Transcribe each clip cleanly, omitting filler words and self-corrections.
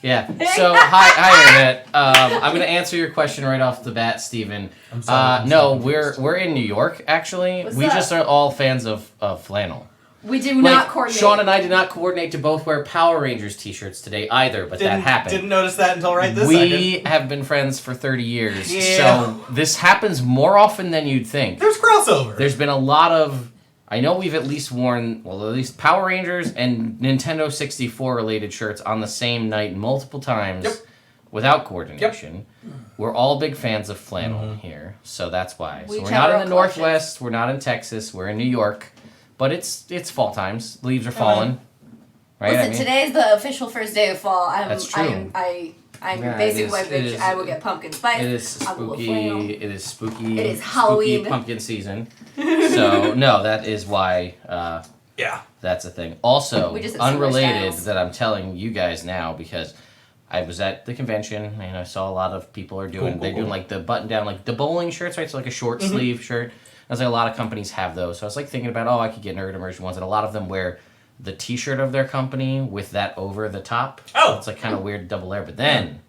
Yeah. So, hi, Internet. I'm going to answer your question right off the bat, Steven. I'm sorry. No, we're in New York, actually. What's we up? just are all fans of flannel. We do not coordinate. Sean and I did not coordinate to both wear Power Rangers t-shirts today either, but that happened. Didn't notice that until right this second. We have been friends for 30 years, Yeah. so this happens more often than you'd think. There's crossover. There's been a lot of... I know we've at least worn, at least Power Rangers and Nintendo 64 related shirts on the same night multiple times without coordination. Yep. We're all big fans of flannel here, so that's why. So we're not in the Northwest, we're not in Texas, we're in New York, but it's fall times. Leaves are falling. Right? Listen, today's the official first day of fall. That's true. I'm your basic white bitch. I will get pumpkin spice. It is spooky. It is spooky. It is Halloween. Spooky pumpkin season. So, no, that is why that's a thing. Also, unrelated that I'm telling you guys now because I was at the convention and I saw a lot of people are doing, they're doing like the button down, like the bowling shirts, right? So like a short sleeve shirt. I was like, a lot of companies have those. So I was like thinking about, I could get Nerd Immersion ones. And a lot of them wear the t-shirt of their company with that over the top. So it's like kind of weird double layer. But then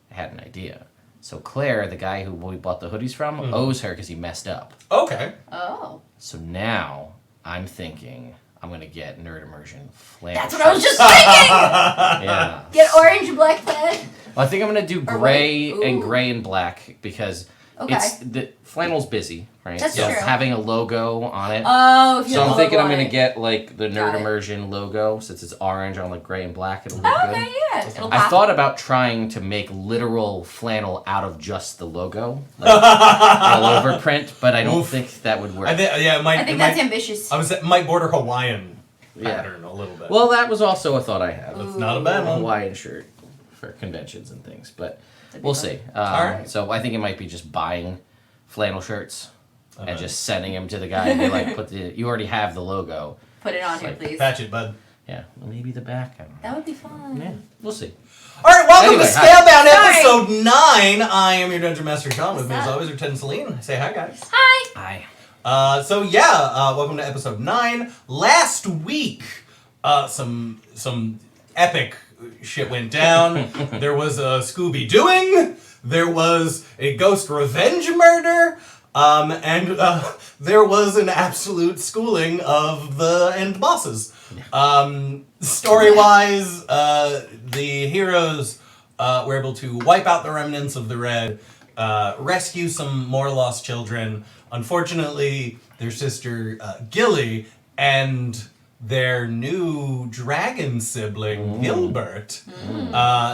I had an idea. So Claire, the guy who we bought the hoodies from, owes her because he messed up. Okay. Oh. So now I'm thinking I'm going to get Nerd Immersion flannel. That's what I was just thinking! Yeah. Get orange and black plaid. Well, I think I'm going to do gray and gray and black because the flannel's busy, right? That's so true. having a logo on it. Oh, if you So have I'm a thinking logo I'm on going it. to get like the Nerd Got it. Immersion logo since it's orange on like gray and black. It'll look good. Okay, yeah. It'll I pop. thought about trying to make literal flannel out of just the logo, like all over print, but I don't think that would work. I think that's ambitious. It might border Hawaiian pattern a little bit. Well, that was also a thought I had. That's not a bad A one. Hawaiian shirt for conventions and things, but we'll see. All right. So I think it might be just buying flannel shirts and just sending them to the guy and be like, you already have the logo. Put it on here, like, please. Patch it, bud. Yeah, well, maybe the back. I don't know. That would be fun. Yeah, we'll see. All right, welcome Anyway, to Scalebound episode 9. I am your Dungeon Master John. With me as always, Lieutenant Celine. Say hi, guys. Hi. Hi. Welcome to episode 9. Last week, some epic shit went down. There was a Scooby-Dooing. There was a ghost revenge murder. And there was an absolute schooling of the end bosses. Story-wise, the heroes were able to wipe out the remnants of the Red, rescue some more lost children. Unfortunately, their sister Gilly and their new dragon sibling, Gilbert,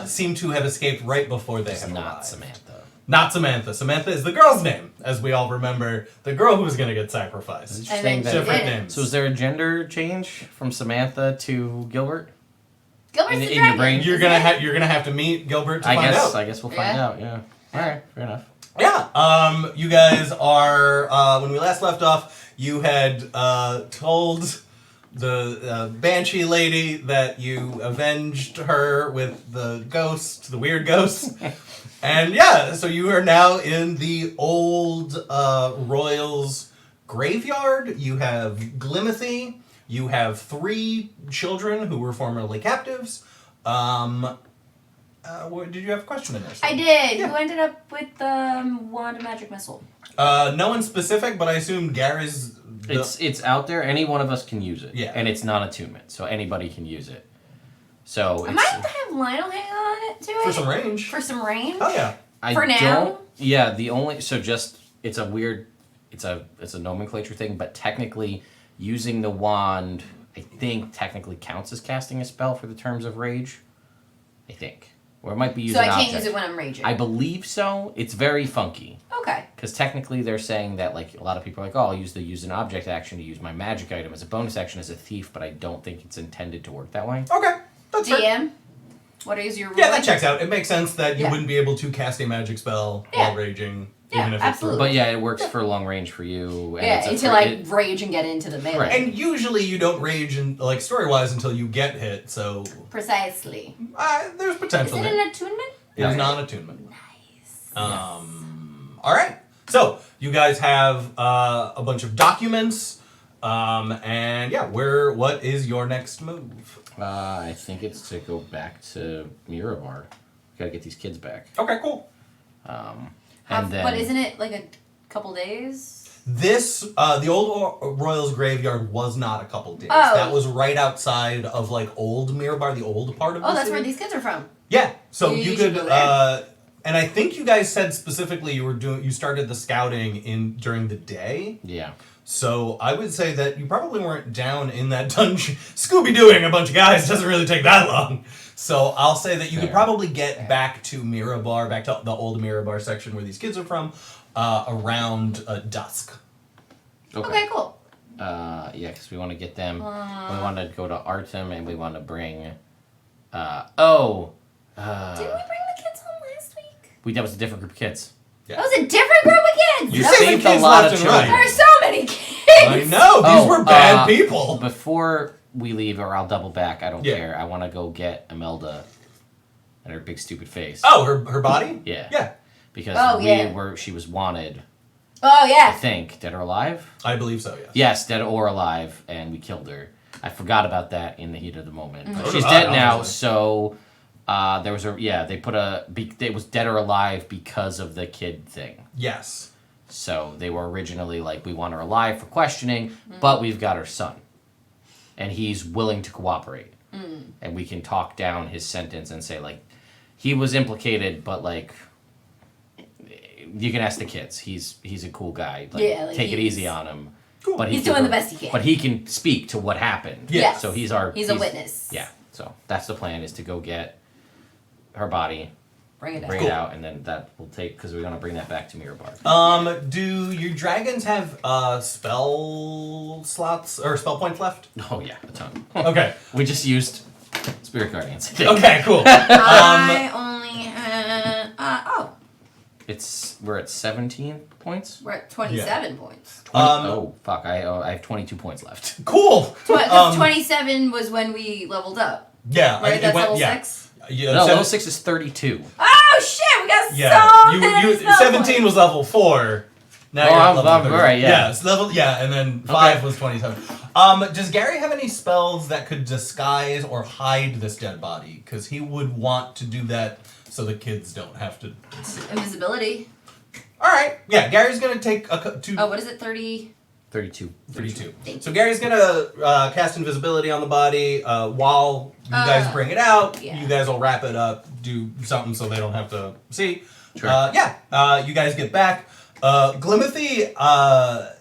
seem to have escaped right before they had Not arrived. Samantha. Not Samantha. Samantha is the girl's name, as we all remember. The girl who was going to get sacrificed. Interesting that- Different names. So is there a gender change from Samantha to Gilbert? Gilbert's the In your dragon. brain? You're gonna have to meet Gilbert to find out. I guess we'll find out, yeah. Alright, fair enough. Yeah. You guys are, when we last left off, you had told the Banshee lady that you avenged her with the ghost, the weird ghost. And so you are now in the old Royals graveyard. You have Glimothy. You have 3 children who were formerly captives. Did you have a question in there? I did. Who ended up with the wand of magic missile? No one specific, but I assume Gary's... It's out there. Any one of us can use it. Yeah. And it's non-attunement, so anybody can use it. So I might have to have Lionel hang on it to it. For some range. For some range? Oh, yeah. For now? It's a weird, it's a nomenclature thing, but technically using the wand, I think technically counts as casting a spell for the terms of rage. I think. Or it might be using So an I can't object. use it when I'm raging? I believe so. It's very funky. Okay. Because technically they're saying that, like, a lot of people are like, I'll use an object action to use my magic item as a bonus action as a thief, but I don't think it's intended to work that way. Okay. That's fair. DM? What is your rule? Yeah, that checks out. It makes sense that you Yeah. wouldn't be able to cast a magic spell while raging. Yeah, even if absolutely. But yeah, it works for long range for you. And Yeah, it's a until I rage and get into the melee. Right. And usually you don't rage, like, story-wise until you get hit, so... Precisely. There's Is potential it there. an attunement? It is non-attunement. Nice. All right. So, you guys have a bunch of documents And yeah, what is your next move? I think it's to go back to Mirabar. Gotta get these kids back. Okay, cool. And then, but isn't it like a couple days? This, the old Royals graveyard was not a couple days. Oh. That was right outside of like old Mirabar, the old part of the Oh, that's city. where these kids are from. Yeah, so you should could, go there. and I think you guys said specifically you started the scouting during the day. yeah. So I would say that you probably weren't down in that dungeon. Scooby-Dooing a bunch of guys doesn't really take that long. So I'll say that you could probably get back to Mirabar, back to the old Mirabar section where these kids are from, around dusk. Okay, cool. Yeah, because we want to get them. We want to go to Artem, and we want to bring. Didn't we bring the kids home last week? That was a different group of kids. Yeah. That was a different group of kids. You That was- saved a kids lot left of and right. children. There are so many kids. I know, these were bad people. Before we leave, or I'll double back. I don't Yeah. care. I want to go get Imelda and her big stupid face. Oh, her body? Yeah. Yeah, Because she was wanted. Oh I yeah. think dead or alive. I believe so, yes. Yes, dead or alive, and we killed her. I forgot about that in the heat of the moment. Mm-hmm. But So she's did I, dead now, honestly. so there was they put it was dead or alive because of the kid thing. Yes. So they were originally like, we want her alive for questioning, but we've got her son. And he's willing to cooperate. And we can talk down his sentence and say, like, he was implicated, but, like, you can ask the kids. He's a cool guy. Like, Yeah, like, take it he's- easy on him. Cool. But He's doing the best he can. But he can speak to what happened. Yeah. Yes. So he's a witness. Yeah. So that's the plan, is to go get her body, Bring it out. bring Cool. it out, and then that will take, because we're going to bring that back to Mirabar. Do your dragons have spell slots or spell points left? Oh, yeah, a ton. Okay. We just used Spirit Guardians, I think. Okay, cool. I only We're at 17 points? we're at 27 points. 20, fuck, I have 22 points left. Cool. 27 was when we leveled up. Yeah, Right, that's level yeah. 6? Yeah, No, level 6 is 32. Oh shit, we got Yeah, so many you spell 17 points. was level 4. Now Oh, you're at I'm level 30. right, yeah. Yeah, it's level, and then 5 was 27. Does Gary have any spells that could disguise or hide this dead body? Because he would want to do that so the kids don't have to see it. Invisibility. Alright, yeah, Gary's gonna take two. Oh, what is it? 30. 32. 32. Thank So Gary's gonna cast invisibility on the body while you guys bring it out. Yeah. You guys will wrap it up, do something so they don't have to see. Sure. You guys get back. Glimothy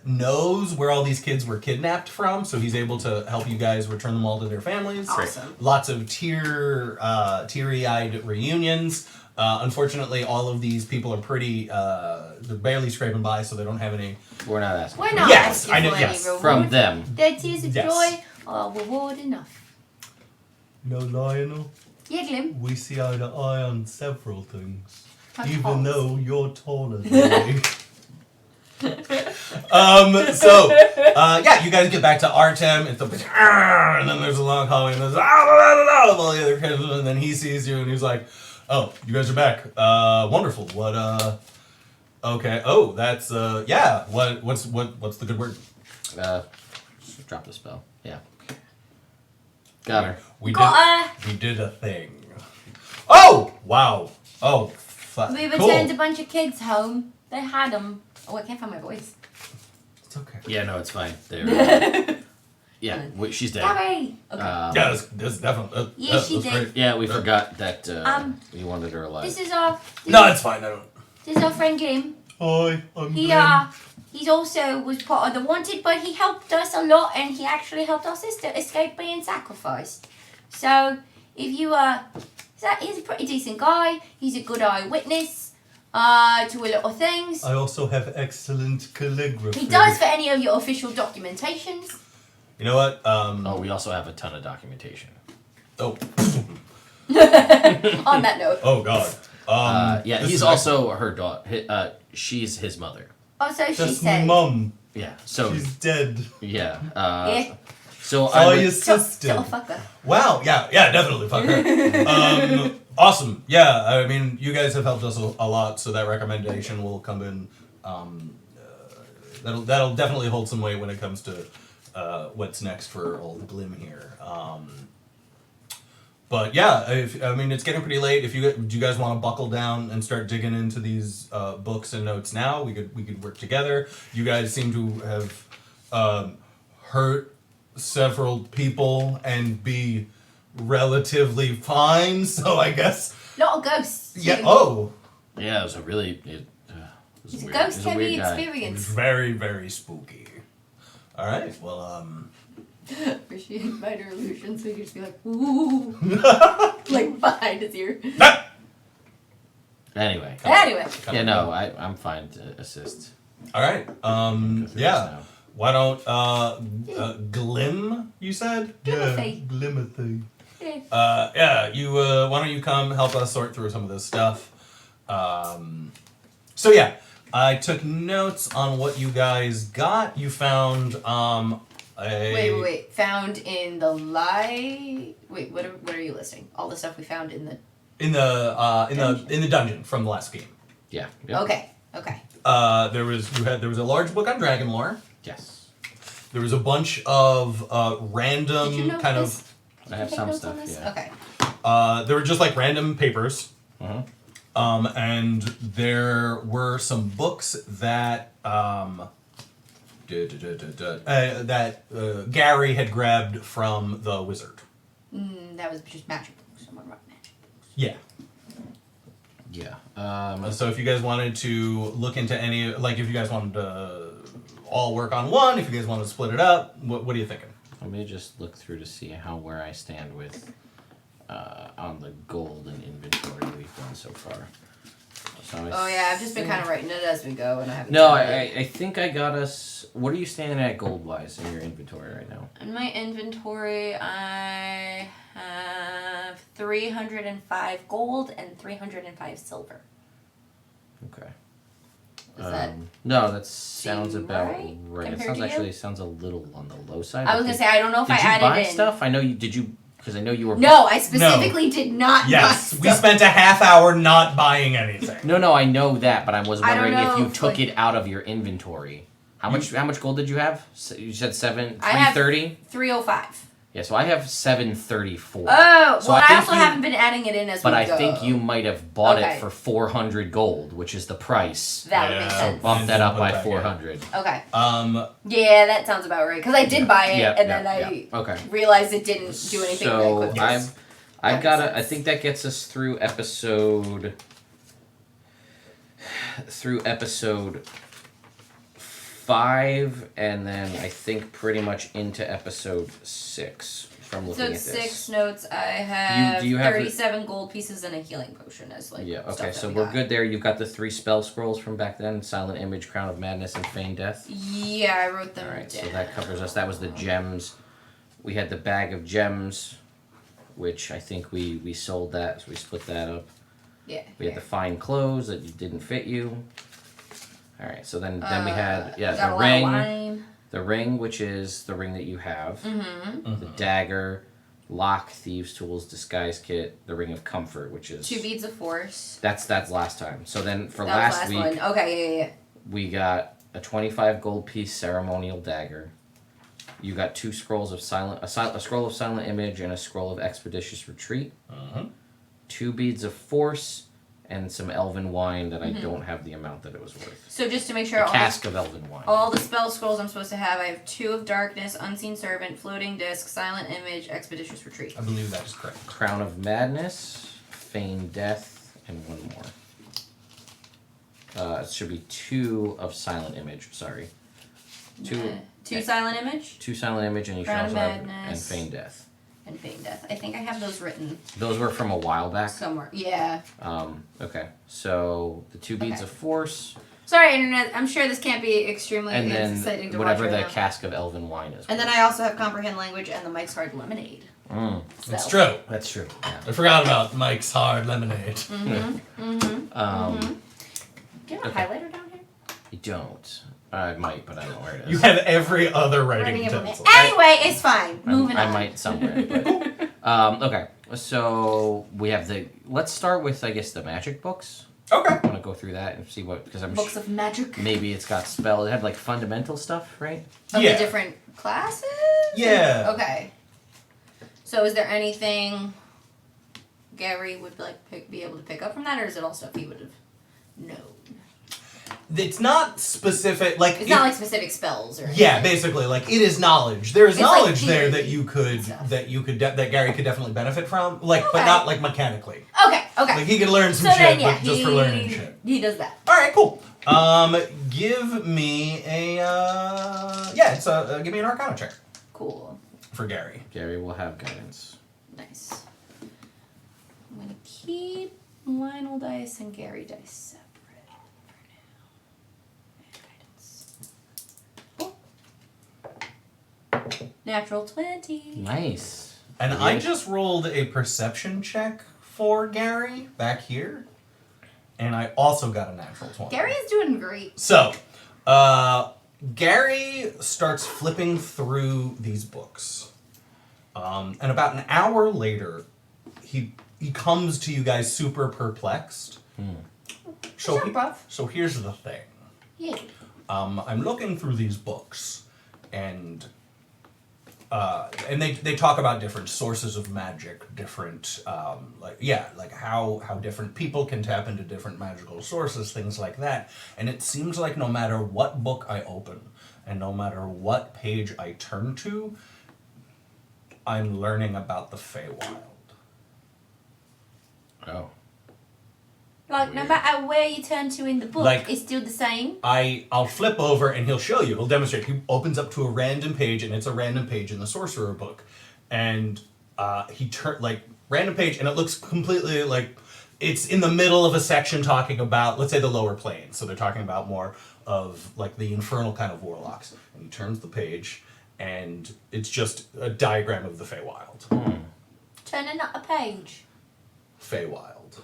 knows where all these kids were kidnapped from, so he's able to help you guys return them all to their families. Awesome. Lots of teary-eyed reunions. Unfortunately, all of these people are pretty, they're barely scraping by, so they don't have any. We're not asking. We're not Yes, asking I know, for yes. any reward. From them. Their tears of Yes. joy are reward enough. No, Lionel. Yeah, Glim. We see eye to eye on several things, Touch even balls. though you're taller than me. You guys get back to Artem. It's and then there's a long hallway, and there's all the other kids, and then he sees you, and he's like, "Oh, you guys are back. Wonderful. What? Okay. Oh, that's yeah. What's the good word? Just drop the spell. Yeah. Got her. We Got did a thing. Oh wow. Oh. We Cool. returned a bunch of kids home. They had them. Oh, I can't find my voice. It's okay. Yeah, no, it's fine. They're, she's dead. Gary! Okay. Yeah, that's definitely. Yeah, she that's did. great. Yeah, we forgot that we wanted her alive. This is Fine. I don't. this is our friend Glim. Hi, I'm He Glenn. he's also was part of the Wanted, but he helped us a lot, and he actually helped our sister escape being sacrificed. So if you he's a pretty decent guy. He's a good eyewitness to a lot of things. I also have excellent calligraphy. He does for any of your official documentations. You know what? Oh, we also have a ton of documentation. Oh. On that note. Oh God. Yeah, this he's is also her daughter. She's his mother. Oh, so she That's my said. mum. Yeah. So She's dead. yeah. Yeah. So Oh, I your would, sister. Little fucker. Wow. Yeah. Definitely. Fuck her. Awesome. Yeah. I mean, you guys have helped us a lot, so that recommendation will come in. That'll definitely hold some weight when it comes to what's next for old Glim here. But yeah, it's getting pretty late. Do you guys want to buckle down and start digging into these books and notes now? We could work together. You guys seem to have hurt several people and be relatively fine. So I guess lot of ghosts. Yeah. Oh. Yeah, it was a really. It's a ghost-heavy It experience. was very, very spooky. All right. Well, Appreciate minor illusion, so you can just be like, ooh, like behind his ear. Anyway. Yeah, no, I'm fine to assist. All right. Yeah. Why don't Glim? You said. Glimothy. Glimothy. Yeah. You. Why don't you come help us sort through some of this stuff? So yeah, I took notes on what you guys got. You found Wait. Found in the Wait, what are you listing? All the stuff we found in the dungeon from the last game. Yeah. Yep. Okay. There was a large book on dragon lore. Yes. There was a bunch of random Did you know kind this? of. I have some stuff. Yeah. Okay. There were just like random papers. Uh-huh. And there were some books that Gary had grabbed from the wizard. That was just magic books. Someone wrote magic books. Yeah. Yeah. So if you guys wanted to look into any, like if you guys wanted to all work on one, if you guys wanted to split it up, what are you thinking? Let me just look through to see where I stand with on the gold and inventory we've done so far. So I've just been kind of writing it as we go, and I haven't. No, I think I got us. What are you standing at gold wise in your inventory right now? In my inventory, I have 305 gold and 305 silver. Okay. Is that no, that sounds about right. It sounds a little on the low side. I was gonna say I don't know if I added buy in stuff. I know you did. You because I know you were. No, I specifically did not. Yes, buy we stuff. spent a half hour not buying anything. No, I know that, but I was wondering if you took like, it out of your inventory. How much gold did you have? You said 330? I have 305. Yeah, so I have 734. Oh, so I also haven't been adding it in as we go. But I think you might have bought it for 400 gold, which is the price. That would make sense. So bump that up by 400. Okay. Yeah, that sounds about right. Because I did buy it, and then I realized it didn't do anything very quickly. I think that gets us through episode 5, and then I think pretty much into episode 6 from looking at this. So 6 notes. I have, do you have 37 gold pieces and a healing potion as like. Yeah. Okay. Stuff So we're good there. You've got the 3 spell scrolls from back then: Silent Image, Crown of Madness, and Feigned Death. Yeah, I wrote them. All right. down. So that covers us. That was the gems. We had the bag of gems, which I think we sold that, so we split that up. Yeah. We had the fine clothes that didn't fit you. All right, so then we had the ring, which is the ring that you have, the dagger, lock, thieves' tools, disguise kit, the ring of comfort, which is 2 beads of force. That's last time. So then for that last week, one. Okay, yeah. we got a 25 gold piece ceremonial dagger. You got 2 scrolls of a scroll of silent image and a scroll of expeditious retreat. 2 beads of force. And some elven wine that I don't have the amount that it was worth. So just to make sure, a cask of elven wine. All the spell scrolls I'm supposed to have, I have 2 of darkness, unseen servant, floating disc, silent image, expeditious retreat. I believe that is correct. Crown of madness, feigned death, and 1 more. It should be 2 of silent image. Sorry, 2 silent image. 2 silent image, and you should also have and feigned death. And feigned death. I think I have those written. Those were from a while back. Somewhere. Yeah. Okay. So the 2 beads of force. Sorry, internet. I'm sure this can't be extremely exciting to watch. And then whatever the cask of elven wine is. And then I also have comprehend language and the Mike's Hard Lemonade. That's true. That's true. Yeah. I forgot about Mike's Hard Lemonade. Do you have a highlighter down here? I don't. I might, but I don't know where it is. You have every other writing utensil. Anyway, it's fine. Moving on. I might somewhere. But, okay, so we have let's start with, I guess, the magic books. Okay. I want to go through that and see what, because I'm Books of magic. maybe it's got spells. It had like fundamental stuff, right? Of the different classes? Yeah. Okay. So is there anything Gary would be able to pick up from that, or is it all stuff he would have known? It's not specific, like... It's not like specific spells or anything. Yeah, basically, like, it is knowledge. There is knowledge like there that Gary could definitely benefit from, like, but not, like, mechanically. Okay. Like, he could learn some shit, but just for learning shit. He does that. Alright, cool. Give me a, give me an Arcana check. Cool. For Gary. Gary will have guidance. Nice. I'm going to keep Lionel dice and Gary dice separate for now. And guidance. Oh. Natural 20. Nice. And I just rolled a perception check for Gary back here. And I also got a natural 20. Gary is doing great. So, Gary starts flipping through these books. And about an hour later, he comes to you guys super perplexed. So here's the thing. Yeah. I'm looking through these books, and they talk about different sources of magic, different like how different people can tap into different magical sources, things like that. And it seems like no matter what book I open, and no matter what page I turn to, I'm learning about the Feywild. Oh. Like, no matter where you turn to in the book, Like, it's still the same? I'll flip over and he'll show you. He'll demonstrate. He opens up to a random page, and it's a random page in the Sorcerer book. And he random page, and it looks completely like it's in the middle of a section talking about, let's say, the lower planes. So they're talking about more of like the infernal kind of warlocks. And he turns the page, and it's just a diagram of the Feywild. Turning up a page. Feywild.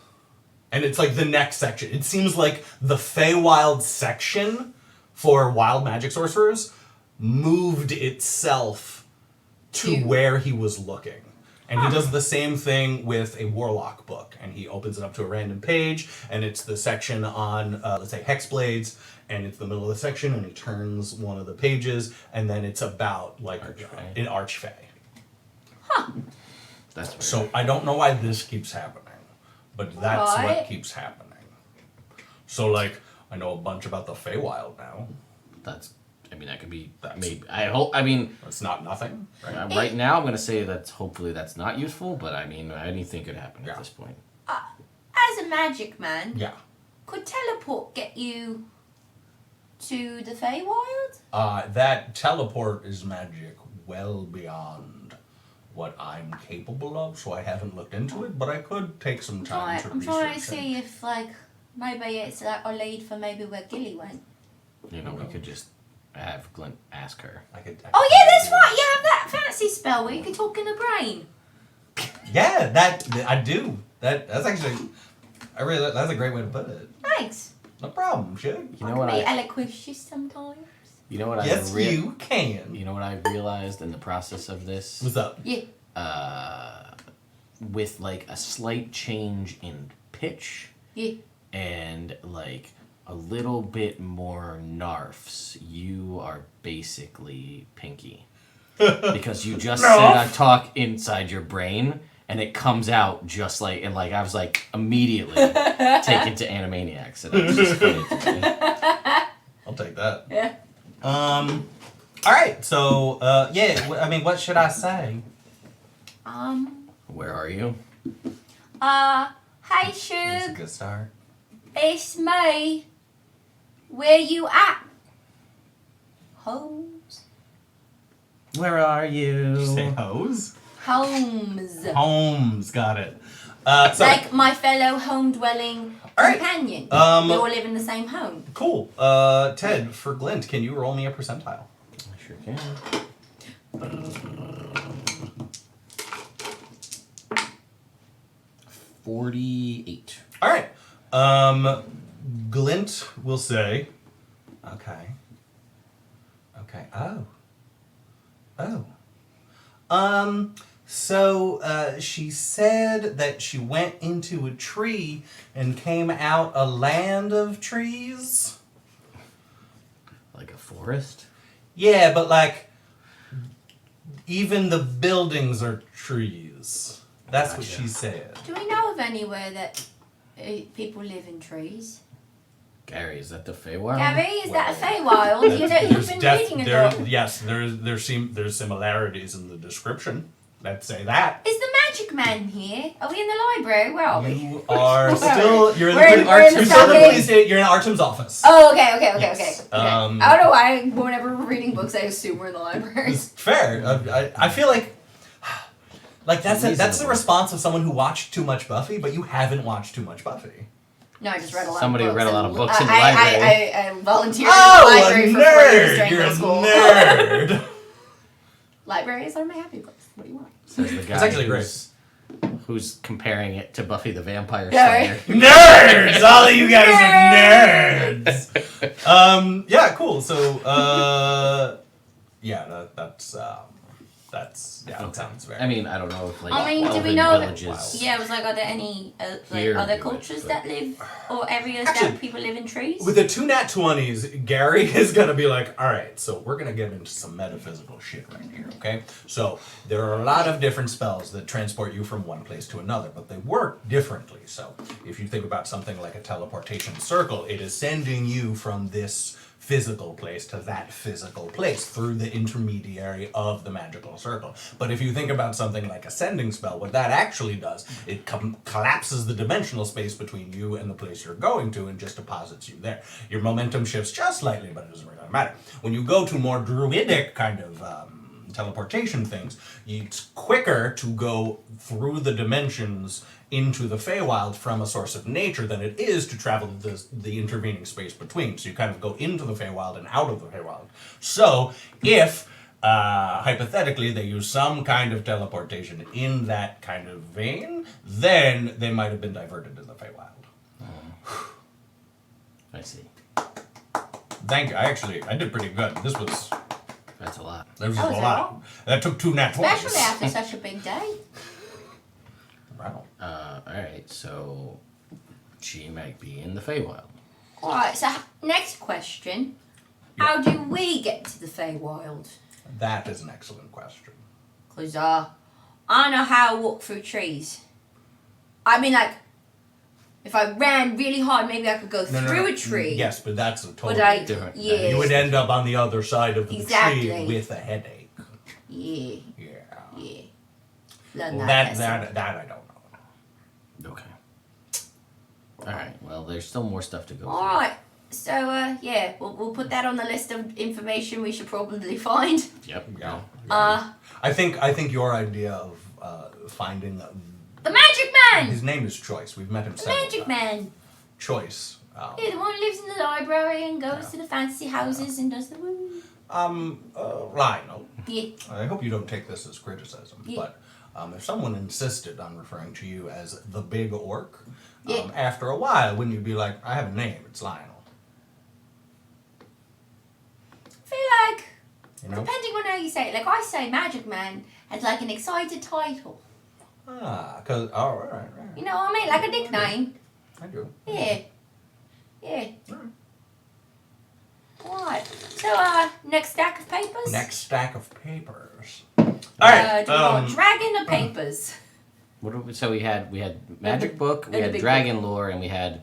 And it's like the next section. It seems like the Feywild section for wild magic sorcerers moved itself to where he was looking. And he does the same thing with a warlock book. And he opens it up to a random page, and it's the section on, let's say, hexblades, and it's the middle of the section, and he turns one of the pages, and then it's about, like, an archfey. Huh. That's weird. So I don't know why this keeps happening, but that's what keeps happening. So, like, I know a bunch about the Feywild now. That could be, maybe, I hope, It's not nothing, right? right now I'm going to say that hopefully that's not useful, but anything could happen at this point. As a magic man, Yeah. could teleport get you to the Feywild? That teleport is magic well beyond what I'm capable of, so I haven't looked into it, but I could take some time to I'm research trying to see if, like, maybe it's like a lead for maybe where Gilly went. We could just have Glint ask her. I could Oh yeah, that's right. You have that fancy spell where you can talk in the brain. Yeah, that I do. That's actually, that's a great way to put it. Thanks. No problem, Shug. You know what I eloquicious sometimes. You know what yes, you can. You know what I realized in the process of this? What's up? Yeah. With like a slight change in pitch. Yeah. And like a little bit more narfs, you are basically Pinky. Because you just said I talk inside your brain, and it comes out just like, and like I was like immediately taken to Animaniacs, and it was just funny to me. I'll take that. Yeah. All right. So, what should I say? Where are you? Hey, That's a Shug. good start. It's me. Where you at? Holmes. Where are you? Did you say hose? Holmes. Holmes, got it. Like my fellow home-dwelling companion. We all live in the same home. Cool. Ted, for Glint, can you roll me a percentile? I sure can. 48. All right. Glint will say, okay. So, she said that she went into a tree and came out a land of trees. Like a forest? Yeah, but like, even the buildings are trees. That's what she said. Do we know of anywhere that people live in trees? Gary, is that the Feywild? Gary, is that a Feywild? You've been reading a lot. Yes, there's similarities in the description. Let's say that. Is the magic man here? Are we in the library? Where are we? You are still. You're in You're in Artem's office. Oh, okay. Yes. I don't know why whenever we're reading books, I assume we're in the library. It's fair. I feel like that's the response of someone who watched too much Buffy, but you haven't watched too much Buffy. No, I just read a lot Somebody of books. read a lot of books in the library. I volunteered in the library for 4 years during You're middle school. nerd. Libraries are my happy place. What do you want? Says the guy It's actually great. Who's comparing it to Buffy the Vampire Yeah, Slayer. Nerds! All of you guys are nerds! Yeah, cool. So, that sounds very... I mean, I don't know if, like, do we elven know villages... Yeah, it was like, are there any Here other do cultures it, that live, or areas Actually, that people live in trees? With the 2 nat 20s, Gary is going to be like, alright, so we're going to get into some metaphysical shit right here, okay? So, there are a lot of different spells that transport you from one place to another, but they work differently. So, if you think about something like a teleportation circle, it is sending you from this physical place to that physical place through the intermediary of the magical circle. But if you think about something like a sending spell, what that actually does, it collapses the dimensional space between you and the place you're going to and just deposits you there. Your momentum shifts just slightly, but it doesn't really matter. When you go to more druidic kind of teleportation things, it's quicker to go through the dimensions into the Feywild from a source of nature than it is to travel the intervening space between. So you kind of go into the Feywild and out of the Feywild. So if, hypothetically, they use some kind of teleportation in that kind of vein, then they might have been diverted to the Feywild. I see. Thank you. I did pretty good. That's a lot. That was a lot. That took 2 nat 20s. Especially after such a big day. Wow. Alright, so she might be in the Feywild. Alright, so next question. How do we get to the Feywild? That is an excellent question. Because I know how to walk through trees. I mean, like, if I ran really hard, maybe I could go through a tree. Yes, but that's a totally different. Yeah. You would end up on the other side of the tree with a headache. Yeah. Yeah. Learn Well, that that I don't know. Okay. Alright, well, there's still more stuff to go through. Alright, so, yeah, we'll put that on the list of information we should probably find. Yep. Yeah. I think your idea of finding the Magic Man! his name is Choice. We've met him The several Magic times. Man! Choice. Yeah, the one who lives in the library and goes to the fancy houses and does the woo. Lionel. Yeah. I hope you don't take this as criticism, Yeah. but if someone insisted on referring to you as the Big Orc, Yeah. after a while, wouldn't you be like, I have a name, it's Lionel? I feel like, depending on how you say it, like I say Magic Man as like an excited title. Right. You know what I mean? Like a nickname. I do. Yeah. Alright. So, next stack of papers? Next stack of papers. Alright. Do you want dragon or papers? So we had magic book, we had dragon lore, and we had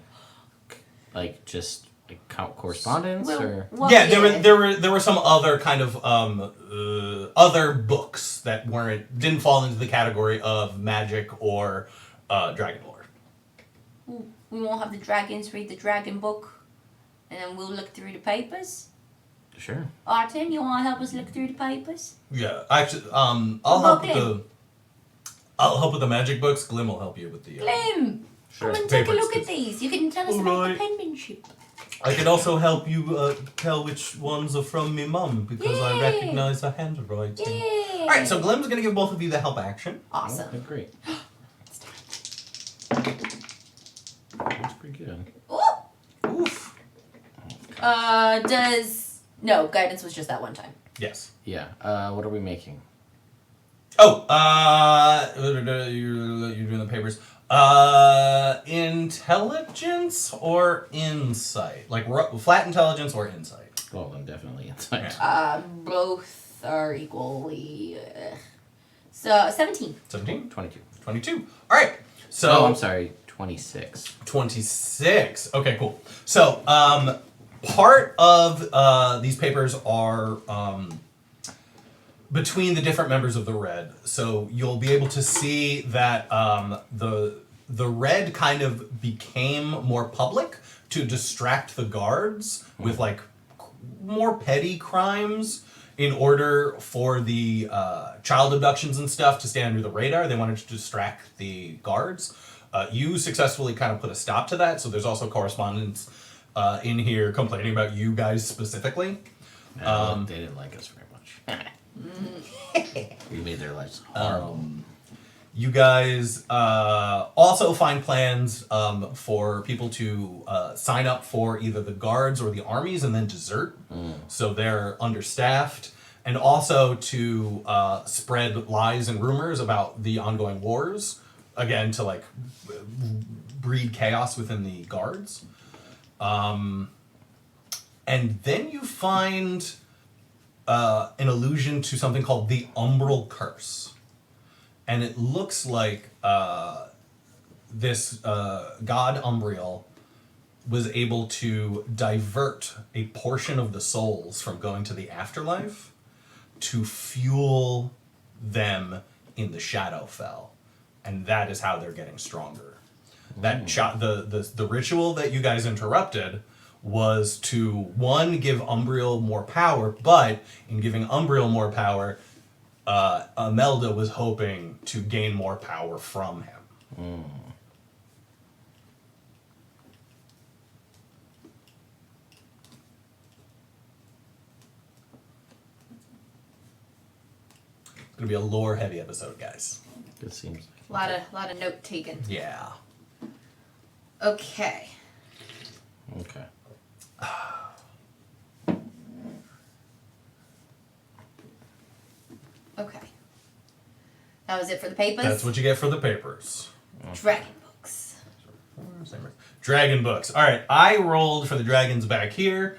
like just like correspondence or there were some other kind of other books that didn't fall into the category of magic or dragon lore. We won't have the dragons read the dragon book, and then we'll look through the papers. Sure. Artem, you want to help us look through the papers? Yeah, actually, I'll help with the magic books. Glim will help you with the. Glim, sure. come and take a look at these. You can tell us about the penmanship. I can also help you tell which ones are from me mum because I recognize her handwriting. Yeah. All right, so Glim's gonna give both of you the help action. Awesome. Okay, great. That's pretty good. Oof. No, guidance was just that one time. Yes. Yeah. What are we making? Oh, you're doing the papers. Intelligence or insight? Like flat intelligence or insight? Well, then definitely insight. Both are equally. So 17. 17? 22. 22. All right. So. Oh, I'm sorry. 26. 26. Okay, cool. So, part of these papers are between the different members of the Red. So you'll be able to see that the Red kind of became more public to distract the guards with like more petty crimes in order for the child abductions and stuff to stay under the radar. They wanted to distract the guards. You successfully kind of put a stop to that, so there's also correspondence in here complaining about you guys specifically. No, they didn't like us very much. We made their lives horrible. You guys also find plans for people to sign up for either the guards or the armies and then desert, so they're understaffed, and also to spread lies and rumors about the ongoing wars, again, to like breed chaos within the guards. And then you find an allusion to something called the Umbral Curse. And it looks like this god Umbriel was able to divert a portion of the souls from going to the afterlife to fuel them in the Shadowfell. And that is how they're getting stronger. That the ritual that you guys interrupted was to, one, give Umbriel more power, but in giving Umbriel more power, Imelda was hoping to gain more power from him. It's gonna be a lore-heavy episode, guys. It seems A lot of note taken. Yeah. Okay. okay. Okay. That was it for the papers? That's what you get for the papers. Dragon books. Dragon books. All right, I rolled for the dragons back here.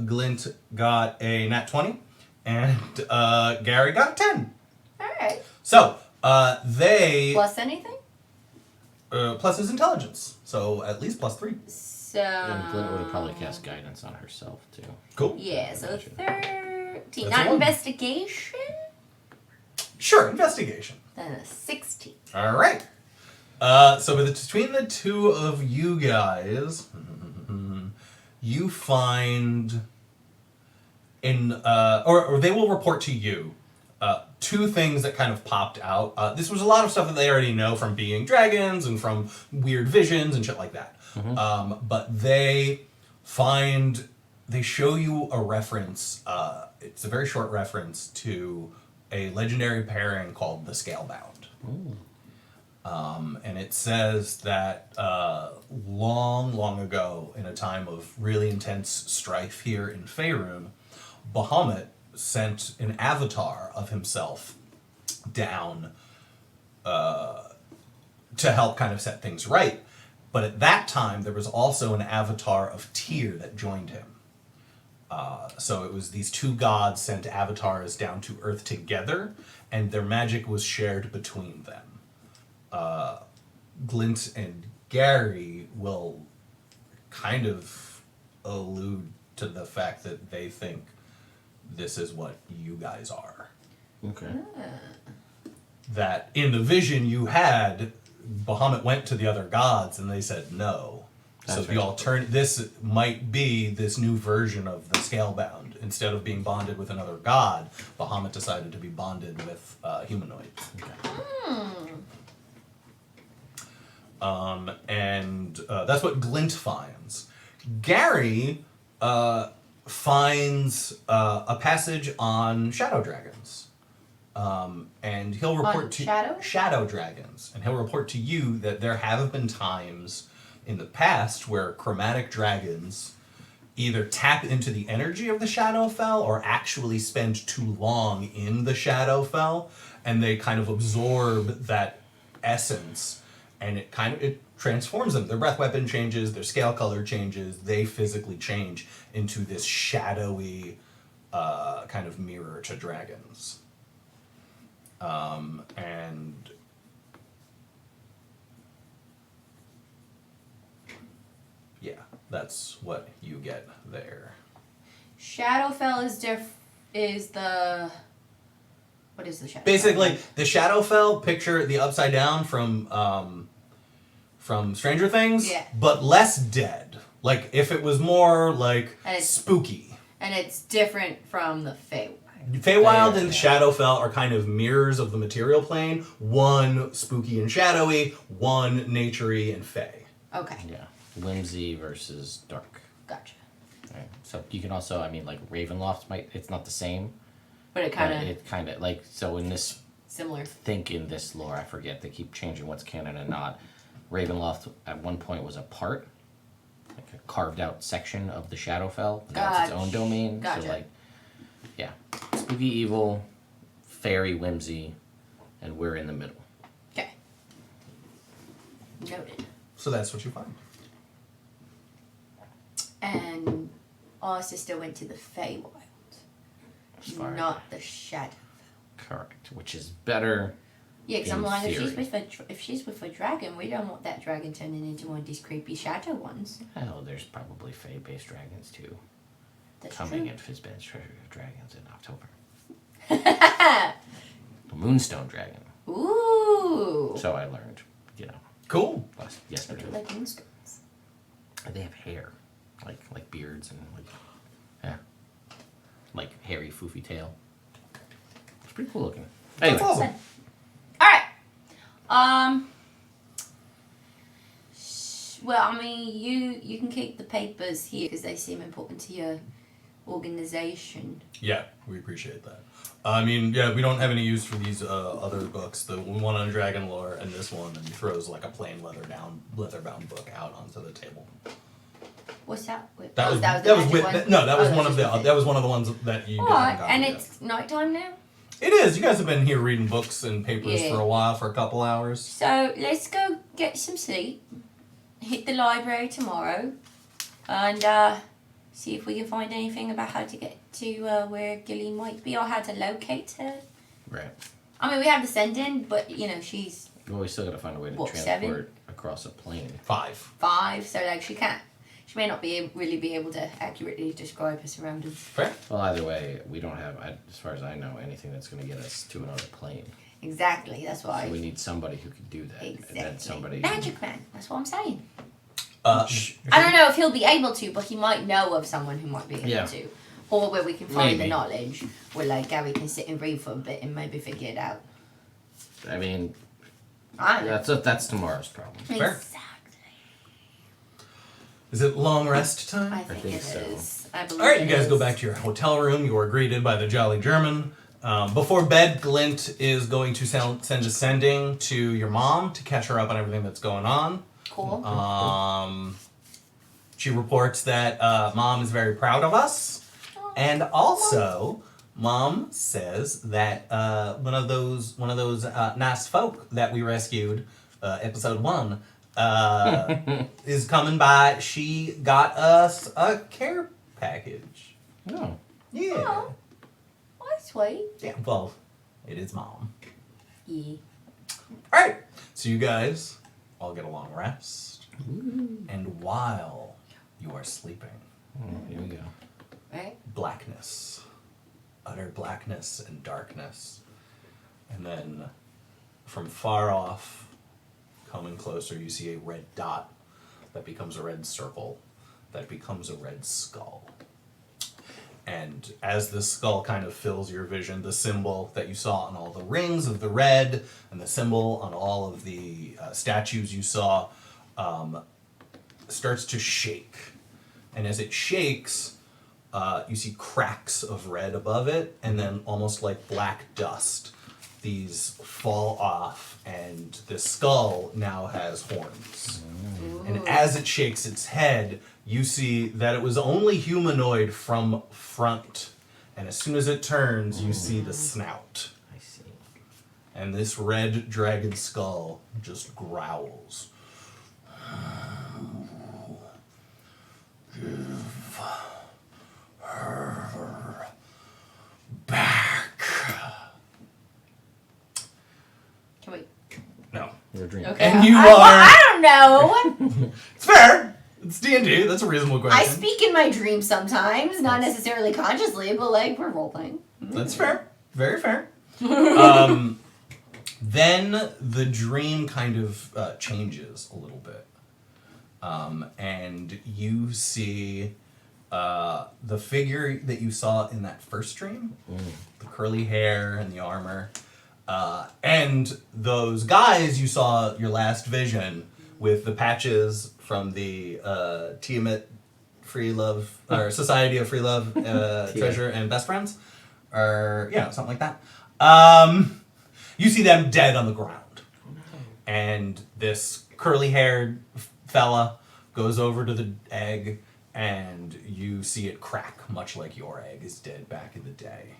Glint got a nat 20, and Gary got a 10. All right. So, they... Plus anything? Plus his intelligence. So, at least plus 3. So... And Glint would have probably cast guidance on herself, too. Cool. Yeah, so 13. That's Not a 1. investigation? Sure, investigation. Then a 16. All right. So between the two of you guys, you find or they will report to you two things that kind of popped out. This was a lot of stuff that they already know from being dragons and from weird visions and shit like that. But they show you a reference. It's a very short reference to a legendary pairing called the Scalebound. And it says that long ago, in a time of really intense strife here in Faerun, Bahamut sent an avatar of himself down to help kind of set things right. But at that time, there was also an avatar of Tyr that joined him. So it was these two gods sent avatars down to Earth together, and their magic was shared between them. Glint and Gary will kind of allude to the fact that they think this is what you guys are. Okay. That in the vision you had, Bahamut went to the other gods and they said no. That's so right. This might be this new version of the Scalebound. Instead of being bonded with another god, Bahamut decided to be bonded with humanoids. Okay. And that's what Glint finds. Gary finds a passage on shadow dragons. And he'll report to shadow dragons, and he'll report to you that there have been times in the past where chromatic dragons either tap into the energy of the Shadowfell or actually spend too long in the Shadowfell, and they kind of absorb that essence, and it transforms them. Their breath weapon changes, their scale color changes, they physically change into this shadowy kind of mirror to dragons. And yeah, that's what you get there. Shadowfell is the... What is the Shadowfell? Basically, the Shadowfell, picture the Upside Down from Stranger Things, but less dead. Like, if it was more, like, spooky. And it's different from the Feywild. Feywild and Shadowfell are kind of mirrors of the material plane. One spooky and shadowy, one naturey and fey. Okay. Yeah. Whimsy versus dark. Gotcha. Right. So you can also, I mean, like Ravenloft it's not the same. But it kind of... like, so in this... Similar. Think in this lore, I forget, they keep changing what's canon and not. Ravenloft at one point was a part, like a carved out section of the Shadowfell. Now it's its own domain. Gotcha. So like, yeah. Spooky evil, fairy whimsy, and we're in the middle. Okay. Noted. So that's what you find. And our sister went to the Feywild. Not the Shadowfell. Correct. Which is better. Yeah, because I'm like, if she's with a dragon, we don't want that dragon turning into one of these creepy shadow ones. Hell, there's probably Fey-based dragons too. That's coming true. in Fizban's Treasure of Dragons in October. The Moonstone Dragon. Ooh. So I learned, Cool. I yesterday. do like moonstones. They have hair, like beards and like hairy foofy tail. It's pretty cool looking. Anyway. That's awesome. All right. Well, I mean, you can keep the papers here because they seem important to your organization. Yeah, we appreciate that. I mean, yeah, we don't have any use for these other books. The one on dragon lore and this one, and he throws like a plain leather-bound book out onto the table. What's that? That was one of the ones that you. Alright, and it's nighttime now. It is. You guys have been here reading books and papers for a while, for a couple hours. So let's go get some sleep. Hit the library tomorrow, and see if we can find anything about how to get to where Gilly might be or how to locate her. Right. I mean, we have the send-in, but she's. Well, we still gotta find a way to transport 7? across a plane. 5. 5, so like she may not really be able to accurately describe her surroundings. Fair. Well, either way, we don't have, as far as I know, anything that's gonna get us to another plane. Exactly, that's why. So we need somebody who could do that. Exactly. And then somebody. Magic Man, that's what I'm saying. I I don't know if he'll be able to, but he might know of someone who might be able to. Or where we can find the knowledge, where like Gary can sit and read for a bit and maybe figure it out. I mean, I don't know. that's tomorrow's problem. Fair. Exactly. Is it long rest time? I think it so. is. I believe All right, it you guys is. go back to your hotel room. You are greeted by the Jolly German. Before bed, Glint is going to send a sending to your mom to catch her up on everything that's going on. Cool. She reports that Mom is very proud of us. And also, Mom says that one of those nice folk that we rescued, episode 1, is coming by. She got us a care package. Oh. Yeah. Oh, that's sweet. Yeah, well, it is Mom. Yeah. Alright, so you guys all get a long rest. And while you are sleeping, Here we go. Right? blackness. Utter blackness and darkness. And then from far off, coming closer, you see a red dot that becomes a red circle, that becomes a red skull. And as the skull kind of fills your vision, the symbol that you saw on all the rings of the red, and the symbol on all of the statues you saw, starts to shake. And as it shakes, you see cracks of red above it, and then almost like black dust. these fall off, and the skull now has horns. Ooh. And as it shakes its head, you see that it was only humanoid from front. And as soon as it turns, you see the snout. I see. And this red dragon skull just growls. Give her back. Can we? No. You're dreaming. Okay. And you I don't know. It's fair. It's D&D. That's a reasonable question. I speak in my dreams sometimes, not necessarily consciously, but like we're role playing. That's fair. Very fair. Then the dream kind of changes a little bit. And you see the figure that you saw in that first dream, the curly hair and the armor, and those guys you saw your last vision with the patches from the Tiamat Free Love, or Society of Free Love, Treasure and Best Friends, or something like that. You see them dead on the ground. And this curly-haired fella goes over to the egg, and you see it crack, much like your egg is dead back in the day.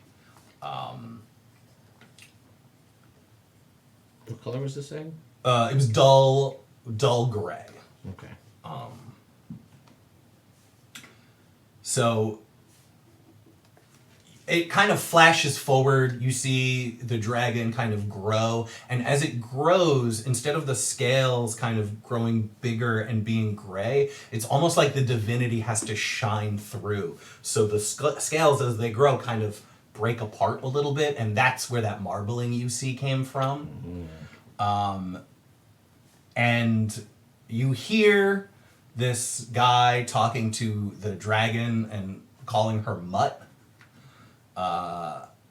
What color was this egg? It was dull gray. Okay. So it kind of flashes forward. You see the dragon kind of grow, and as it grows, instead of the scales kind of growing bigger and being gray, it's almost like the divinity has to shine through. So the scales, as they grow, kind of break apart a little bit, and that's where that marbling you see came from. And you hear this guy talking to the dragon and calling her Mutt.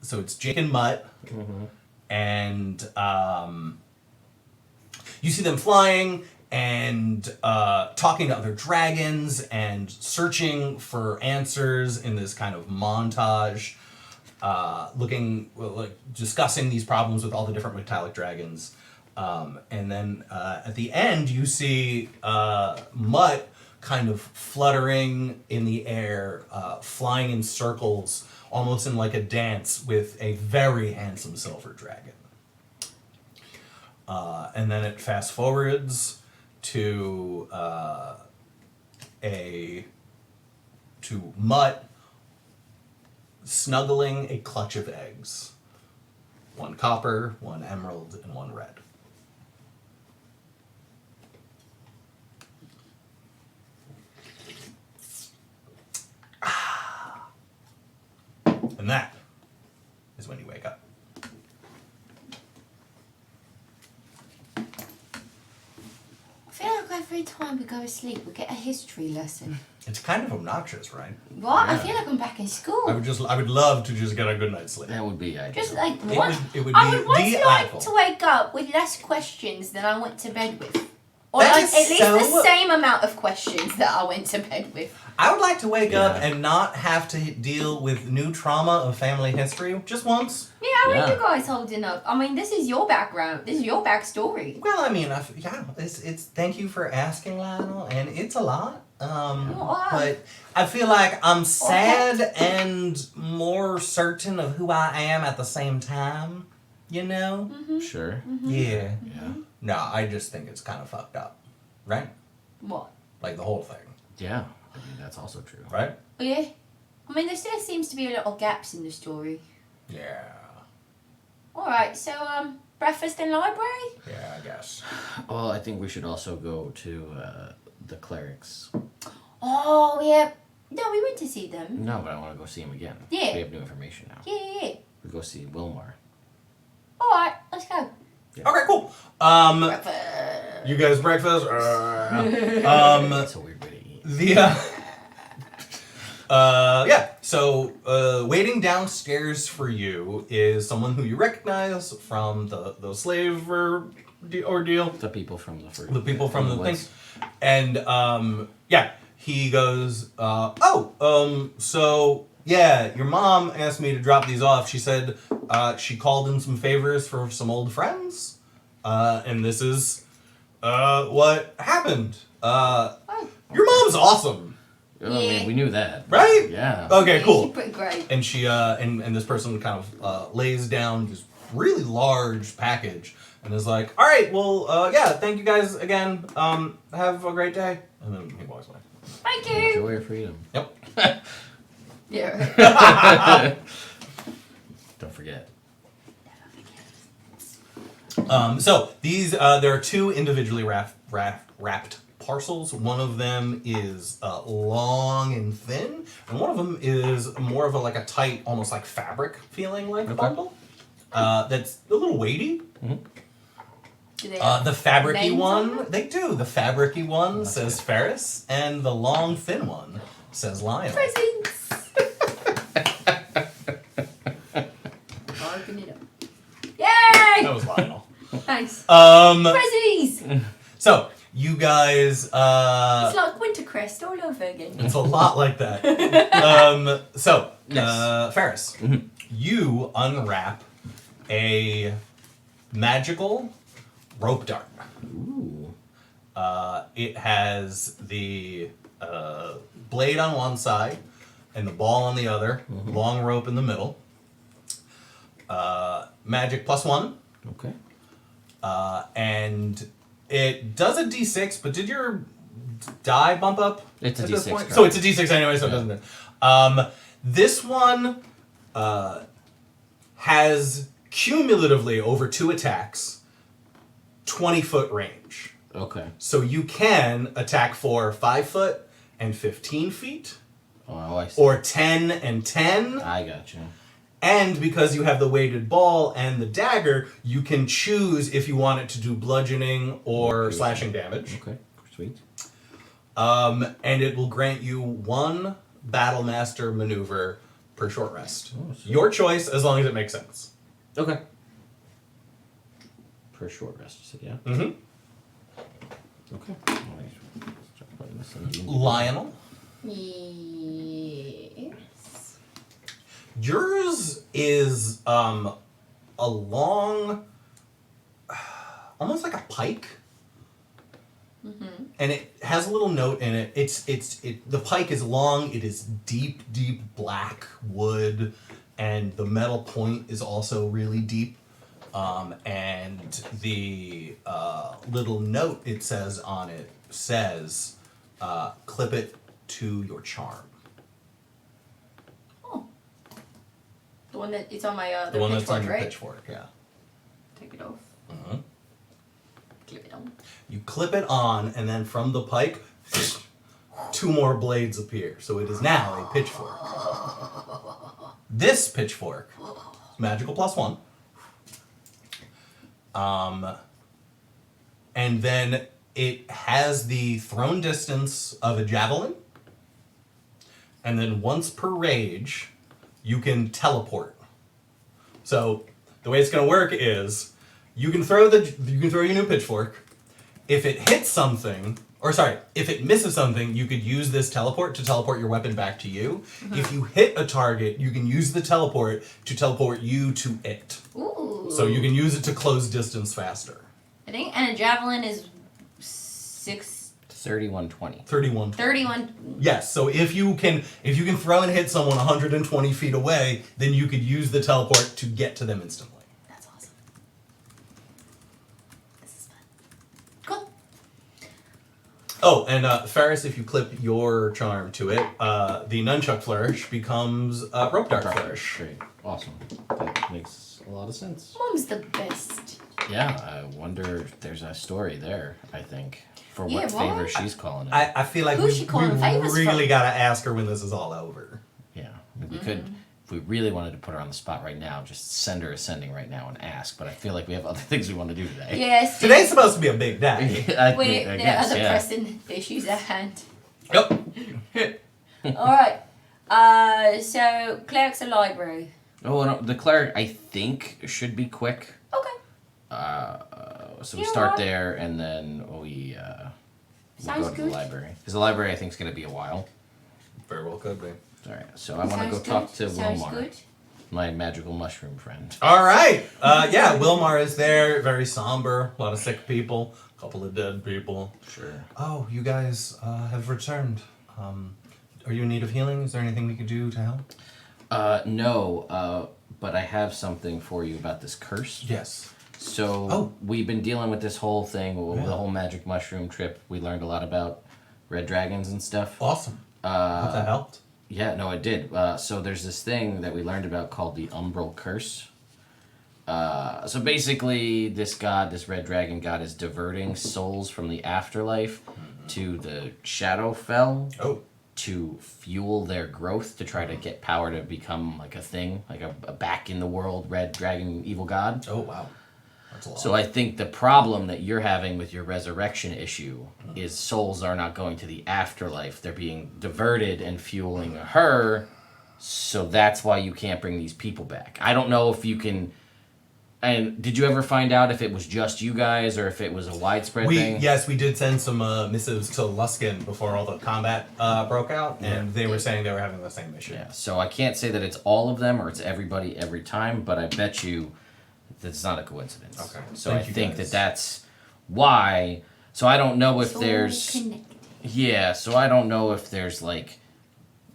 So it's Jake and Mutt. And you see them flying and talking to other dragons and searching for answers in this kind of montage, discussing these problems with all the different metallic dragons. And then at the end, you see Mutt kind of fluttering in the air, flying in circles, almost in like a dance with a very handsome silver dragon. And then it fast forwards to Mutt snuggling a clutch of eggs. One copper, one emerald, and one red. And that is when you wake up. I feel like every time we go to sleep, we get a history lesson. It's kind of obnoxious, right? What? Yeah. I feel like I'm back in school. I would love to just get a good night's sleep. That would be ideal. Just like It what? would I be would once like delightful. to wake up with less questions than I went to bed with. Or That like, is at least so- the same amount of questions that I went to bed with. I would like to wake up Yeah. and not have to deal with new trauma of family history just once. Yeah, how Yeah. are you guys holding up? I mean, this is your background. This is your backstory. Well, I mean, it's thank you for asking, Lionel, and it's a lot. But I feel like I'm sad and more certain of who I am at the same time. You know? Sure. Yeah. Yeah. No, I just think it's kind of fucked up, right? What? Like the whole thing, Yeah. I mean, that's also true. right? Oh, yeah? I mean, there still seems to be little gaps in the story. Yeah. Alright, so, breakfast and library? Yeah, I guess. Well, I think we should also go to the clerics. Oh, yeah. No, we went to see them. No, but I want to go see him again. Yeah. We have new information now. Yeah. We go see Wilmar. Alright, let's go. Yeah. Okay, cool. Breakfast. You guys breakfast? That's a weird way to eat. So waiting downstairs for you is someone who you recognize from the slave ordeal. The people from the first. The people from the woods. thing. And he goes, so yeah, your mom asked me to drop these off. She said she called in some favors for some old friends, and this is what happened. Your mom's awesome. I mean, we knew that. Right? Yeah. Okay, cool. She's pretty great. And she and this person kind of lays down this really large package and is like, all right, well, yeah, thank you guys again. Have a great day. And then he walks away. Thank you. Enjoy your freedom. Yep. Yeah. Don't forget. So these there are two individually wrapped parcels. One of them is long and thin, and one of them is more of a tight, almost like fabric feeling like bundle. That's a little weighty. Do they have The fabricy names on one, them? they do. The fabricy one says Ferris, and the long thin one says Lion. Presents. Open it up. Yay! That was Lionel. Thanks. Prezzies! So, you guys, It's like Wintercrest all over again. it's a lot like that. Ferris, you unwrap a magical rope dart. Ooh. It has the blade on one side and the ball on the other, long rope in the middle. Magic +1. Okay. And it does a d6, but did your die bump up? It's a at this D6, point? correct. So it's a d6 anyway, so it doesn't. This one has cumulatively over 2 attacks 20-foot range. Okay. So you can attack for 5 foot and 15 feet, Oh, I see. or 10 and 10. I got you. And because you have the weighted ball and the dagger, you can choose if you want it to do bludgeoning or slashing damage. Okay. Sweet. And it will grant you 1 Battle Master maneuver per short rest. Oh, sweet. Your choice, as long as it makes sense. Okay. Per short rest, you said, yeah? Mm-hmm. Okay. Start putting this in the- Lionel, Yes. yours is a long, almost like a pike. And it has a little note in it. The pike is long. It is deep black wood, and the metal point is also really deep. And the little note it says on it says, "Clip it to your charm." Oh. The one that it's on my The one that's on your right? pitchfork, yeah. Take it off. Mhm. Clip it on. You clip it on, and then from the pike, 2 more blades appear. So it is now a pitchfork. This pitchfork is magical +1. And then it has the thrown distance of a javelin. And then once per rage, you can teleport. So the way it's going to work is you can throw your new pitchfork. If it hits something, if it misses something, you could use this teleport to teleport your weapon back to you. If you hit a target, you can use the teleport to teleport you to it. Ooh. So you can use it to close distance faster. I think, and a javelin is 3120. 31. 31. Yes, so if you can throw and hit someone 120 feet away, then you could use the teleport to get to them instantly. That's awesome. This is fun. Cool. Oh, and Ferris, if you clip your charm to it, the nunchuck flourish becomes rope dart flourish. Great. Awesome. That makes a lot of sense. Mom's the best. Yeah, I wonder if there's a story there, I think, for Yeah, what what? favor she's calling it. I feel like Who's she calling favors really from? gotta ask her when this is all over. Yeah, I mean, we could, if we really wanted to put her on the spot right now, just send her ascending right now and ask, but I feel like we have other things we want to do today. Yes. Today's supposed to be a big day. I There guess, are other yeah. pressing issues at hand. Yep. Alright. So, cleric's a library. Oh, and the cleric, I think, should be quick. Okay. So we You know start what? there, and then we Sounds go to good. the library. Because the library, I think, is going to be a while. Very well could be. All right, so I want to go Sounds talk good. to Sounds Wilmar. good. my magical mushroom friend. All right. Yeah, Wilmar is there. Very somber. A lot of sick people. A couple of dead people. Sure. Oh, you guys have returned. Are you in need of healing? Is there anything we could do to help? No, but I have something for you about this curse. Yes. So we've been dealing with this whole thing, the whole magic mushroom trip. We learned a lot about red dragons and stuff. Awesome. Hope that helped. Yeah, no, it did. So there's this thing that we learned about called the Umbral Curse. So basically, this red dragon god, is diverting souls from the afterlife to the Shadowfell to fuel their growth, to try to get power to become like a thing, like a back in the world red dragon evil god. Oh, wow. That's a lot. So I think the problem that you're having with your resurrection issue is souls are not going to the afterlife. They're being diverted and fueling her, so that's why you can't bring these people back. I don't know if you can... And did you ever find out if it was just you guys or if it was a widespread thing? Yes, we did send some missives to Luskin before all the combat broke out, and they were saying they were having the same issue. Yeah, so I can't say that it's all of them or it's everybody every time, but I bet you that's not a coincidence. Okay. So I think that's why. So I don't know if there's... Connected. Yeah, so I don't know if there's like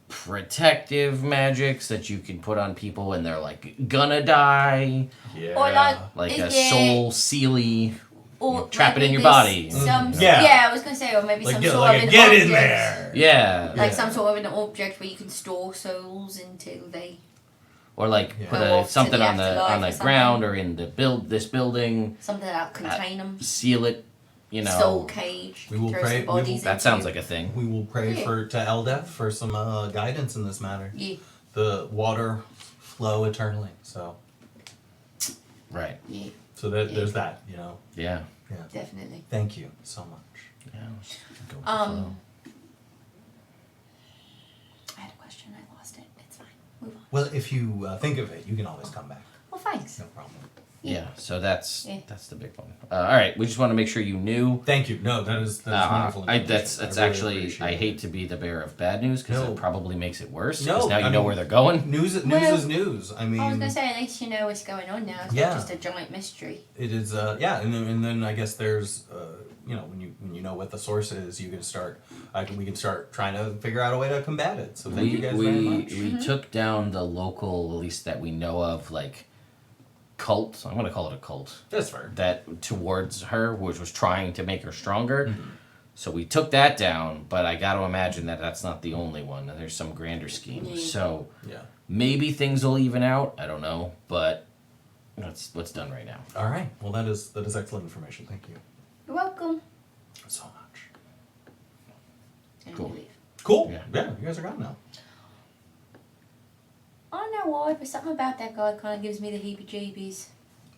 protective magics that you can put on people when they're like gonna die. Yeah. Or Like a soul sealy. Or trap it in your there's body. Yeah, I was gonna say, or maybe Like, some get, sort like of a an get object. in there. Yeah. Like some sort of an object where you can store souls until they... Or like put Go off to something the on the afterlife or ground or in this building. Something that'll contain them. Seal it, Soul cage. We will throw pray- some bodies That into. sounds like a thing. We will pray to Eldef for some guidance in this matter. Yeah. The water flow eternally. So Right. Yeah, so there's that, you know. Yeah. Yeah. definitely. Thank you so much. Yeah. Go with the flow. I had a question, I lost it. It's fine. Move on. Well, if you think of it, you can always come back. Well, thanks. No problem. Yeah, so that's Yeah. the big one. All right, we just want to make sure you knew. Thank you. No, that is wonderful. That's information. I really actually, appreciate I it. hate to be the bearer of bad news because No. it probably makes it worse. No, Because now you I know mean, where they're going. News Well, is news. I mean, I was gonna say, at least you know what's going on now. It's Yeah. not just a giant mystery. it is. And then I guess there's when you know what the source is, you can start. We can start trying to figure out a way to combat it. So thank you guys very much. We took down the local, at least that we know of, like cult. I'm gonna call it a cult. That's fair. That towards her, which was trying to make her stronger. So we took that down, but I got to imagine that that's not the only one. There's some grander scheme. Yeah. So Yeah. maybe things will even out. I don't know, but that's what's done right now. All right. Well, that is excellent information. Thank you You're welcome. so much. And Cool. you leave. Cool. Yeah. Yeah. You guys are gone now. I don't know why, but something about that guy kind of gives me the heebie-jeebies.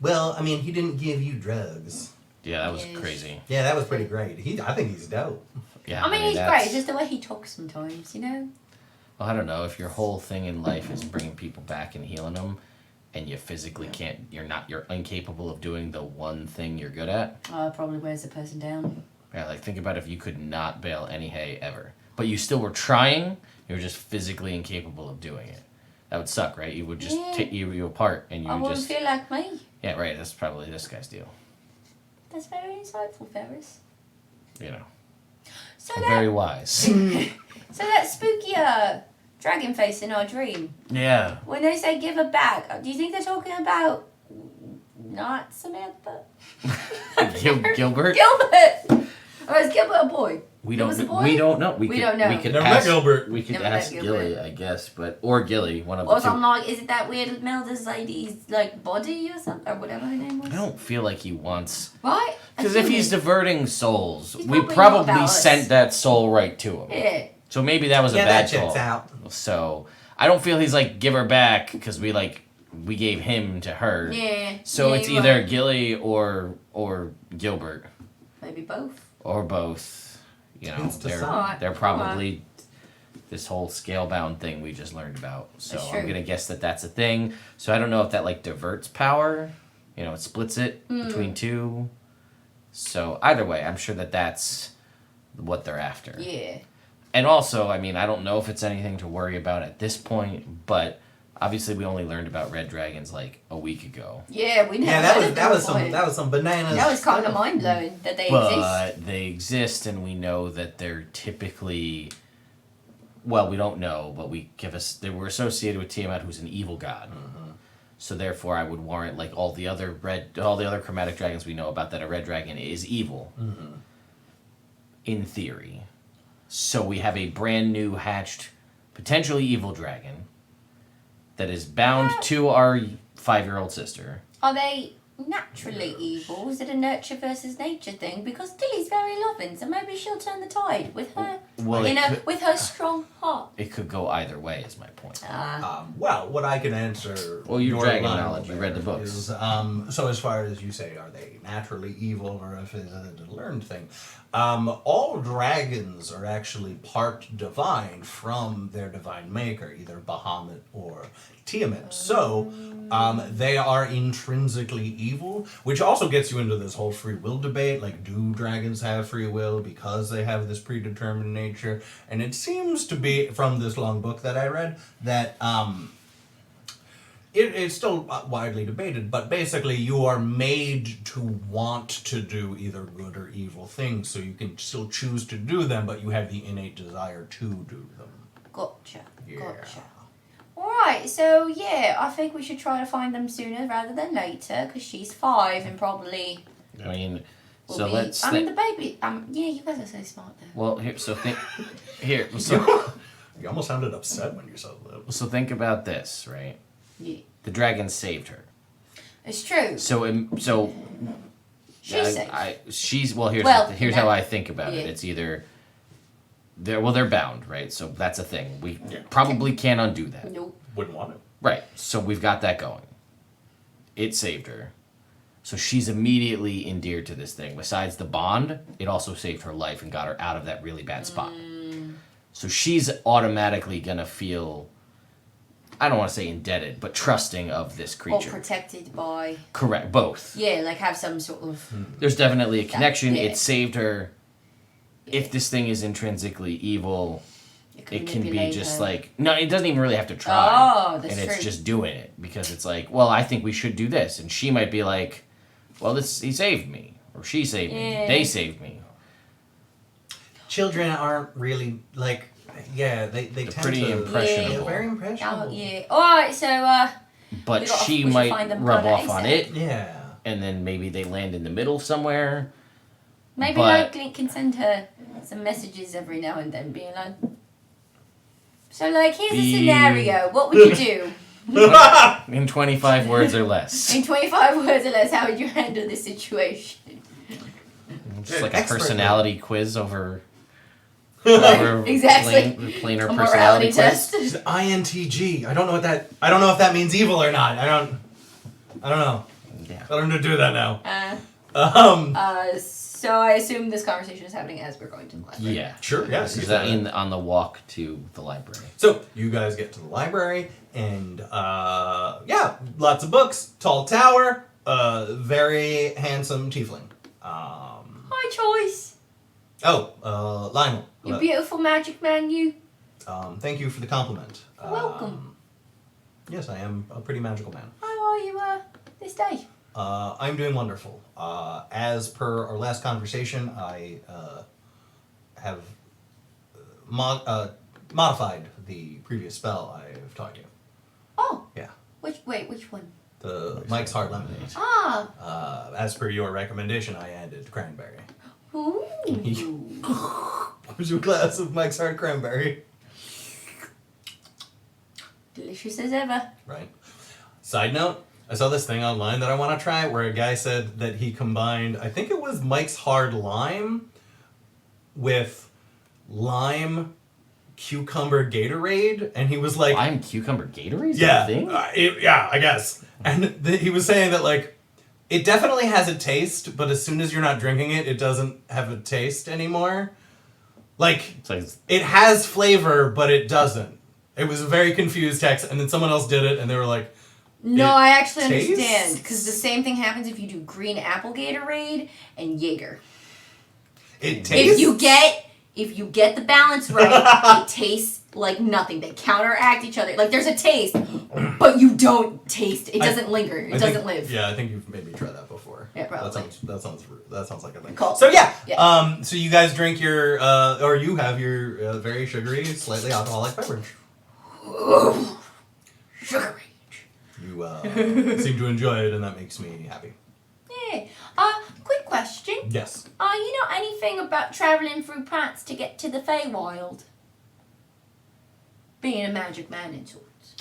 Well, I mean, he didn't give you drugs. Yeah, that was Yes. crazy. Yeah, that was pretty great. I think he's dope. Yeah, I mean, he's that's- great. It's just the way he talks sometimes, you know? Well, I don't know if your whole thing in life is bringing people back and healing them, and you physically can't. You're incapable of doing the one thing you're good at. Probably wears the person down. Yeah, like think about if you could not bale any hay ever, but you still were trying. You were just physically incapable of doing it. That would suck, right? You would just Yeah. take you apart, and you I would wouldn't just. feel like me. Yeah, right. That's probably this guy's deal. That's very insightful, Ferris. You know, So very wise. so that spooky dragon face in our dream. Yeah. When they say give her back, do you think they're talking about not Samantha? Gilbert. Gilbert. Or is Gilbert a boy? We It don't. was a boy? We don't know. We don't know. We could Never met ask Gilbert. We could Never met ask Gilbert. Gilly, I guess, or Gilly, one of Or the two. something like, is it that weird Melda's lady's like body or something, or whatever her name was? I don't feel like he wants. Right? Because if he's diverting souls, He's we probably not probably about us. sent that soul right to him. Yeah. So maybe that was a Yeah, bad that checks call. out. So I don't feel he's like give her back because we gave him to her. Yeah. So yeah, it's you're either right. Gilly or Gilbert Maybe both. or both. You know, Who's to they're decide? they're probably this whole scale bound thing we just learned about. So That's I'm true. gonna guess that that's a thing. So I don't know if that like diverts power. You know, it splits it between two. So either way, I'm sure that that's what they're after. Yeah. And also, I mean, I don't know if it's anything to worry about at this point, but Obviously, we only learned about red dragons like a week ago. Yeah, we never. Yeah, that was some bananas. That was kind of mind blowing that they exist. But they exist, and we know that they're typically. Well, we don't know, but they were associated with Tiamat, who's an evil god. Mm-hmm. So therefore, I would warrant like all the other chromatic dragons we know about that a red dragon is evil. Mm-hmm. In theory, so we have a brand new hatched, potentially evil dragon. That is bound to our 5-year-old sister. Are they naturally evil? Is it a nurture versus nature thing? Because Gilly's very loving, so maybe she'll turn the tide with her with her strong heart. It could go either way, is my point. Well, what I can answer. Well, your dragon knowledge. You read the books. Is, so as far as you say, are they naturally evil or if it's a learned thing? All dragons are actually part divine from their divine maker, either Bahamut or Tiamat. So they are intrinsically evil, which also gets you into this whole free will debate. Like, do dragons have free will because they have this predetermined nature? And it seems to be, from this long book that I read, that it's still widely debated, but basically you are made to want to do either good or evil things, so you can still choose to do them, but you have the innate desire to do them. Gotcha. Yeah. Gotcha. Alright, so yeah, I think we should try to find them sooner rather than later, because she's 5 and probably... I mean, so let's... I mean, the baby... yeah, you guys are so smart, though. Well, so You almost sounded upset when you said that. So think about this, right? Yeah. The dragon saved her. It's true. So she's safe. Here's how I think about it. It's either they're bound, right? So that's a thing. We probably can't undo that. Nope. Wouldn't want it. Right. So we've got that going. It saved her. So she's immediately endeared to this thing. Besides the bond, it also saved her life and got her out of that really bad spot. So she's automatically gonna feel, I don't want to say indebted, but trusting of this creature. Or protected by... Correct, both. Yeah, like have some sort of... There's definitely a connection. It saved her. If this thing is intrinsically evil, it can be just her. Like... No, it doesn't even really have to try. Oh, that's true. And it's just doing it. Because it's like, well, I think we should do this. And she might be like, well, he saved me. Or she saved me. They saved me. Children aren't really, like... Yeah, they tend pretty impressionable. Yeah, very impressionable. Oh, yeah. Alright, so, but she might rub off on it. Yeah. And then maybe they land in the middle somewhere. Maybe Link can send her some messages every now and then, being like... So, like, here's a scenario. What would you do? In 25 words or less. In 25 words or less, how would you handle this situation? Just like a personality quiz over... Exactly. Plainer a personality test. It's INTG. I don't know if that means evil or not. I don't know. Yeah. I don't know to do that now. So I assume this conversation is happening as we're going to the library. Yeah. Sure. Yeah. This is on the walk to the library. So you guys get to the library, and lots of books, tall tower, very handsome tiefling. My choice. Oh, Lionel. You beautiful magic man, you. Thank you for the compliment. Welcome. Yes, I am a pretty magical man. How are you this day? I'm doing wonderful. As per our last conversation, I have modified the previous spell I've taught you. Oh. Yeah. Which one? The Mike's Heart Lemonade. Ah. As per your recommendation, I added cranberry. Ooh. Here's your glass of Mike's Heart Cranberry. Delicious as ever. Right. Side note, I saw this thing online that I want to try where a guy said that he combined, I think it was Mike's Hard Lime with lime cucumber Gatorade, and he was like... Lime cucumber Gatorade? Yeah. Thing? Yeah, I guess. And he was saying that, like, it definitely has a taste, but as soon as you're not drinking it, it doesn't have a taste anymore. Like, it has flavor, but it doesn't. It was a very confused text, and then someone else did it, and they were like... No, I actually understand, because the same thing happens if you do green apple Gatorade and Jaeger. It tastes... If you get if you get the balance right, it tastes like nothing. They counteract each other. Like, there's a taste, but you don't taste. It doesn't linger. It doesn't live. Yeah, I think you've maybe tried that before. Yeah, probably. That sounds like a thing. Cool. So yeah. So you guys drink your, or you have your very sugary, slightly alcoholic beverage. Sugary. You seem to enjoy it, and that makes me happy. Yeah. Quick question. Yes. You know anything about traveling through plants to get to the Feywild? Being a magic man in sorts.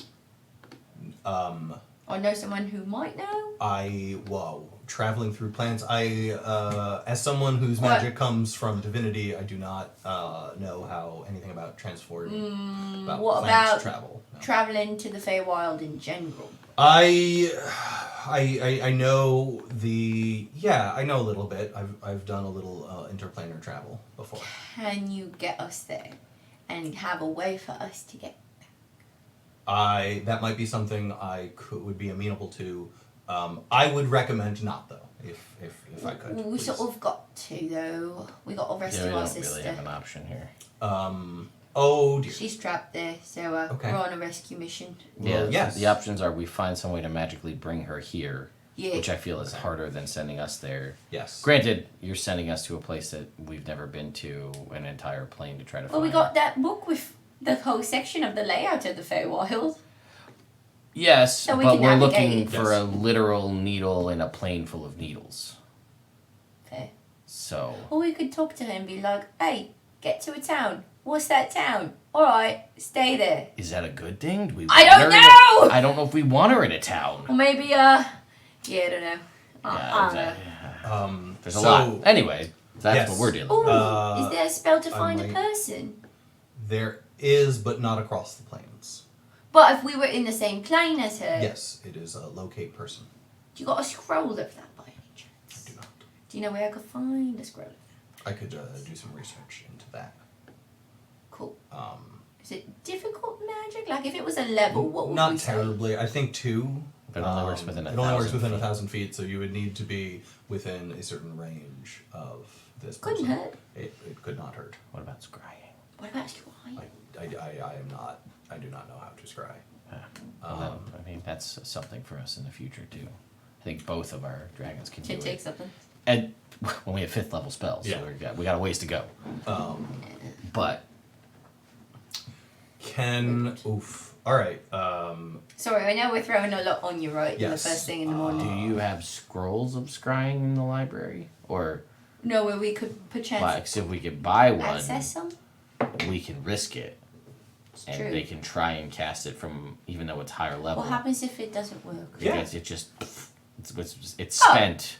Or know someone who might know? Traveling through plants. As someone whose magic comes from divinity, I do not know how anything about transport. What plants about travel? No. traveling to the Feywild in general? I know I know a little bit. I've done a little interplanar travel before. Can you get us there and have a way for us to get That might be something would be amenable to. I would recommend not though, if I could. We sort of got to though. We got to rescue our sister. We don't really have an option here. Oh dear. She's trapped there, so okay. we're on a rescue mission. Yeah, yes. The options are we find some way to magically bring her here, Yeah. which I feel is harder than sending us there. Yes. Granted, you're sending us to a place that we've never been to, an entire plane to try to find. Well, we got that book with the whole section of the layout of the Feywild. Yes, So we but can we're navigate. looking for a literal needle in a plane full of needles. Fair. So. Or we could talk to her and be like, hey, get to a town. What's that town? Alright, stay there. Is that a good thing? Do we I want don't her know! I don't know if we want her in a town. Or maybe, yeah, I don't know. There's a lot. Anyway, that's yes. what we're dealing Ooh, with. is there a spell to find a person? There is, but not across the plains. But if we were in the same plane as her... Yes, it is a locate person. Do you got a scroll of that by any chance? I do not. Do you know where I could find a scroll of that? I could do some research into that. Cool. Is it difficult magic? Like, if it was a level, what would not we say? terribly. I think 2. But it only works within 1,000 It only works within feet. 1,000 feet, so you would need to be within a certain range of this person. Couldn't hurt. It could not hurt. What about scrying? What about scrying? I am not. I do not know how to scry. Well, I mean, that's something for us in the future, too. I think both of our dragons can do Can take it. something. And when we have 5th level spells, Yeah. so we got a ways to go. But All right. Sorry, I know we're throwing a lot on you, right? Yes. The first thing in the do morning. you have scrolls of scrying in the library? Or No, where we could perchance if we could buy one, access them? we can risk it. It's And true. they can try and cast it from, even though it's higher level. What happens if it doesn't work? Yeah. It just, it's Oh. spent.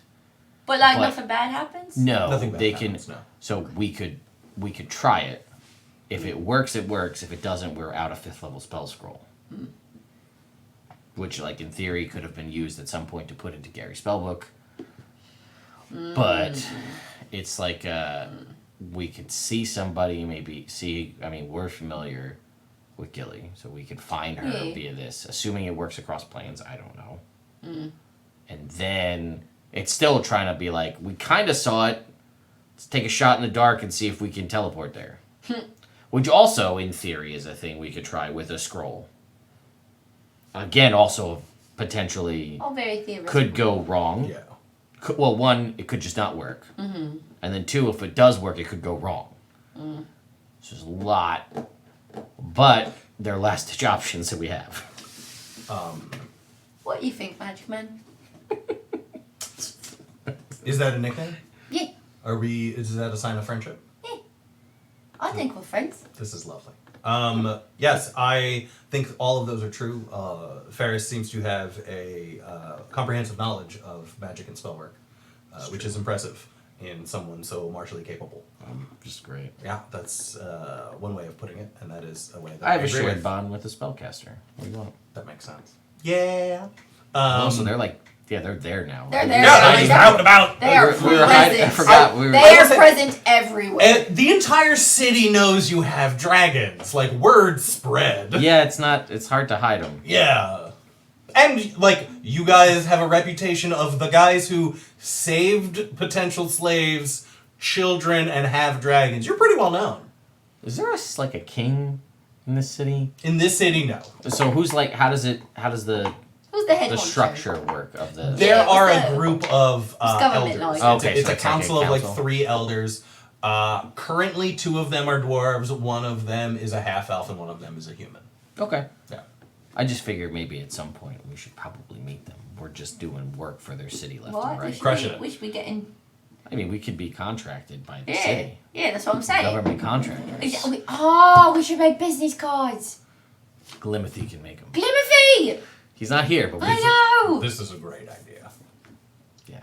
But like But- nothing bad happens? No, Nothing bad they happens, can. no. So we could try it. If it works, it works. If it doesn't, we're out a 5th level spell scroll. Which, like in theory, could have been used at some point to put into Gary's spellbook. But it's like we could see somebody, we're familiar with Gilly, so we could find her Yeah. via this. Assuming it works across planes, I don't know. And then it's still trying to be like, we kind of saw it. Let's take a shot in the dark and see if we can teleport there. Which also, in theory, is a thing we could try with a scroll. Again, also potentially All very theoretical. could go wrong. Yeah. Well, 1, it could just not work. And then 2, if it does work, it could go wrong. So there's a lot. But they're last-ditch options that we have. What do you think, Magic Man? Is that a nickname? Yeah. Is that a sign of friendship? I think we're friends. This is lovely. Yes, I think all of those are true. Ferris seems to have a comprehensive knowledge of magic and spellwork, which is impressive in someone so martially capable. Just great. Yeah, that's one way of putting it, and that is a way that I have a agree shared with. bond with a spellcaster. What do you want? That makes sense. Yeah. Also, they're like, they're there now. They're right? there. Yeah, they're out and about. They are We were hiding- I present. forgot. We were, They are present everywhere. The entire city knows you have dragons. Like, word spread. yeah, it's hard to hide them. Yeah. And, like, you guys have a reputation of the guys who saved potential slaves, children and have dragons. You're pretty well known. Is there a king in this city? In this city, no. So who's how does the Who's the head the honcho? structure work of the? There are a group of elders. Okay, It's so a council of council. 3 elders. Currently, 2 of them are dwarves. One of them is a half elf, and one of them is a human. Okay. Yeah. I just figured maybe at some point we should probably meet them. We're just doing work for their city left and right. We should be getting... I mean, we could be contracted by the Yeah, city. yeah, that's what I'm saying. Government contractors. We should make business cards. Glimothy can make them. Glimothy! He's not here, but we I know! This is a great idea. Yeah.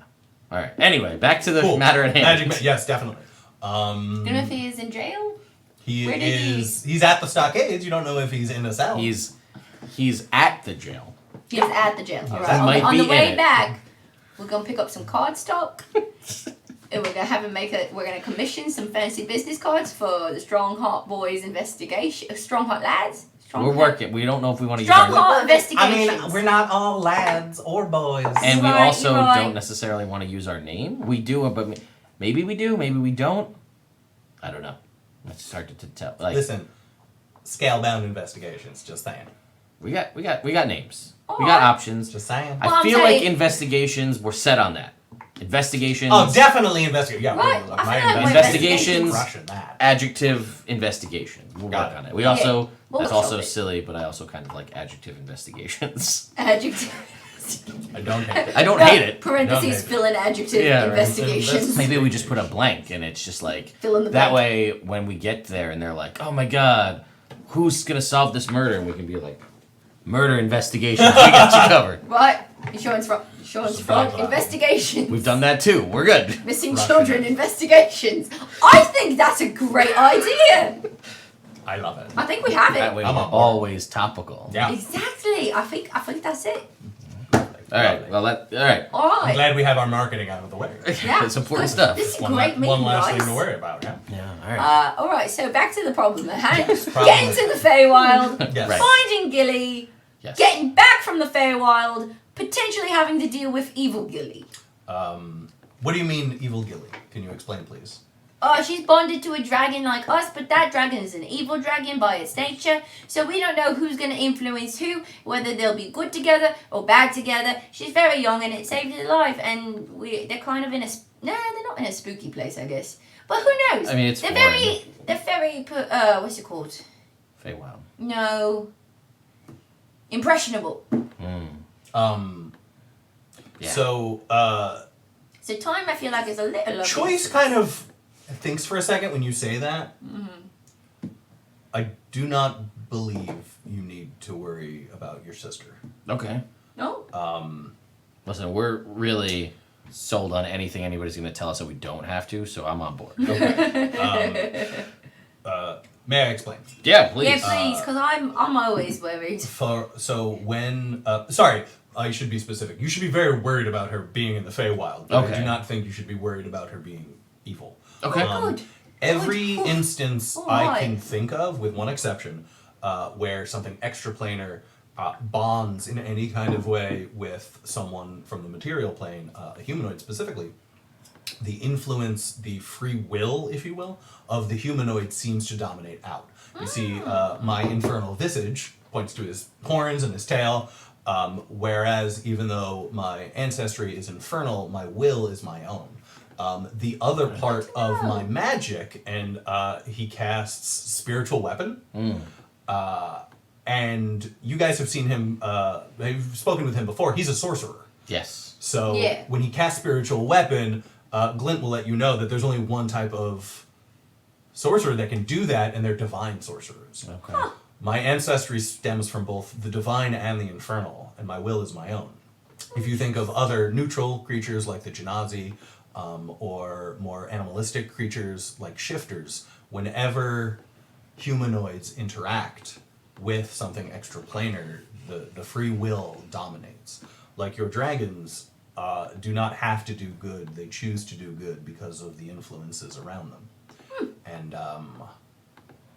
All right. Anyway, back to the Cool. matter at hand. Yes, definitely. Glimothy is in jail? He's at the stockades. You don't know if he's in a cell. He's at the jail. He's at the jail. All He right. might On be the in way it. back, we're going to pick up some card stock. And we're gonna have him we're gonna commission some fancy business cards for the Strongheart Boys investigation. Strongheart lads. We're working. We don't know if we want to use our Strongheart investigations. I mean, we're not all lads or boys. and we Right, also you're right. don't necessarily want to use our name. We do, but maybe we do. Maybe we don't. I don't know. It's hard to tell. Listen, scale-bound investigations. Just saying. We got names. We got Alright. options. Just saying. I feel like investigations. We're set on that. Investigations. Oh, definitely investigate. Yeah, Right, like I my feel like we're investigations. Crushing that. Adjective investigation. We'll Got work it. on it. We also We'll that's workshop also it. silly, but I also kind of like adjective investigations. Adjective. I don't hate it. I don't hate it. Don't hate Parentheses, it. fill in adjective Yeah, right. investigations. Maybe we just put a blank and it's just like Fill in the that blank. way when we get there and they're like, oh my god, who's gonna solve this murder? And we can be like, murder investigations. We got you covered. Right. Insurance fraud. Blah. Investigations. We've done that too. We're good. Missing Russian. children investigations. I think that's a great idea. I love it. I think we have That it. way I'm we're on board. always topical. Yeah. Exactly. I think that's it. All right. Well, all right. All I'm right. glad we have our marketing out of the way. Yeah. It's important stuff. This is One great meeting, last guys. thing to worry about. Yeah. Yeah. All right. All right, so back to the problem at hand. problem Getting is- to the Feywild, Yes. Right. finding Gilly, Yes. getting back from the Feywild, potentially having to deal with evil Gilly. What do you mean, evil Gilly? Can you explain, please? Oh, she's bonded to a dragon like us, but that dragon is an evil dragon by its nature, so we don't know who's going to influence who, whether they'll be good together or bad together. She's very young and it saved her life, and they're kind of in a... Nah, they're not in a spooky place, I guess. But who knows? I mean, it's they're foreign. very, what's it called? Feywild. No. Impressionable. Yeah. So, So time, I feel like, is a little... Choice kind of thinks for a second when you say that. I do not believe you need to worry about your sister. Okay. No? Listen, we're really sold on anything anybody's going to tell us that we don't have to, so I'm on board. May I explain? Yeah, please. Yeah, please, because I'm always worried. Sorry, I should be specific. You should be very worried about her being in the Feywild, but I Okay. do not think you should be worried about her being evil. Okay. Good. Every Good. instance All I right. can think of, with one exception, where something extraplanar bonds in any kind of way with someone from the material plane, a humanoid specifically, the influence, the free will, if you will, of the humanoid seems to dominate out. You see, my infernal visage points to his horns and his tail, whereas even though my ancestry is infernal, my will is my own. The other part of my magic, and he casts Spiritual Weapon, and you guys have seen him, you've spoken with him before, he's a sorcerer. Yes. So Yeah. when he casts Spiritual Weapon, Glint will let you know that there's only one type of sorcerer that can do that, and they're divine sorcerers. Okay. My ancestry stems from both the divine and the infernal, and my will is my own. If you think of other neutral creatures like the Genasi, or more animalistic creatures like shifters, whenever humanoids interact with something extraplanar, the free will dominates. Like your dragons do not have to do good, they choose to do good because of the influences around them. And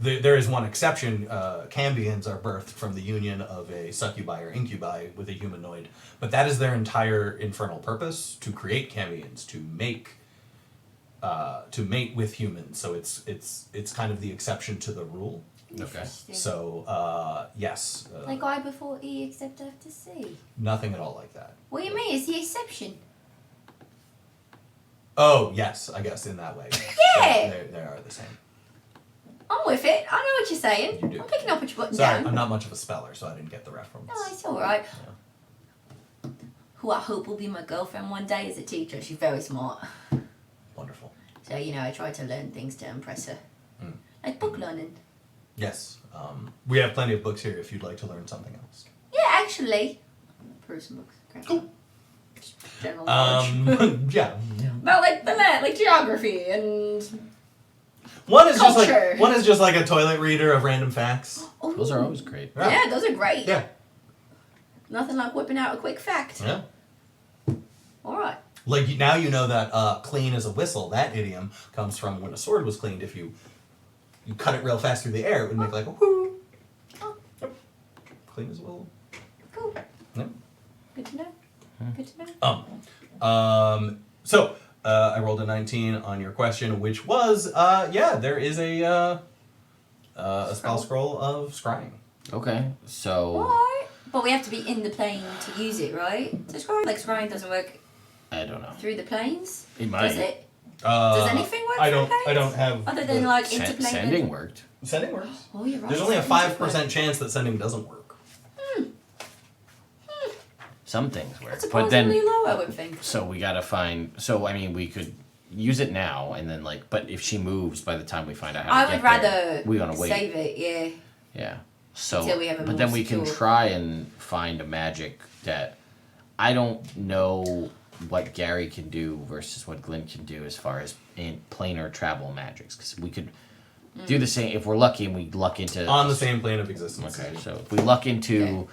there is one exception. Cambions are birthed from the union of a succubi or incubi with a humanoid, but that is their entire infernal purpose, to create cambions, to make to mate with humans. So it's kind of the exception to the rule. Okay. So yes. Like I before E except after C. Nothing at all like that. What do you mean? It's the exception. Oh yes, I guess in that way. Yeah. They are the same. I'm with it. I know what you're saying. You do. I'm picking up what you're putting Sorry, down. I'm not much of a speller, so I didn't get the reference. No, it's alright. Who I hope will be my girlfriend one day is a teacher. She's very smart. Wonderful. So, I try to learn things to impress her. Like book learning. Yes. We have plenty of books here if you'd like to learn something else. Yeah, actually. Peruse some books. Cool. General knowledge. Yeah. About like geography and One is culture. just like a toilet reader of random facts. Oh. Those are always great. Yeah, those are great. Yeah. Nothing like whipping out a quick fact. Yeah. Alright. Like now you know that clean as a whistle, that idiom comes from when a sword was cleaned. If you cut it real fast through the air, it would make like a whoo. Oh. Yep. Clean as a whistle. Cool. Yep. Good to know. Good to know. So I rolled a 19 on your question, which was there is a spell scroll of scrying. Okay, so Alright. But we have to be in the plane to use it, right? So scrying doesn't work I don't know. through the planes? It might. Does it? Does anything work I through don't. planes? I don't have. Other than like Sen- interplane. sending worked. Sending works. Oh, you're right. There's only a sending 5% chance that sending doesn't work. Some things work, That's but then surprisingly low, I would think. so we gotta find. So I mean, we could use it now, and then but if she moves by the time we find out how I to would get rather there, we gonna wait. save it, yeah. Yeah. So, Until we have a but more then we can secure- try and find a magic that I don't know what Gary can do versus what Glenn can do as far as in planar travel magics, because we could do the same if we're lucky and we luck into On the same plane of existence. Okay, so if we luck into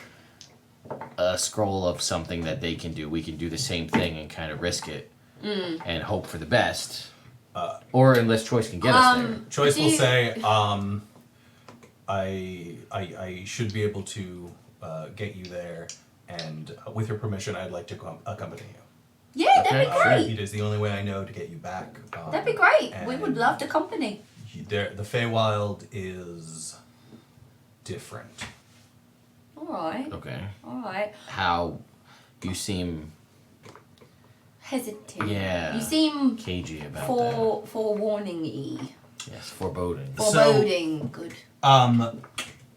a scroll of something that they can do, we can do the same thing and kind of risk it and hope for the best. Or unless Choice can get us there. Choice will say, I should be able to get you there, and with your permission, I'd like to accompany you. Yeah, that'd be Okay, great. It is the only way I know to get you back. That'd be great. We would and love the company. The Feywild is different. Alright. Okay. Alright. How you seem Hesitant. Yeah. You seem cagey about forewarning-y. that. Yes, foreboding. Foreboding. Good.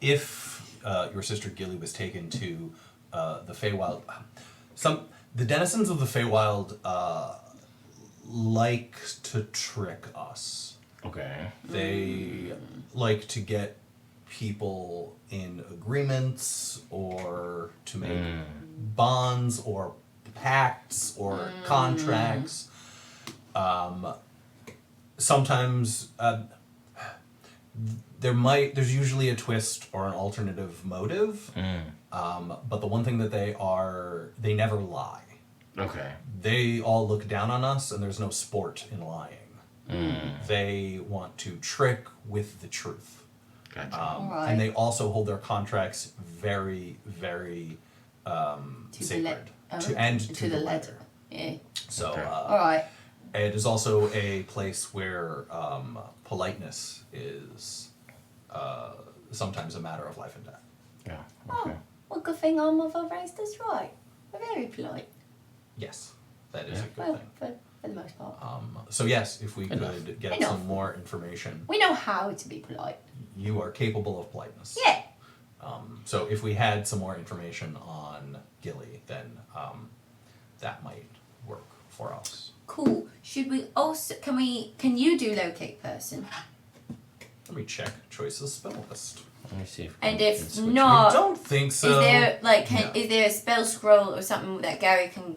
If your sister Gilly was taken to the Feywild, the denizens of the Feywild like to trick us. Okay. They like to get people in agreements or to make bonds or pacts or contracts. Sometimes there's usually a twist or an alternative motive. But the one thing that they never lie. Okay. They all look down on us, and there's no sport in lying. They want to trick with the truth. Gotcha. Alright. And they also hold their contracts very, very sacred. To the letter. Yeah. So Okay. Alright. it is also a place where politeness is sometimes a matter of life and death. Yeah. Oh, Okay. well, good thing our mother raised us right. We're very polite. Yes, that is a good Well, thing. for the most part. So yes, if we Enough. could get Enough. some more information, We know how to be polite. you are capable of politeness. Yeah. So if we had some more information on Gilly, then that might work for us. Cool. Should we also, can you do locate person? Let me check Choice's spell list. Let me see if. And we if can switch. I not, don't think so. is there No. is there a spell scroll or something that Gary can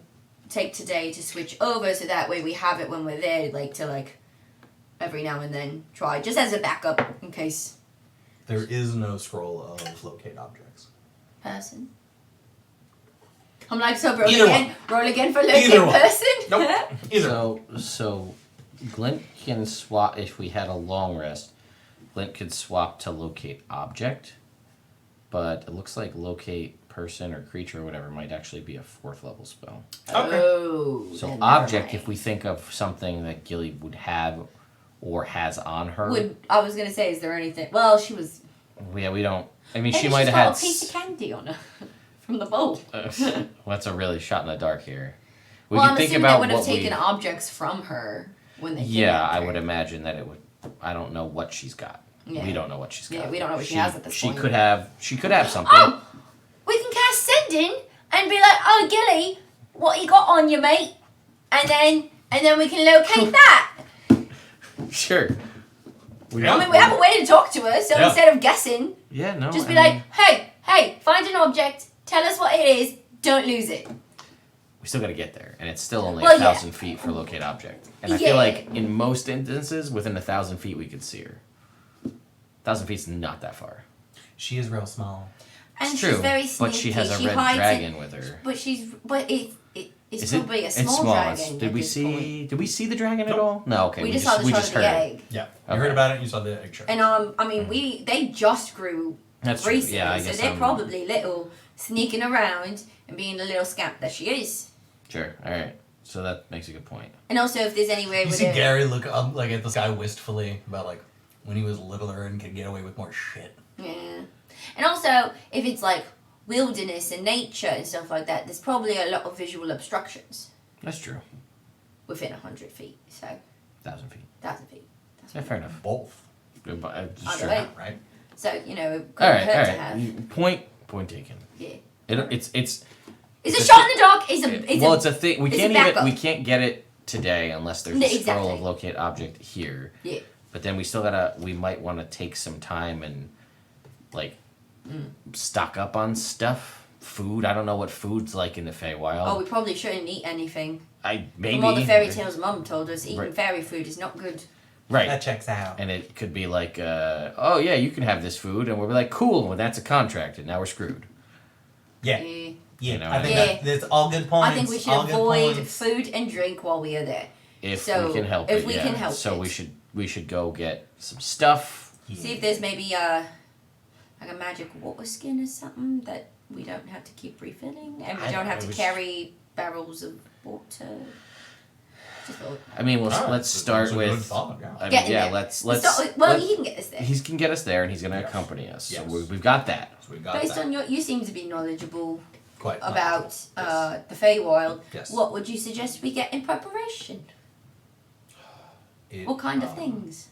take today to switch over so that way we have it when we're there, to every now and then try, just as a backup in case. There is no scroll of locate objects. Person. I'm like, so roll Either again. Roll again for locate Either one. person. Nope. Either. So Glint can swap if we had a long rest. Glint could swap to locate object, but it looks like locate person or creature or whatever might actually be a 4th level spell. Okay. Oh. So object, if we think of something that Gilly would have or has on her. I was going to say, is there anything... Well, she was... Yeah, we don't... I mean, Maybe she might have had... a piece of candy on her from the bowl. That's a really shot in the dark here. We Well, can I'm think assuming about they would have what taken objects from her when they Yeah, I her. would imagine that it would... I don't know what she's got. Yeah. We don't know what she's got. Yeah, we don't know what she has at this point. She could have something. Oh! We can cast Sending and be like, oh, Gilly, what you got on you, mate? And then we can locate that. Sure. I mean, we have a way to talk to her, so instead of guessing, just be like, hey, find an object, tell us what it is, don't lose it. We still got to get there, and it's still only 1,000 feet for locate object. And I feel like in most instances, within 1,000 feet, we could see her. 1,000 feet's not that far. She is real small. And it's she's true, very sneaky. but she has a red dragon with her. But it's probably a small dragon. Did we see the dragon at all? No, okay. We just saw the shot of the egg. Yeah, you heard about it. You saw the egg shot. And I mean, they just grew recently, yeah, so they're probably little sneaking around and being the little scamp that she is. Sure. All right. So that makes a good point. And also, if there's any way you see Gary look up like at this guy wistfully about like when he was littler and could get away with more shit. Yeah. And also, if it's like wilderness and nature and stuff like that, there's probably a lot of visual obstructions. That's true. Within 100 feet, so. 1,000 feet. 1,000 feet. Yeah, fair enough. Both. Sure. Right. So, it couldn't hurt to have. Point taken. Yeah. It's a shot in the dark. It's a thing. We can't get it today unless there's a scroll of locate object here. Yeah. But then we might want to take some time and like stock up on stuff. Food. I don't know what food's like in the Feywild. Oh, we probably shouldn't eat anything. Maybe. From all the fairy tales Mum told us, eating fairy food is not good. Right. That checks out. And it could be like, oh yeah, you can have this food, and we'll be like, cool, well that's a contract, and now we're screwed. Yeah. Yeah. I think that's all good points. I think we should avoid food and drink while we are there. If we can help it. So we should go get some stuff. Yeah. See if there's maybe like a magic water skin or something that we don't have to keep refilling, and we don't have to carry barrels of water. I mean, let's start with. Let's. He can get us there. He can get us there, and he's going to accompany us. Yes. So we've got that. Based on you seem to be knowledgeable about yes. the Feywild. Yes. What would you suggest we get in preparation? What kind of things?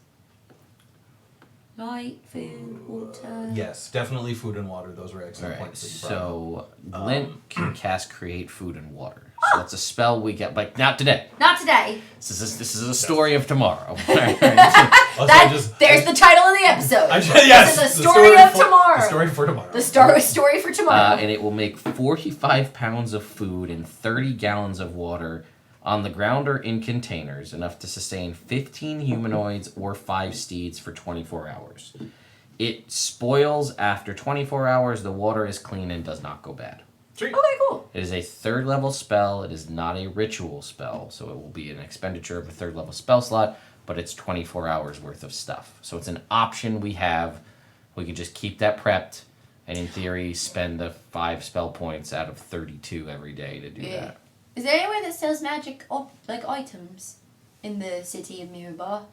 Light, food, water. Yes, definitely food and water. Those were excellent points that you brought up. So Glint can cast create food and water. So that's a spell we get, but not today. Not today. This is a story of tomorrow. There's the title of the episode. Yes, this is a story of tomorrow. The story for tomorrow. The story for tomorrow. And it will make 45 pounds of food and 30 gallons of water on the ground or in containers, enough to sustain 15 humanoids or 5 steeds for 24 hours. It spoils after 24 hours. The water is clean and does not go bad. Sweet. Okay, cool. It is a 3rd level spell. It is not a ritual spell, so it will be an expenditure of a 3rd level spell slot, but it's 24 hours worth of stuff. So it's an option we have. We could just keep that prepped, and in theory, spend the 5 spell points out of 32 every day to do that. Is there anywhere that sells magic items in the city of Mirabar?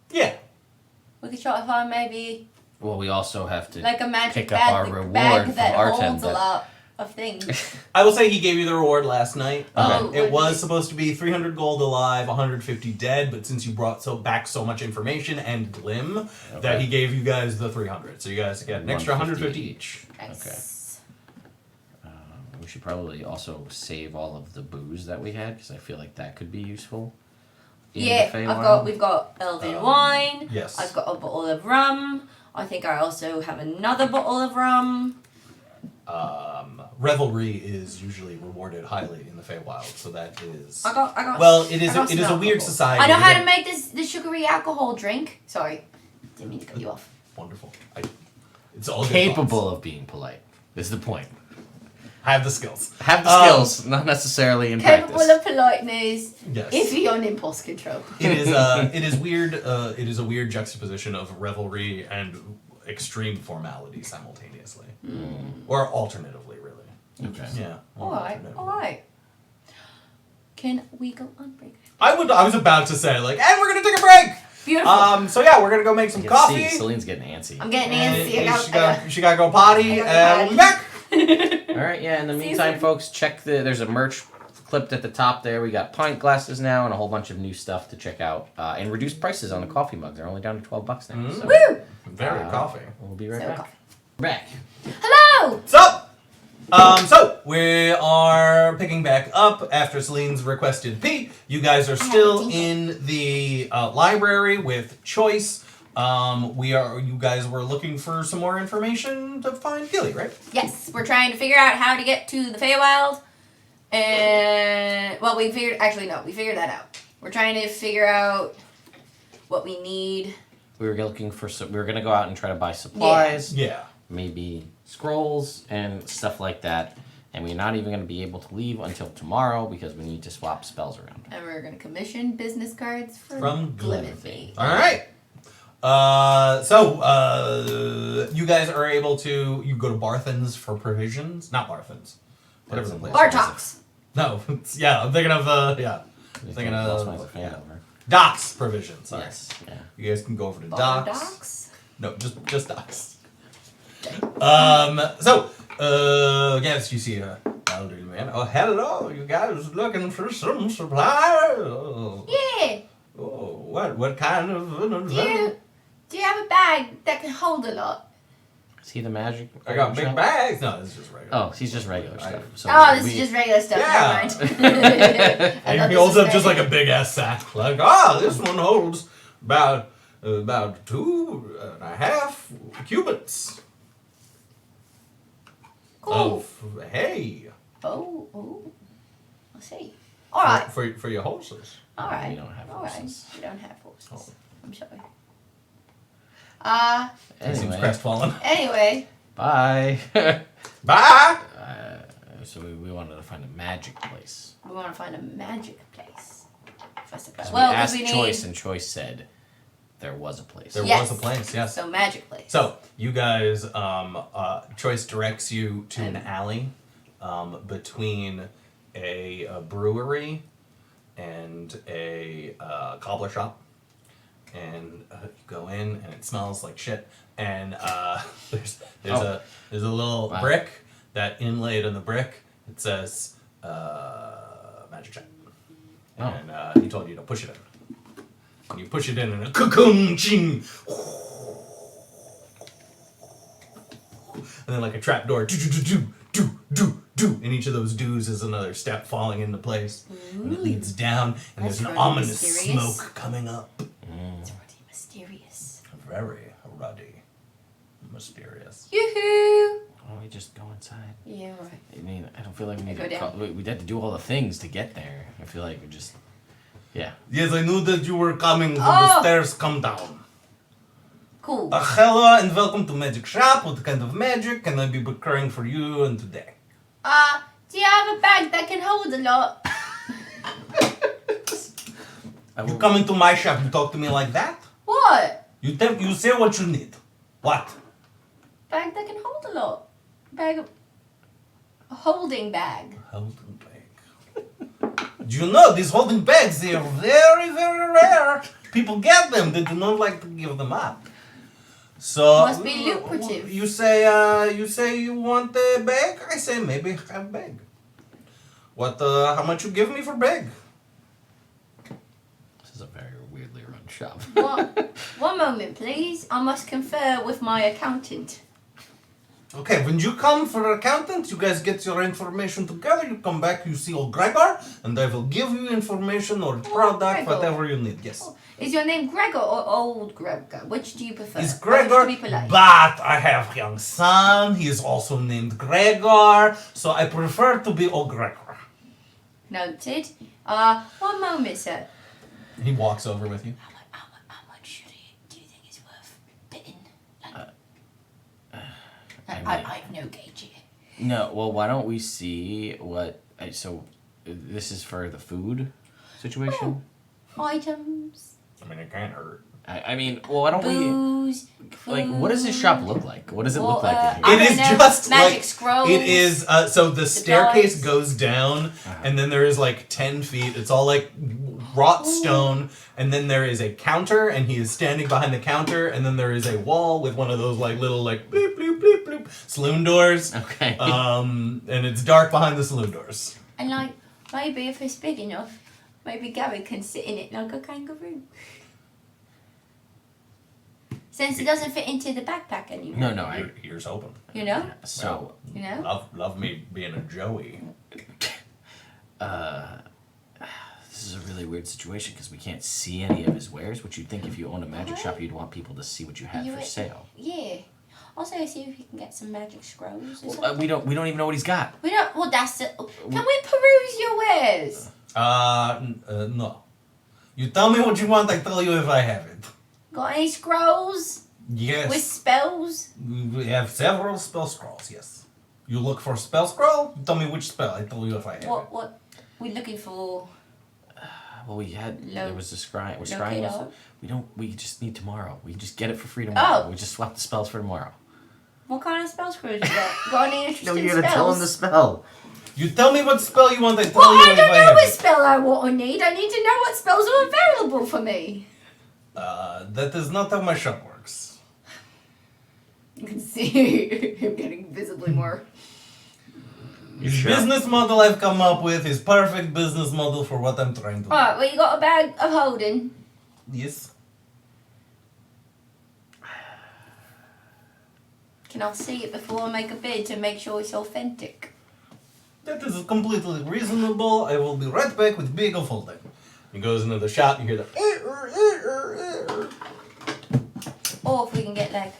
Yeah. We could try to find maybe. Well, we also have to like a magic pick up our reward from Artem. Holds a lot of things. I will say he gave you the reward last night. Okay. It was supposed to be 300 gold alive, 150 dead, but since you brought back so much information and Glim, that he gave you guys the 300. So you guys get an extra 150 each. Okay. We should probably also save all of the booze that we had, because I feel like that could be useful. We've got elven wine. Yes. I've got a bottle of rum. I think I also have another bottle of rum. Revelry is usually rewarded highly in the Feywild, so that is. I got. Well, it is a weird society. I know how to make the sugary alcohol drink. Sorry, didn't mean to cut you off. Wonderful. It's all capable of being polite. Is the point. Have the skills. Not necessarily in capable practice. of politeness. Yes. Iffy on impulse control. It is. It is weird. It is a weird juxtaposition of revelry and extreme formality simultaneously. Or alternatively, really. Okay. Yeah. All right. Can we go on break? I was about to say, like, and we're going to take a break! Beautiful. So yeah, we're going to go make some coffee. Celine's getting antsy. I'm getting antsy. She got to go potty, and we'll be back! Alright, yeah, in the meantime, folks, check there's a merch clipped at the top there. We got pint glasses now and a whole bunch of new stuff to check out. And reduced prices on the coffee mugs. They're only down to $12 now. So, Woo! Very coffee. We'll be right back. Coffee. Back. Hello! What's up? So we are picking back up after Celine's requested pee. You guys are still in the library with Choice. You guys were looking for some more information to find Gilly, right? Yes, we're trying to figure out how to get to the Feywild. And, well, we figured that out. We're trying to figure out what we need. We were looking for we were going to go out and try to buy supplies. Yeah. Maybe scrolls and stuff like that. And we're not even going to be able to leave until tomorrow because we need to swap spells around. And we're going to commission business cards from Glimmerfee. All right. You guys are able to go to Barthen's for provisions. Not Barthen's. Whatever the place. Bartok's. No. Yeah, I'm thinking of Doc's provisions. Sorry. Yes. Yeah. You guys can go over to Doc's. No, just Doc's. Yes, you see a elderly man. Oh, hello, you guys looking for some supplies? Yeah. Oh, what kind of... Do you have a bag that can hold a lot? Is he the magic? I got big bags. No, this is just regular. Oh, he's just regular stuff. So this is just regular stuff. Yeah. Never mind. And he holds up just like a big ass sack. Like, this one holds about 2.5 cubits. Cool. Hay. Oh. I'll see. All right. For your horses. All right. We don't have horses. We don't have horses. Oh. I'm sorry. He seems crestfallen. Anyway. Bye. Bye. So we wanted to find a magic place. We want to find a magic place. So we asked Choice, and Choice said there was a place. There was a place, yes. So magic place. So you guys, Choice directs you to an alley between a brewery and a cobbler shop. And you go in, and it smells like shit. And there's a little brick that inlaid on the brick. It says magic check. And he told you to push it in. And you push it in, and a cocoon ching. And then like a trap door, do. And each of those do's is another step falling into place. And it leads down, and there's an ominous smoke coming up. It's ruddy mysterious. Very ruddy. Mysterious. Yoo-hoo! Oh, we just go inside. Yeah, right. I mean, I don't feel like we need Go down. we had to do all the things to get there. I feel like we just... Yeah. Yes, I knew that you were coming. The stairs come down. Cool. Hello and welcome to Magic Shop. What kind of magic can I be procuring for you and today? Do you have a bag that can hold a lot? You come into my shop, you talk to me like that? What? You say what you need. What? Bag that can hold a lot. A holding bag. Holding bag. Do you know these holding bags, they are very, very rare. People get them, they do not like to give them up. So Must be lucrative. You say you want a bag? I say maybe have a bag. What how much you give me for bag? This is a very weirdly run shop. One moment, please. I must confer with my accountant. Okay, when you come for accountant, you guys get your information together, you come back, you see old Gregor, and I will give you information or product, Gregor. whatever you need. Yes. Is your name Gregor or Old Gregor? Which do you prefer? He's Gregor, To be polite. but I have a young son, he is also named Gregor, so I prefer to be old Gregor. Noted. One moment, sir. He walks over with you. How much do you think is worth bidding? I have no gauge here. No, well, why don't we see what... So, this is for the food situation? Items. I mean, it can't hurt. I mean, well, why don't Booze, we... Like, what does this shop look like? What does it look like in It here? is just magic like... scrolls. It is... so the staircase dice. goes down, and then there is like 10 feet. It's all like wrought stone, and then there is a counter, and he is standing behind the counter, and then there is a wall with one of those like little like bleep, bleep, bleep, bleep, saloon doors. Okay. And it's dark behind the saloon doors. And like, maybe if it's big enough, maybe Gary can sit in it like a kangaroo. Since it doesn't fit into the backpack anymore. No, Ears open. You know? So... You know? Love me being a Joey. This is a really weird situation because we can't see any of his wares, which you'd think if you owned a magic shop, you'd want people to see what you had for sale. Yeah. Also, see if you can get some magic scrolls or Well, something. we don't even know what he's got. We don't. Well, that's it. Can we peruse your wares? No. You tell me what you want, I tell you if I have it. Got any scrolls Yes. with spells? We have several spell scrolls, yes. You look for a spell scroll, you tell me which spell, I tell you if I have it. What we're looking for? Well, we had there was the scrying. We're Locate scrying. all? We just need tomorrow. We just get it for free tomorrow. Oh. We just swap the spells for tomorrow. What kind of spell scrolls you got? Got any interesting No, you spells? gotta tell him the spell. You tell me what spell you want, I tell Well, you I if don't I know have what it. spell I want or need. I need to know what spells are available for me. That is not how my shop works. You can see him getting visibly more. The business model I've come up with is perfect business model for what I'm trying to do. Alright, well, you got a bag of holding. Yes. Can I see it before I make a bid to make sure it's authentic? That is completely reasonable. I will be right back with big of holding. He goes into the shop, you hear the... Or if we can get like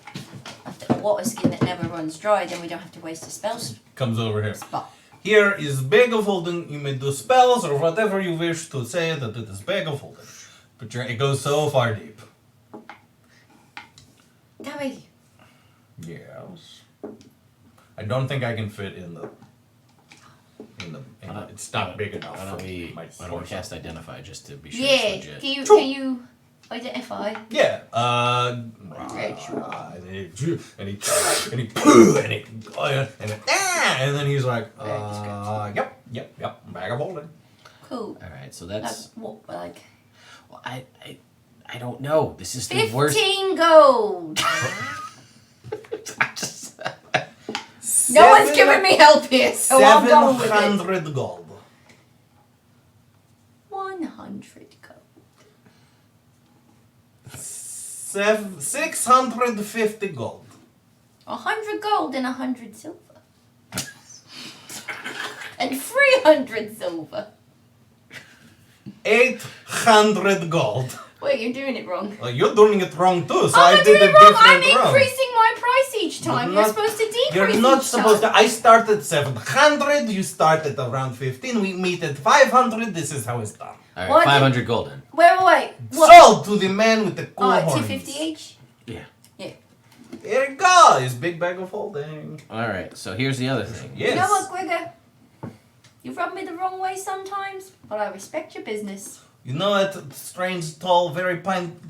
a water skin that never runs dry, then we don't have to waste a spell Comes over here. spot. Here is bag of holding. You may do spells or whatever you wish to say that it is bag of holding. But it goes so far deep. Gary, Yes. I don't think I can fit in the... it's not big enough. Why don't we force cast identify just to be sure yeah, it's legit? can you identify? Yeah. Right. And then he's like, yep, bag of holding. Cool. All right, so Like, that's. what, like Well, I don't know. This is the worst. 15 gold. No one's giving me help here, so I'm going with it. 700 gold. 100 gold. 650 gold. 100 gold and 100 silver. And 300 silver. 800 gold. Wait, you're doing it wrong. Well, you're doing it wrong too, so I'm I did doing it it wrong. I'm different wrong. increasing my price each time. You're not- supposed to decrease You're not each supposed time. to. I start at 700, you start at around 15, we meet at 500, this is how it's done. All right, What? 500 golden. Wait. What? Sold to the man with the cool Alright, horns. 250 each? Yeah. Yeah. Here it goes, big bag of holding. All right. So here's the other thing. Yes. You know what, Gregor? You rub me the wrong way sometimes, but I respect your business. You know that strange, tall, very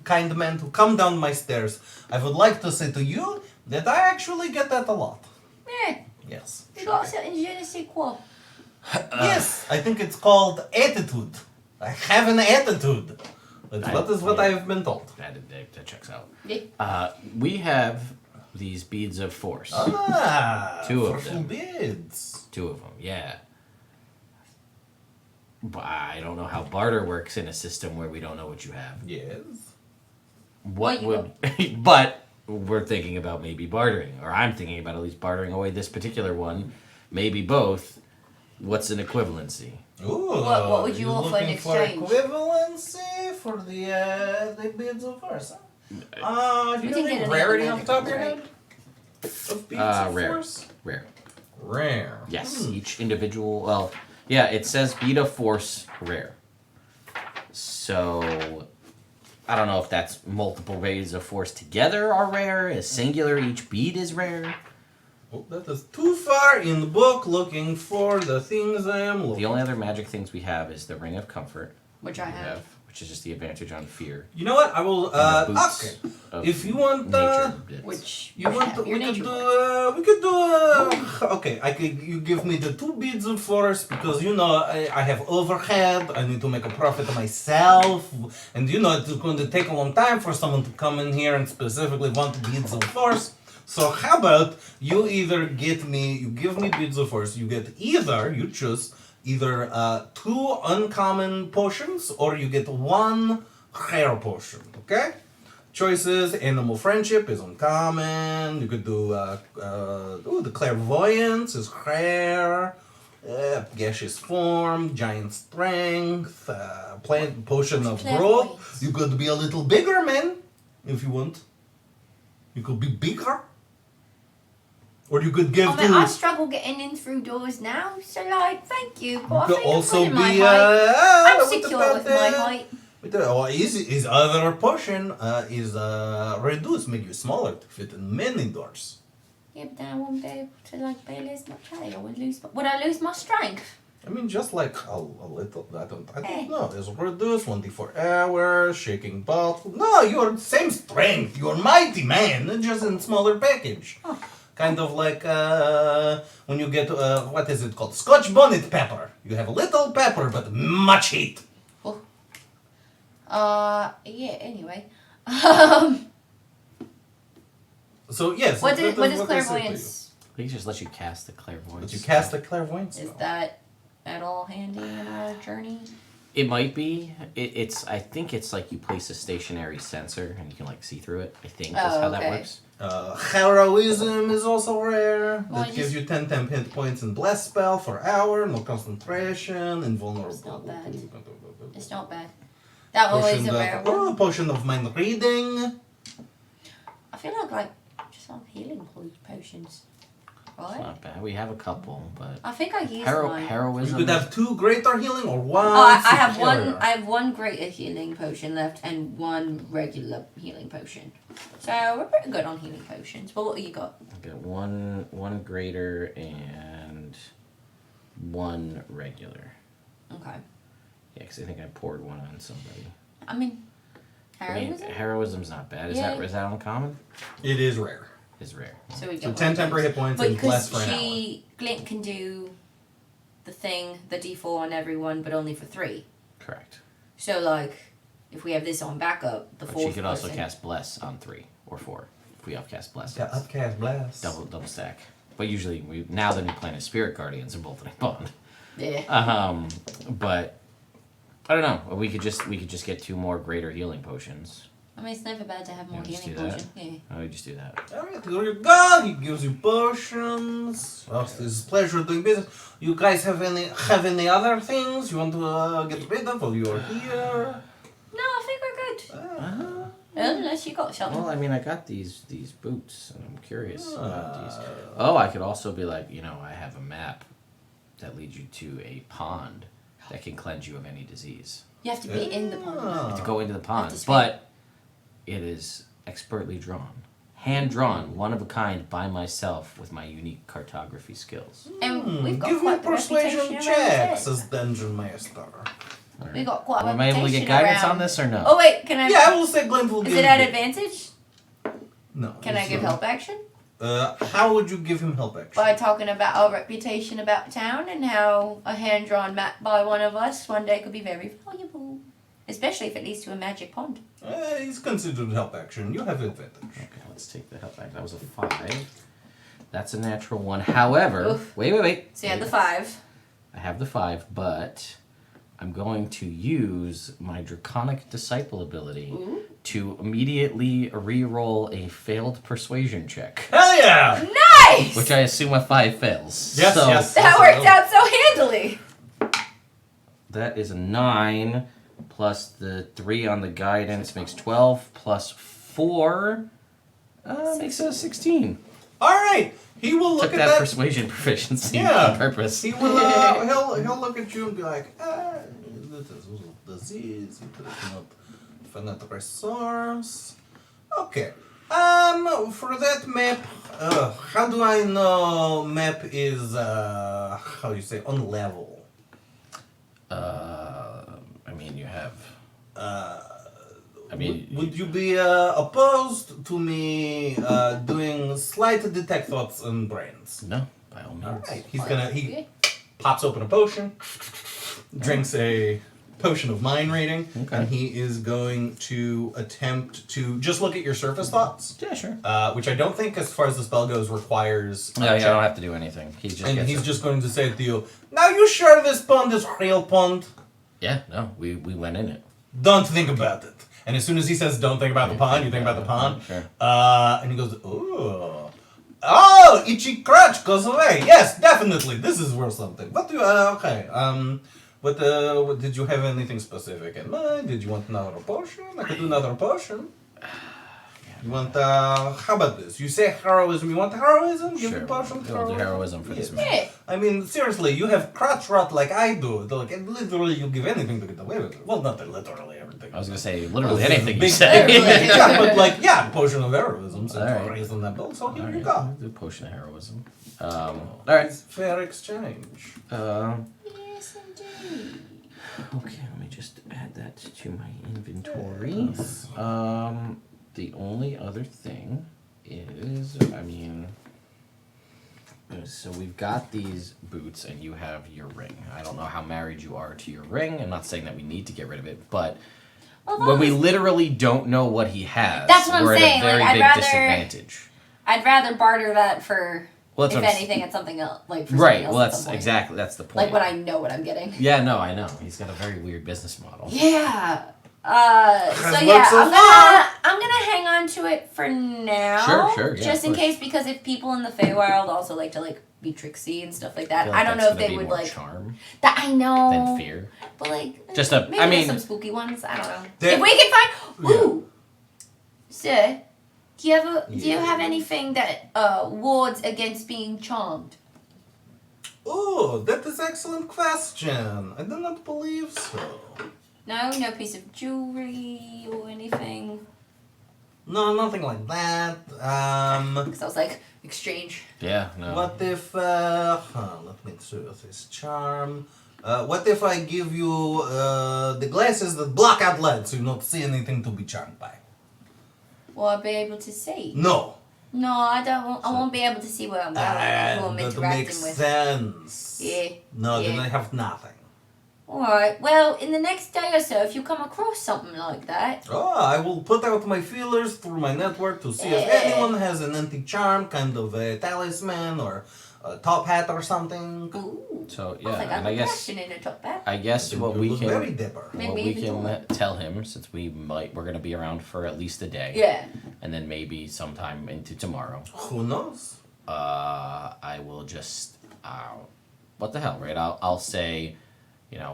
kind man who come down my stairs. I would like to say to you that I actually get that a lot. Yeah, Yes. you got a certain je ne sais quoi. Yes, I think it's called attitude. I have an attitude. That is what I have been told. That checks out. Yeah. We have these beads of force. Two of them. Bids. 2 of them, yeah. But I don't know how barter works in a system where we don't know what you have. Yes. What you would? But we're thinking about maybe bartering, or I'm thinking about at least bartering away this particular one, maybe both. What's an equivalency? Ooh, What would you offer in looking for exchange? equivalency for the bids of force? Do you can know get the an rarity off the top of your right? head? Of beads of Rare. force? Rare. Rare. Yes, each individual. Well, yeah, it says bead of force rare. So I don't know if that's multiple beads of force together are rare. Is singular each bead is rare. Oh, that is too far in the book looking for the things I am looking The only other magic things we have is the ring of comfort. Which I have. Which which is just the advantage on fear. You know what? I will. Okay. If you want, which you want, we could do. Okay, you give me the 2 beads of force because I have overhead. I need to make a profit myself, and it's going to take a long time for someone to come in here and specifically want beads of force. So how about you give me beads of force. You choose either 2 uncommon potions or you get 1 rare potion. Okay. Choices: animal friendship is uncommon. You could do the clairvoyance is rare. Gaseous form, giant strength, plant potion of growth. You could be a little bigger, man, if you want. You could be bigger. Or you could give I struggle getting in through doors now, so thank you. But you could also be I'm secure with my height. His other potion is reduce, make you smaller to fit in many doors. Yeah, but then I won't be able to barely as much height. Would I lose my strength? I mean, just like a little. I don't know. It's reduce 24 hours, shaking bottle. No, you're same strength. You're mighty man, just in smaller package. Oh. Kind of like when you get what is it called? Scotch bonnet pepper. You have a little pepper, but much heat. Anyway. So yes. What is clairvoyance? He just lets you cast the clairvoyance. Let you cast the clairvoyance. Is that at all handy in our journey? It might be. I think it's like you place a stationary sensor and you can see through it. I think that's how that works. Heroism is also rare. That gives you 10 hit points in bless spell for hour, no concentration, invulnerable. It's not bad. It's not bad. That always a rare one. Potion of mind reading. I feel like just have healing potions. Right? It's not bad. We have a couple, but I think I used one. Heroism. You could have 2 greater healing or 1. I have one. I have 1 greater healing potion left and 1 regular healing potion. So we're pretty good on healing potions. But what have you got? I got one greater and 1 regular. Okay. Yeah, because I think I poured 1 on somebody. I mean, heroism. Heroism's not bad. Is that uncommon? It is rare. Is rare. So we get 10 temporary hit points and bless for an hour. Glint can do the D4 on everyone, but only for 3. Correct. So if we have this on backup, the 4th. She could also cast bless on 3 or 4. If we upcast bless. Yeah, upcast bless. Double stack. But usually now the new plan is Spirit Guardians and Bolting Bond. Yeah. But I don't know. We could just get 2 more greater healing potions. I mean, it's never bad to have more healing potions. Yeah. Oh, we just do that. Alright, there you go. He gives you potions. Well, it's a pleasure doing business. You guys have any other things you want to get rid of while you're here? No, I think we're good. Unless you got something. Well, I mean, I got these boots, and I'm curious about these. Oh, I could also be like, I have a map that leads you to a pond that can cleanse you of any disease. You have to be in the pond. You have to go into the pond, but it is expertly drawn. Hand-drawn, one of a kind, by myself, with my unique cartography skills. And we've got give me persuasion checks as Dungeon Master. Right. We got quite a Am I able to get guidance on this or no? Oh wait, can I? Yeah, I will say Glenn will give. Is it at advantage? No. Can I give help action? How would you give him help action? By talking about our reputation about town and how a hand-drawn map by one of us one day could be very valuable. Especially if it leads to a magic pond. It's considered help action. You have advantage. Okay, let's take the help action. That was a 5. That's a natural 1. However, wait. So you had the 5. I have the 5, but I'm going to use my Draconic Disciple ability to immediately re-roll a failed persuasion check. Hell yeah! Nice! Which I assume a 5 fails. Yes. That worked out so handily. That is a 9, plus the 3 on the guidance makes 12, plus 4 makes a 16. All right. He will look at that persuasion proficiency on purpose. He will. He'll look at you and be like, this is a disease. You not resource. Okay. For that map, how do I know map is how you say on level? I mean, you have I mean, would you be opposed to me doing slight detect thoughts and brains? No, by all means. All right. He pops open a potion, drinks a potion of mind reading, and he is going to attempt to just look at your surface thoughts. Yeah, sure. Which I don't think, as far as the spell goes, requires. No, I don't have to do anything. He's just going to say to you, "Now you sure this pond is real pond?" Yeah, no, we went in it. Don't think about it. And as soon as he says, "Don't think about the pond," you think about the pond. Sure. And he goes, "Ooh, oh, itchy crotch goes away. Yes, definitely. This is worth something. What do you? Okay. What did you have anything specific in mind? Did you want another potion? I could do another potion. You want, how about this? You say heroism. You want heroism? Give me a potion of heroism. Do heroism for this man. Yeah. I mean, seriously, you have crotch rot like I do. Like, literally, you'll give anything to get away with it. Well, not literally everything. I was going to say, literally anything you Big say. yeah, but like, yeah, potion of heroism. So Alright. reasonable. So here you go. Do potion of heroism. Alright. Fair exchange. Yes, indeed. Okay, let me just add that to my inventory. The only other thing is, so we've got these boots and you have your ring. I don't know how married you are to your ring. I'm not saying that we need to get rid of it, but when we literally don't know what he has, that's what we're I'm saying. at a very big disadvantage. I'd rather barter that for, well, if anything, it's something else. Like, for right, else well, that's the point. Like when I know what I'm getting. Yeah, no, I know. He's got a very weird business model. Yeah. I'm gonna hang on to it for now. Sure, yeah, just in case, because if people in the Feywild also like to be tricksy and stuff like that, I don't know if they would like charm. That I know. Than fear. But like, just maybe there's some spooky ones. I don't know. If we can find, sir, do you have anything that wards against being charmed? Oh, that is an excellent question. I do not believe so. No piece of jewelry or anything. No, nothing like that. Because I was like, exchange. Yeah, no. What if, let me see this charm. What if I give you the glasses that block out light so you don't see anything to be charmed by? Will I be able to see? No. No, I don't. I won't be able to see where I'm going, who I'm interacting that makes with. sense. Yeah. No, yeah. then I have nothing. Alright, well, in the next day or so, if you come across something like that... Oh, I will put out my feelers through my network to see if anyone has an anti-charm, kind of a talisman or a top hat or something. Ooh. So, yeah, like and I guess... in a top hat. I guess what we can... Very dipper. What we can tell him, since we're going to be around for at least a day. Yeah. And then maybe sometime into tomorrow. Who knows? I will just... what the hell, right? I'll say...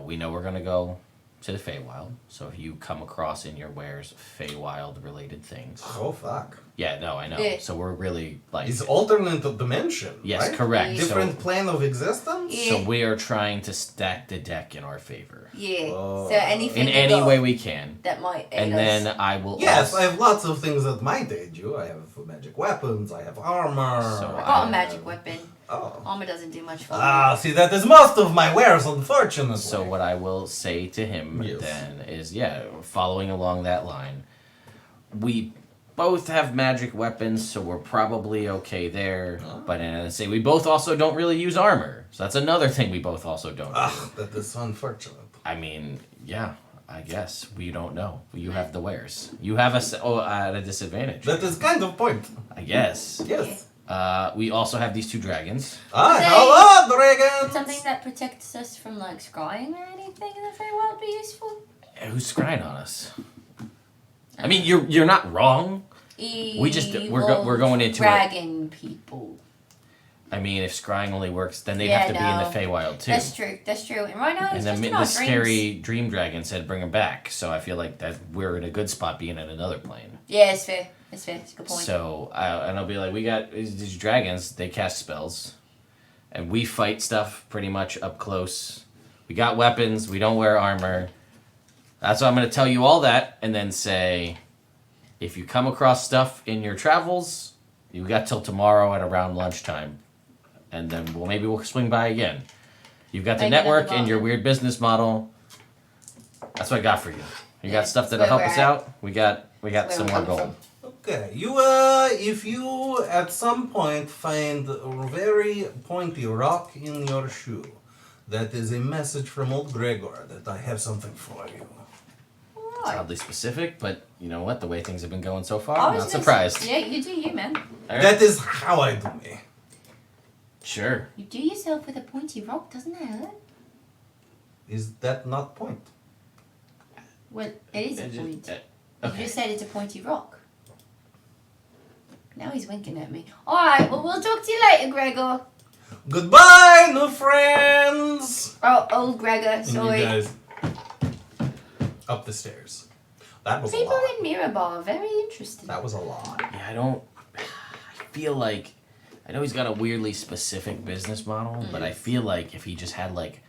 we know we're going to go to the Feywild. So if you come across in your wares Feywild-related things... Oh, fuck. Yeah, no, I know. Yeah. So we're really, like... It's alternate dimension, Yes, right? correct. Different plane of existence? Yeah. So we are trying to stack the deck in our favor. Yeah. Oh. So anything In any way we can. that might aid And us. then I will... Yes, I have lots of things that might aid you. I have magic weapons, I have armor. So I got a magic weapon. Oh. Armor doesn't do much for me. See, that is most of my wares, unfortunately. So what I will say to him then is, following along that line, we both have magic weapons, so we're probably okay there. Oh. But say we both also don't really use armor, so that's another thing we both also don't do. That is unfortunate. I mean, I guess we don't know. You have the wares. You have us at a disadvantage. That is kind of point. I guess. Yes. We also have these two dragons. Hello, dragons! Something that protects us from like scrying or anything in the Feywild be useful? Who's scrying on us? I mean, you're not wrong. We're going into dragon people. I mean, if scrying only works, then they'd have to be in the Feywild too. That's true. And right now, and then the scary dream dragon said bring him back. So I feel like that we're in a good spot being in another plane. Yeah, it's fair. It's a good point. So and I'll be like, we got these dragons. They cast spells, and we fight stuff pretty much up close. We got weapons. We don't wear armor. That's why I'm going to tell you all that, and then say, if you come across stuff in your travels, you got till tomorrow at around lunchtime. And then maybe we'll swing by again. You've got the network and your weird business model. That's what I got for you. You got stuff that'll help us out? We got some more gold. Okay, if you at some point find a very pointy rock in your shoe, that is a message from old Gregor that I have something for you. It's oddly specific, but you know what? The way things have been going so far, I'm not surprised. Yeah, you do you, man. Right. That is how I do me. Sure. You do yourself with a pointy rock, doesn't it hurt? Is that not point? Well, it is a point. Okay. You just said it's a pointy rock. Now he's winking at me. Alright, well, we'll talk to you later, Gregor. Goodbye, new friends! Oh, old Gregor, sorry. And you guys up the stairs. That was People a lot. in Mirabar, very interesting. That was a lot. Yeah, I feel like, I know he's got a weirdly specific business model, but I feel like if he just had like,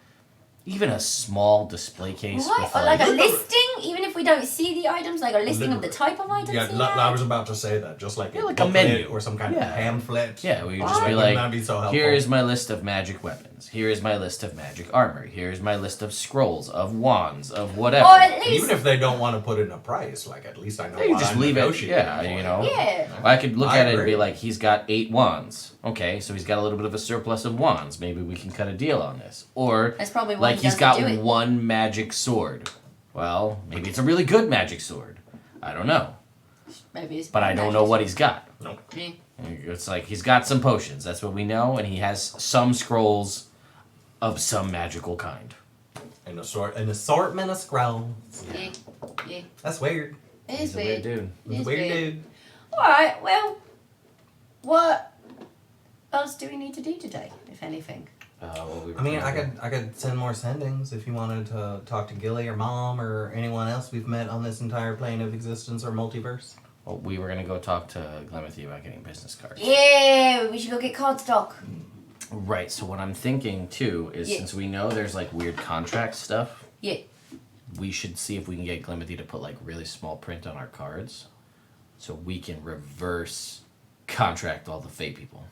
even a small display case. What? With, or like a listing, even if we don't see the items, like a listing of the type of items. Yeah, I was about to say that. Just like, like a menu or some kind of pamphlet. Yeah, we would just be like, be so here is my list of magic weapons. Here is my list of magic armor. Here is my list of scrolls, of wands, of whatever. Or at least, even if they don't want to put in a price, like at least I know. You just leave it. Yeah, you know. Yeah. I could look at it and be like, he's got 8 wands. Okay, so he's got a little bit of a surplus of wands. Maybe we can cut a deal on this. Or that's probably like he's got one magic sword. Well, maybe it's a really good magic sword. I don't know. Maybe it's. But I don't know what he's got. Nope. Yeah. It's like he's got some potions. That's what we know, and he has some scrolls of some magical kind. An assortment of scrolls. Yeah. Yeah. That's weird. It is He's weird. a weird dude. He's a weird dude. Alright, well, what else do we need to do today, if anything? I mean, I could send more sendings if you wanted to talk to Gilly or Mom or anyone else we've met on this entire plane of existence or multiverse. Well, we were gonna go talk to Glemothy about getting business cards. Yeah, we should go get card stock. Right, so what I'm thinking too is since we know there's like weird contract stuff, we should see if we can get Glemothy to put like really small print on our cards so we can reverse contract all the Fey people.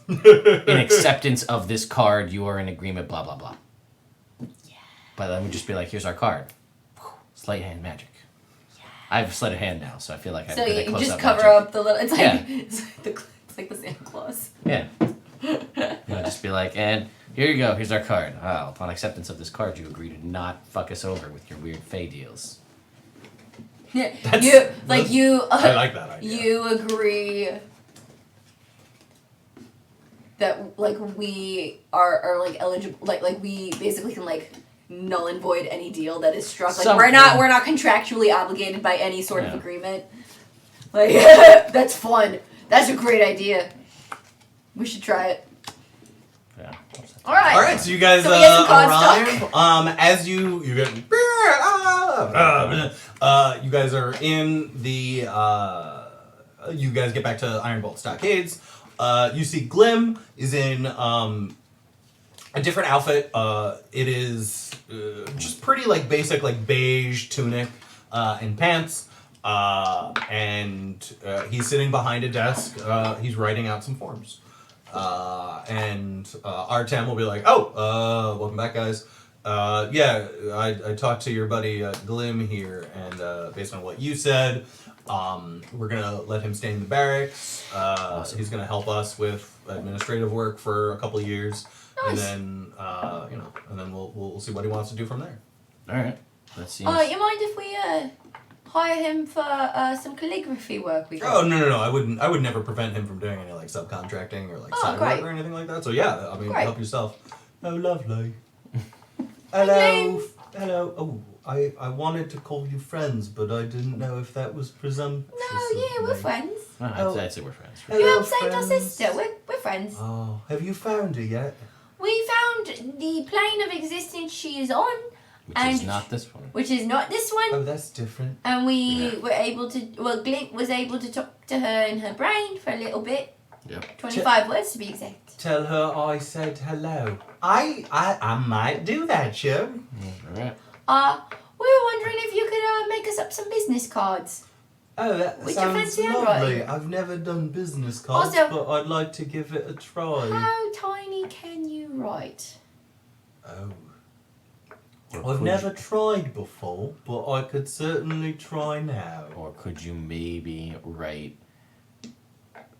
In acceptance of this card, you are in agreement, blah, blah, blah. Yeah. But then we just be like, here's our card. Sleight of hand magic. Yeah. I have sleight of hand now, so I feel like I'm good at close-up just cover magic. up the little... It's like, it's like the Santa Claus. Yeah. Just be like, and here you go, here's our card. Oh, upon acceptance of this card, you agree to not fuck us over with your weird Fey deals. Yeah, I like that idea. You agree that like we are like eligible, like we basically can like null and void any deal that is struck. Like we're not contractually obligated by any sort of agreement. Like that's fun. That's a great idea. We should try it. Yeah. All right. So you guys arrive. As you get, you guys are in the. You guys get back to Iron Bolt Stockades. You see Glim is in a different outfit. It is just pretty like basic like beige tunic and pants. And he's sitting behind a desk. He's writing out some forms. And Artem will be like, welcome back, guys. I talked to your buddy Glim here, and based on what you said, we're gonna let him stay in the barracks. Awesome. He's gonna help us with administrative work for a couple of years, Nice. and then we'll see what he wants to do from there. All right. Let's see. You mind if we hire him for some calligraphy work? Oh no! I would never prevent him from doing any like subcontracting or like side work or anything like that. So yeah, I mean, help yourself. Oh, lovely. Hello. Oh, I wanted to call you friends, but I didn't know if that was presumptuous. No, yeah, we're friends. I'd say we're friends. You helped save our sister. We're friends. Oh, have you found her yet? We found the plane of existence she is on. Which is not this one. Which is not this one. Oh, that's different. And we were able to, Glint was able to talk to her in her brain for a little bit. Yep. 25 words to be exact. Tell her I said hello. I might do that, Joe. Alright. We were wondering if you could make us up some business cards. Oh, that Would you sounds fancy lovely. handwriting? I've never done business cards, Also, but I'd like to give it a try. How tiny can you write? Oh. I've never tried before, but I could certainly try now. Or could you maybe write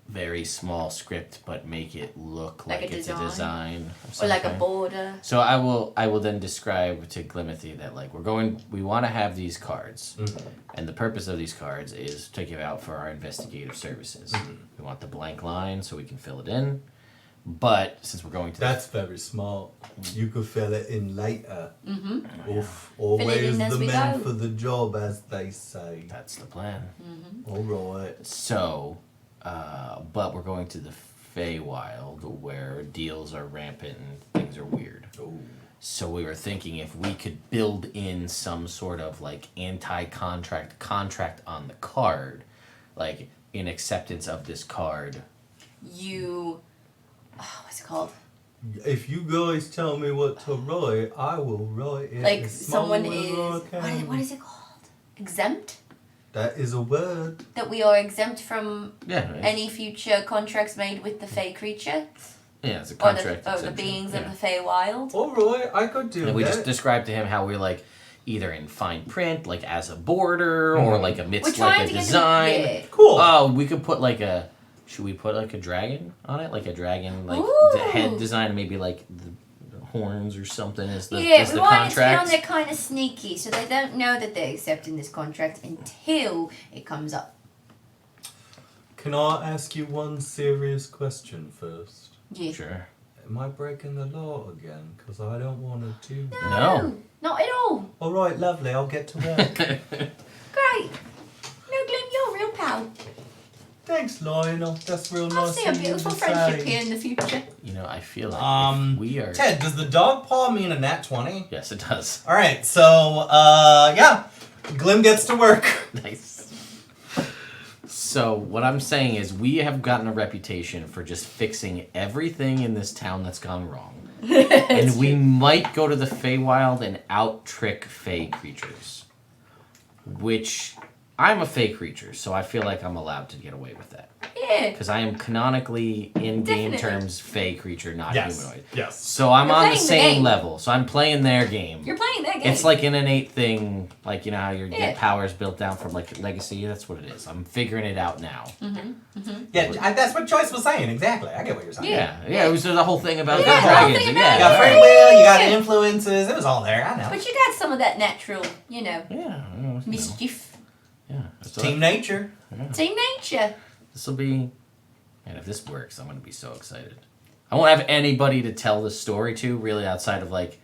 very small script but make it look like it's a design or like a border? So I will then describe to Glimothy that like we want to have these cards, and the purpose of these cards is to give out for our investigative services. We want the blank line so we can fill it in. But since we're going to... That's very smart. You could fill it in later. Always the man for the job, as they say. That's the plan. All right. So, but we're going to the Feywild where deals are rampant and things are weird. Ooh. So we were thinking if we could build in some sort of like contract on the card, like in acceptance of this card. What's it called? If you guys tell me what to write, I will write it. Like someone is... What is it called? Exempt? That is a word. That we are exempt from any future contracts made with the Fey creature? Yeah, it's a contract. Or the beings of the Feywild. Alright, I could do that. And we just described to him how we're like either in fine print, like as a border, or like amidst like a design. Cool. Oh, we could put like a... Should we put like a dragon on it? Like a dragon, like the head design, maybe like the horns or something is the contract. Yeah, we want it to be on there kind of sneaky, so they don't know that they're accepting this contract until it comes up. Can I ask you one serious question first? Yeah. Sure. Am I breaking the law again? Because I don't want to do that. No. Not at all. Alright, lovely, I'll get to work. Great. No, Glim, you're a real pal. Thanks, Lionel. That's real nice. I'll see a beautiful friendship here in the future. You know, I feel like if we are... Ted, does the dog paw mean a nat 20? Yes, it does. Alright, so, yeah. Glim gets to work. Nice. So, what I'm saying is we have gotten a reputation for just fixing everything in this town that's gone wrong. And we might go to the Feywild and out-trick Fey creatures. Which... I'm a Fey creature, so I feel like I'm allowed to get away with that. Yeah. Because I am canonically, in game terms, Fey creature, not humanoid. Yes. So I'm on the same level. So I'm playing their game. You're playing their game. It's like an innate thing, like, you know how your powers built down from, like, Legacy? That's what it is. I'm figuring it out now. Yeah, that's what Joyce was saying, exactly. I get what you're saying. Yeah, it was the whole thing about the dragons. dragons. You got free will, you got influences, it was all there, I know. But you got some of that natural, mischief. Yeah. Team nature. Yeah. Team nature. This will be... Man, if this works, I'm going to be so excited. I won't have anybody to tell the story to, really, outside of, like...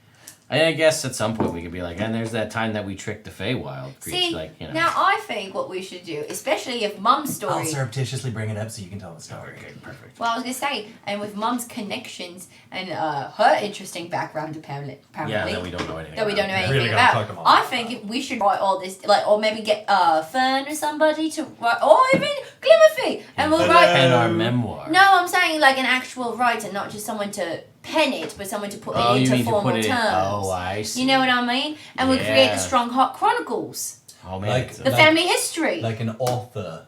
I guess at some point we could be like, and there's that time that we tricked the Feywild creature. See, like, you know. now I think what we should do, especially if Mum's story... I'll surreptitiously bring it up so you can tell the story. Okay, perfect. Well, I was going to say, and with Mum's connections and her interesting background, apparently. Yeah, that we don't know anything about. I think we should write all this, like, or maybe get Fern or somebody to write, or even Glimothy, and we'll write... And our memoir. No, I'm saying like an actual writer, not just someone to pen it, but someone to put it into formal terms. Oh, I see. You know what I mean? And we'll create the Strong Hot Chronicles. Oh, man. Like, the family history. Like an author,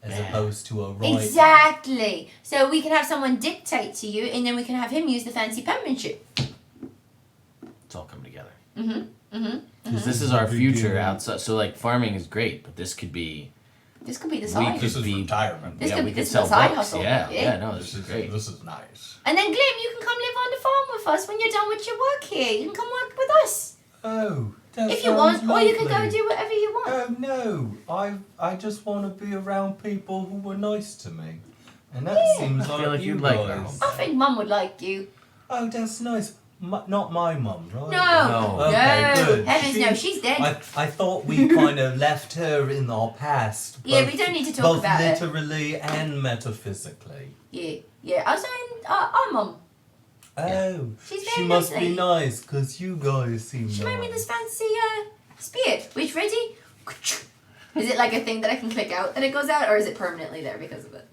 as opposed to a writer. Exactly. So we can have someone dictate to you, and then we can have him use the fancy penmanship. It's all coming together. Because this is our future outside. So, like, farming is great, but this could be... This could be the side. This is retirement. We could sell side books. Hustle. Yeah, no, this is great. This is nice. And then, Glim, you can come live on the farm with us when you're done with your work here. You can come work with us. Oh, that if you want, lovely. or you can go do whatever you want. Oh, no. I just want to be around people who were nice to me. And that seems I feel like you you'd like guys. that. I think Mum would like you. Oh, that's nice. Not my mum, right? No. Okay, good. Heavens no, she's dead. I thought we kind of left her in our past. Yeah, we don't need to talk about it. Both literally and metaphysically. Yeah. I was saying, our Mum. Oh, She's she very must nice be lady. nice, because you guys seem She nice. made me this fancy spear. Which ready? Is it like a thing that I can click out that it goes out, or is it permanently there because of it?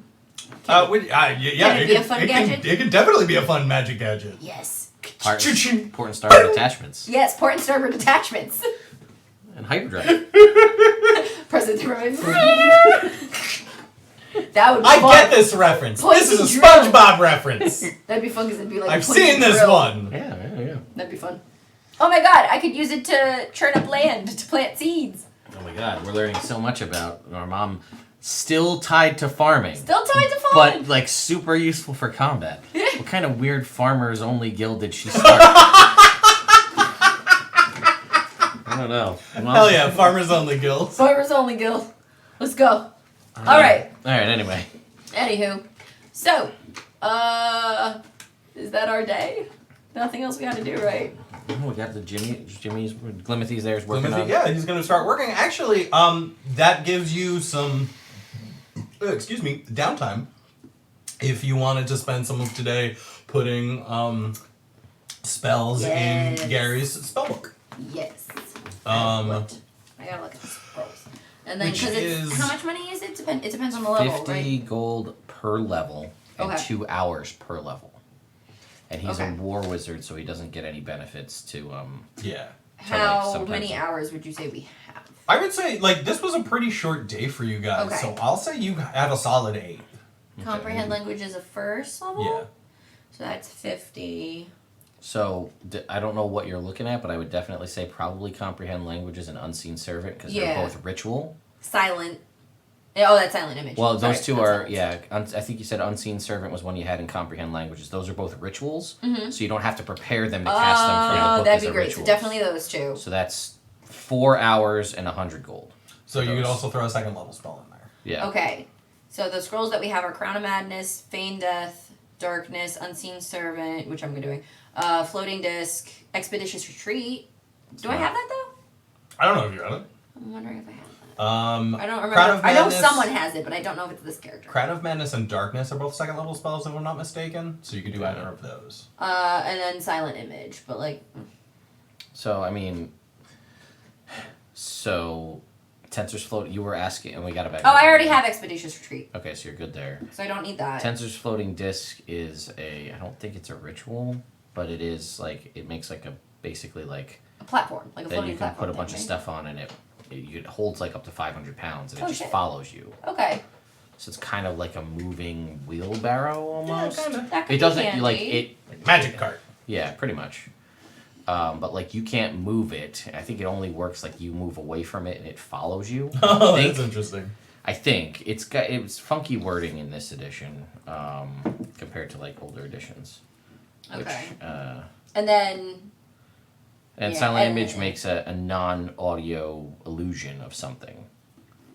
Yeah, Can it be a fun gadget? It can definitely be a fun magic gadget. Yes. Port and starboard attachments. Yes, port and starboard attachments. And hyperdrive. Present to remain. That would be I fun. get this reference. This is a Poison SpongeBob reference. That'd be fun because it'd be like I've poison seen this drill. one. Yeah. That'd be fun. Oh my god, I could use it to churn up land, to plant seeds. Oh my god, we're learning so much about our mom. Still tied to farming. Still tied to farming. But, like, super useful for combat. What kind of weird farmers-only guild did she start? I don't know. Hell yeah, farmers only guild. Farmers only guild. Let's go. Alright. Alright, anyway. Anywho. So, is that our day? Nothing else we got to do, right? Oh, we got the Jimmy's, Glimmethy's there's working on. Yeah, he's going to start working. Actually, that gives you some, downtime. If you wanted to spend some of today putting spells in Gary's spellbook. Yes. I gotta look at the scrolls. And then, because how much money is it? It depends on the level, 50 right? gold per level and 2 hours per level. And he's a war wizard, so he doesn't get any benefits to, How many hours would you say we have? I would say, like, this was a pretty short day for you guys, so I'll say you have a solid 8. Comprehend language is a first level? Yeah. So that's 50. So, I don't know what you're looking at, but I would definitely say probably comprehend languages and unseen servant, because they're both ritual. Silent. Oh, that's silent image. Well, those two are, I think you said unseen servant was one you had in comprehend languages. Those are both rituals, so you don't have to prepare them to cast them from the book that'd be great. rituals. So definitely those two. So that's 4 hours and 100 gold. So you could also throw a second level spell in there. Yeah. Okay. So the scrolls that we have are Crown of Madness, Feign Death, Darkness, Unseen Servant, which I'm doing, Floating Disc, Expeditious Retreat. Do I have that though? I don't know if you have it. I'm wondering if I have that. I don't remember. I know someone has it, but I don't know if it's this character. Crown of Madness and Darkness are both second level spells, if I'm not mistaken. So you could do either of those. And then Silent Image, but like. So I mean, Tensor's Float. You were asking, and we got it back. Oh, I already have Expeditious Retreat. Okay, so you're good there. So I don't need that. Tensor's Floating Disc is I don't think it's a ritual, but it is like it makes like basically like a platform, like a floating platform. That you can put a bunch of stuff on, and it holds like up to 500 pounds, and it just follows you. Okay. So it's kind of like a moving wheelbarrow almost. Yeah, kind of. That could it doesn't handy. like it. Magic cart. Yeah, pretty much. But like you can't move it. I think it only works like you move away from it and it follows you. Oh, that's interesting. I think it's funky wording in this edition compared to like older editions. Okay. Which, and then. And Silent Image makes a non-audio illusion of something.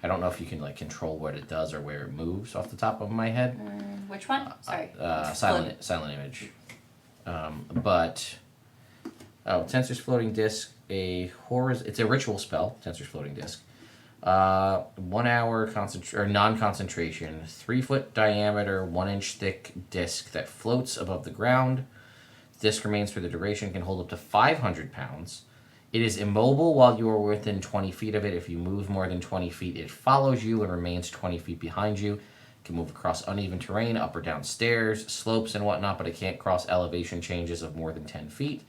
I don't know if you can like control what it does or where it moves off the top of my head. Which one? Sorry. Silent Image. Tensor's Floating Disc, it's a ritual spell, Tensor's Floating Disc. 1 hour non-concentration, 3 foot diameter, 1 inch thick disc that floats above the ground. Disc remains for the duration, can hold up to 500 pounds. It is immobile while you are within 20 feet of it. If you move more than 20 feet, it follows you and remains 20 feet behind you. It can move across uneven terrain, up or down stairs, slopes and whatnot, but it can't cross elevation changes of more than 10 feet.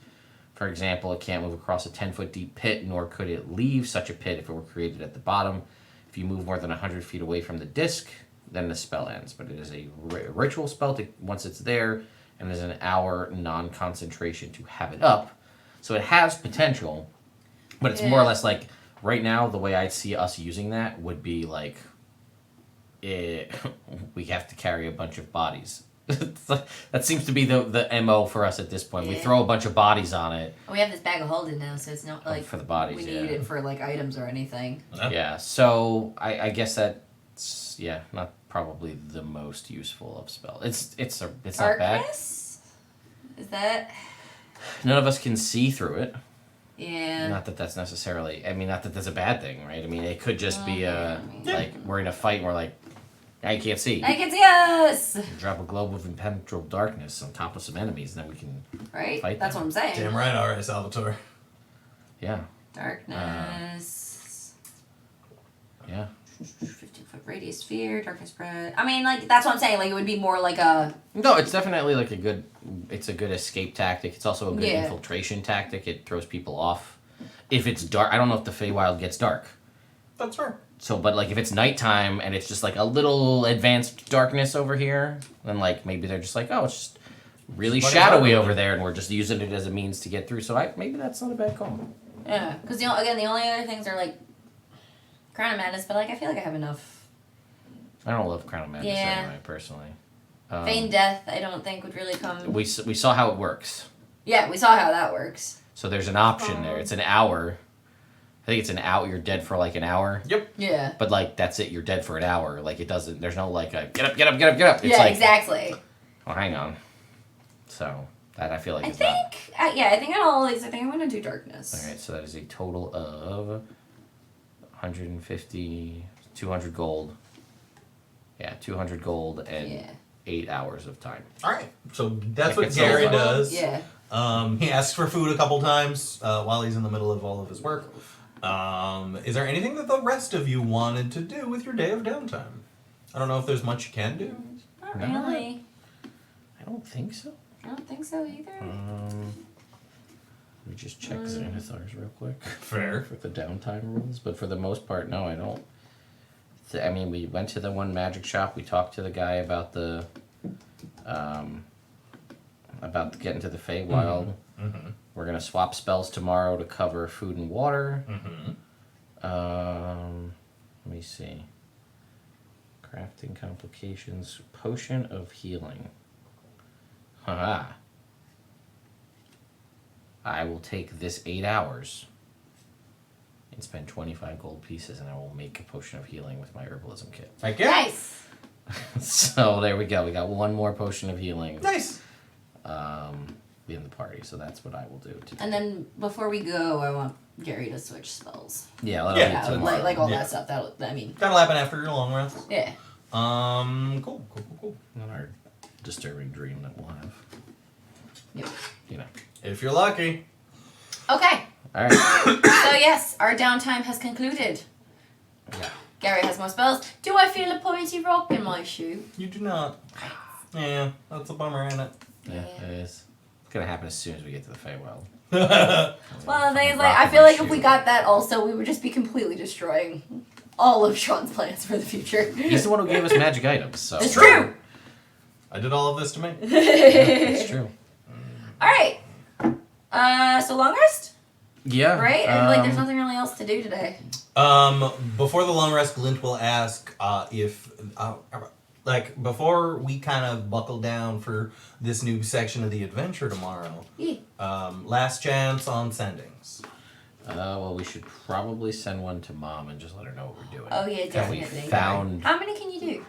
For example, it can't move across a 10-foot deep pit, nor could it leave such a pit if it were created at the bottom. If you move more than 100 feet away from the disc, then the spell ends. But it is a ritual spell once it's there, and there's an hour non-concentration to have it up. So it has potential, but it's more or less like, right now, the way I see us using that would be like, we have to carry a bunch of bodies. That seems to be the MO for us at this point. We throw a bunch of bodies on it. We have this bag of holding now, so it's not like for the bodies, we need it for like items or anything. Yeah, so I guess that's not probably the most useful of spell. It's not bad. Is that? None of us can see through it. Yeah. Not that that's necessarily. I mean, not that that's a bad thing, right? I mean, it could just be like we're in a fight and we're like, I can't see. I can see us. Drop a globe of impenetrable darkness on top of some enemies, and then we can fight That's them. what I'm saying. Damn right, all right, Salvatore. Yeah. Darkness. Yeah. 15-foot radius sphere, darkness spread. I mean, like, that's what I'm saying. Like, it would be more like a... No, it's definitely like a good escape tactic. It's also a good infiltration tactic. It throws people off. If it's dark, I don't know if the Feywild gets dark. That's fair. So, but like if it's nighttime and it's just like a little advanced darkness over here, then like maybe they're just like, oh, it's just really shadowy over there, and we're just using it as a means to get through. So maybe that's not a bad call. Yeah, because the only other things are like Crown of Madness, but like I feel like I have enough. I don't love Crown of Madness anyway, personally. Feign Death, I don't think would really come. We saw how it works. Yeah, we saw how that works. So there's an option there. It's an hour. I think it's an hour. You're dead for like an hour. Yep. Yeah. But like that's it. You're dead for an hour. Like it doesn't. There's no like a get up, get up, get up, get up. It's like, exactly. Oh, hang on. So that I feel like I think I'm gonna do Darkness. All right. So that is a total of 150, 200 gold. Yeah, 200 gold and 8 hours of time. All right. So that's what Gary does. Yeah. He asks for food a couple times while he's in the middle of all of his work. Is there anything that the rest of you wanted to do with your day of downtime? I don't know if there's much you can do. Not really. I don't think so. I don't think so either. Let me just check Xanathars real quick. Fair. For the downtime rules, but for the most part, no, I don't. I mean, we went to the one magic shop. We talked to the guy about the, about getting to the Feywild. Mm-hmm. We're gonna swap spells tomorrow to cover food and water. Mm-hmm. Let me see. Crafting complications. Potion of healing. Haha. I will take this 8 hours and spend 25 gold pieces, and I will make a potion of healing with my herbalism kit. Thank you. Nice. So there we go. We got one more potion of healing. Nice. In the party, so that's what I will do today. And then before we go, I want Gary to switch spells. Yeah, like all that stuff. That'll happen after your long rest. Yeah. Cool. Not our disturbing dream that we'll have. Yep. You know. If you're lucky. Okay. All right. So yes, our downtime has concluded. Yeah. Gary has more spells. Do I feel a pointy rock in my shoe? You do not. Yeah, that's a bummer, isn't it? Yeah, it is. It's gonna happen as soon as we get to the Feywild. Well, the thing is, like, I feel like if we got that also, we would just be completely destroying all of Sean's plans for the future. He's the one who gave us magic items, so. It's true! I did all of this to me. It's true. Alright. So long rest? Yeah. Right? Like, there's nothing really else to do today. Before the long rest, Glint will ask if, before we kind of buckle down for this new section of the adventure tomorrow, last chance on sendings. Well, we should probably send one to Mom and just let her know what we're doing. Oh, yeah, definitely. We found... How many can you do?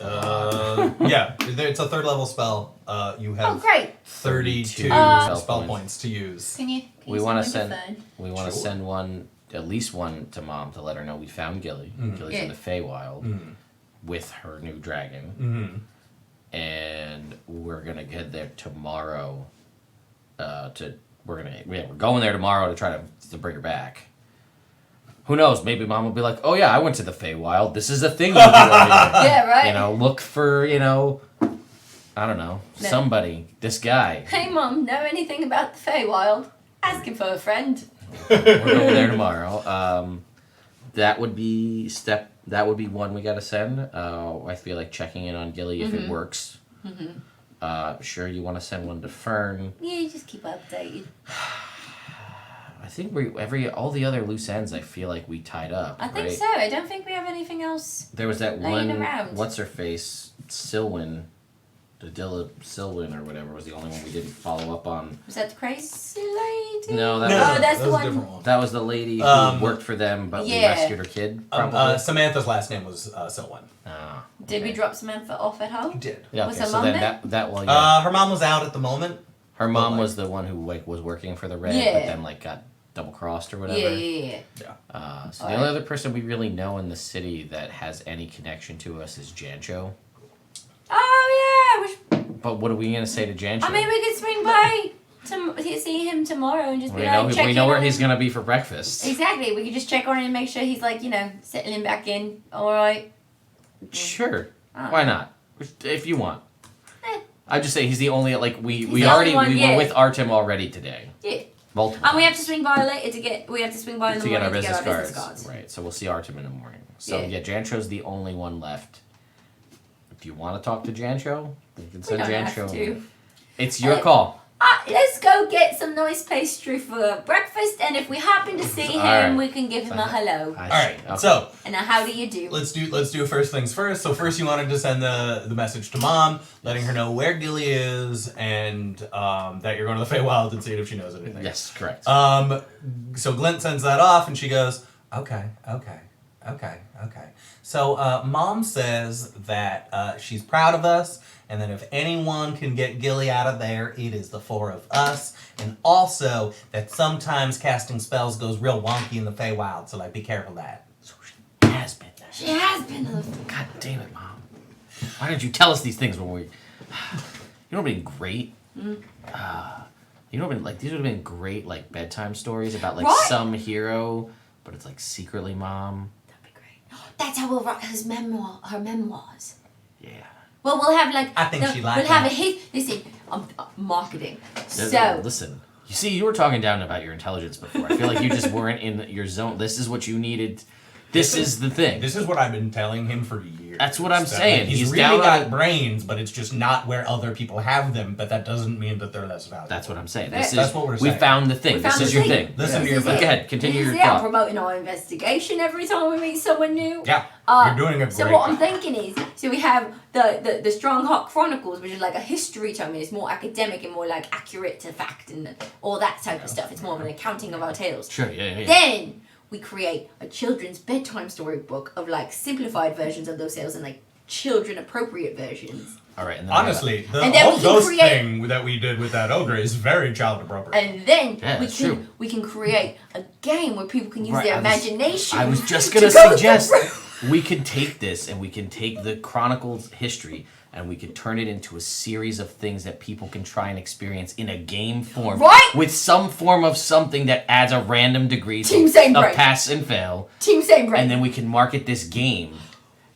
Yeah, it's a third level spell. You have 32 spell points to use. Can you we want to send one, at least one to Mom to let her know we found Gilly. Gilly's in the Feywild with her new dragon. And we're gonna get there tomorrow. We're going there tomorrow to try to bring her back. Who knows? Maybe Mom will be like, "Oh yeah, I went to the Feywild. This is a thing you do." Yeah, right. You know, look for I don't know, somebody. This guy. Hey, Mom, know anything about the Feywild? Asking for a friend. We're going there tomorrow. That would be one we gotta send. I feel like checking in on Gilly if it works. Sure, you want to send one to Fern. Yeah, you just keep updated. I think all the other loose ends I feel like we tied up. I think so. I don't think we have anything else. There was that one around. what's her face? Silwyn. Dilla Silwyn or whatever was the only one we didn't follow up on. Was that the crazy lady? No, that's the one. That was the lady who worked for them but we rescued her kid. Probably. Samantha's last name was Silwyn. Ah. Did we drop Samantha off at home? You did. Yeah, Was okay, her so mom then there? Her mom was out at the moment. Her mom was the one who was working for the Red, but then got double crossed or whatever. Yeah. So the only other person we really know in the city that has any connection to us is Jancho. Oh yeah. But what are we gonna say to Jancho? I mean, we could swing by to see him tomorrow and just be we know where he's gonna be for breakfast. Exactly. We could just check on him and make sure he's settling back in. All right. Sure. Why not? If you want. I just say he's the only we were with Artem already today. Yeah. Multiple. And we have to swing by later to get our business cards. Right. So we'll see Artem in the morning. So Jancho's the only one left. If you want to talk to Jancho, you can send Jancho. It's your call. Let's go get some nice pastry for breakfast, and if we happen to see him, we can give him a hello. All right. Okay. So. And how do you do? Let's do first things first. So first, you wanted to send the message to Mom, letting her know where Gilly is and that you're going to the Feywild and seeing if she knows anything. Yes, correct. So Glint sends that off, and she goes, okay. So Mom says that she's proud of us, and that if anyone can get Gilly out of there, it is the four of us. And also that sometimes casting spells goes real wonky in the Feywild, so be careful of that. So she has been there. She has been. God damn it, Mom. Why didn't you tell us these things when we... You know what would have been great? You know what these would have been great bedtime stories about some hero, but it's secretly Mom. That'd be great. That's how we'll write her memoirs. Yeah. Well, we'll have I think she likes. We'll have listen, marketing. So listen. You see, you were talking down about your intelligence before. I feel like you just weren't in your zone. This is what you needed. This is the thing. This is what I've been telling him for years. That's what I'm saying. He's really got brains, but it's just not where other people have them. But that doesn't mean that they're less valuable. That's what I'm saying. That's what we're saying. We found the thing. This is your thing. Listen to your thing. Go ahead. Continue your thought. thought. Promoting our investigation every time we meet someone new. Yeah, you're doing a great So what I'm thinking is, we have the Strongheart Chronicles, which is a history tome, and it's more academic and more accurate to fact and all that type of stuff. It's more of an accounting of our tales. Sure, yeah. Then we create a children's bedtime story book of simplified versions of those tales and children appropriate versions. All right. And honestly, the whole ghost thing that we did with that ogre is very child appropriate. And then we can create a game where people can use their imagination. I was just gonna suggest we could take this and we can take the Chronicles history and we could turn it into a series of things that people can try and experience in a game form. Right? With some form of something that adds a random degree of pass and fail. Team same brain. And then we can market this game.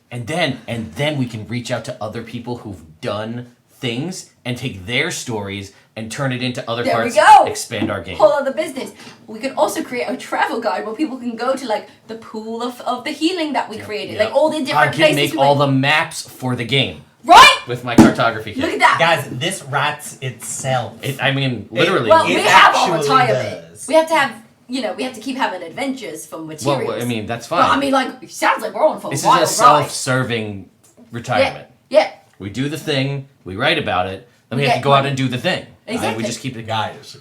And then we can reach out to other people who've done things and take their stories and turn it into other parts. There we go. Expand our game. Whole other business. We could also create a travel guide where people can go to the pool of the healing that we created. All the different places. I can make all the maps for the game. Right? With my cartography kit. Look at that. Guys, this writes itself. Literally. We have our retirement. We have to have, we have to keep having adventures for materials. Well, that's fine. But, it sounds like we're on for this a wild ride. This is a self-serving retirement. Yeah. We do the thing, we write about it, then we have to go out and do the thing. Exactly. We just keep it. Guys,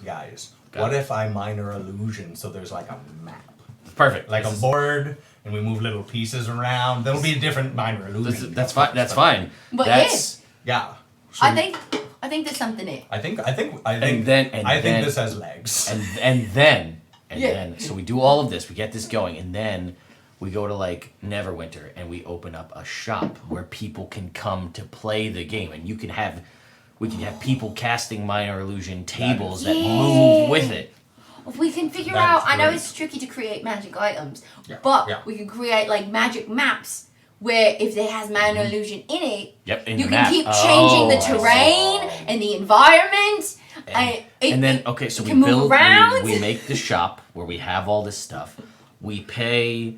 what if I minor illusion so there's a map? Perfect. A board, and we move little pieces around. That'll be a different minor illusion. That's fine. That's fine. But yeah. So I think there's something in it. I think this has legs. And then so we do all of this, we get this going, and then we go to Neverwinter and we open up a shop where people can come to play the game, and we can have people casting minor illusion tables that move with it. If we can figure out, I know it's tricky to create magic items, but we can create magic maps where if it has minor illusion in it, you can keep changing the terrain and the environment. And then so we build, we make the shop where we have all this stuff. We pay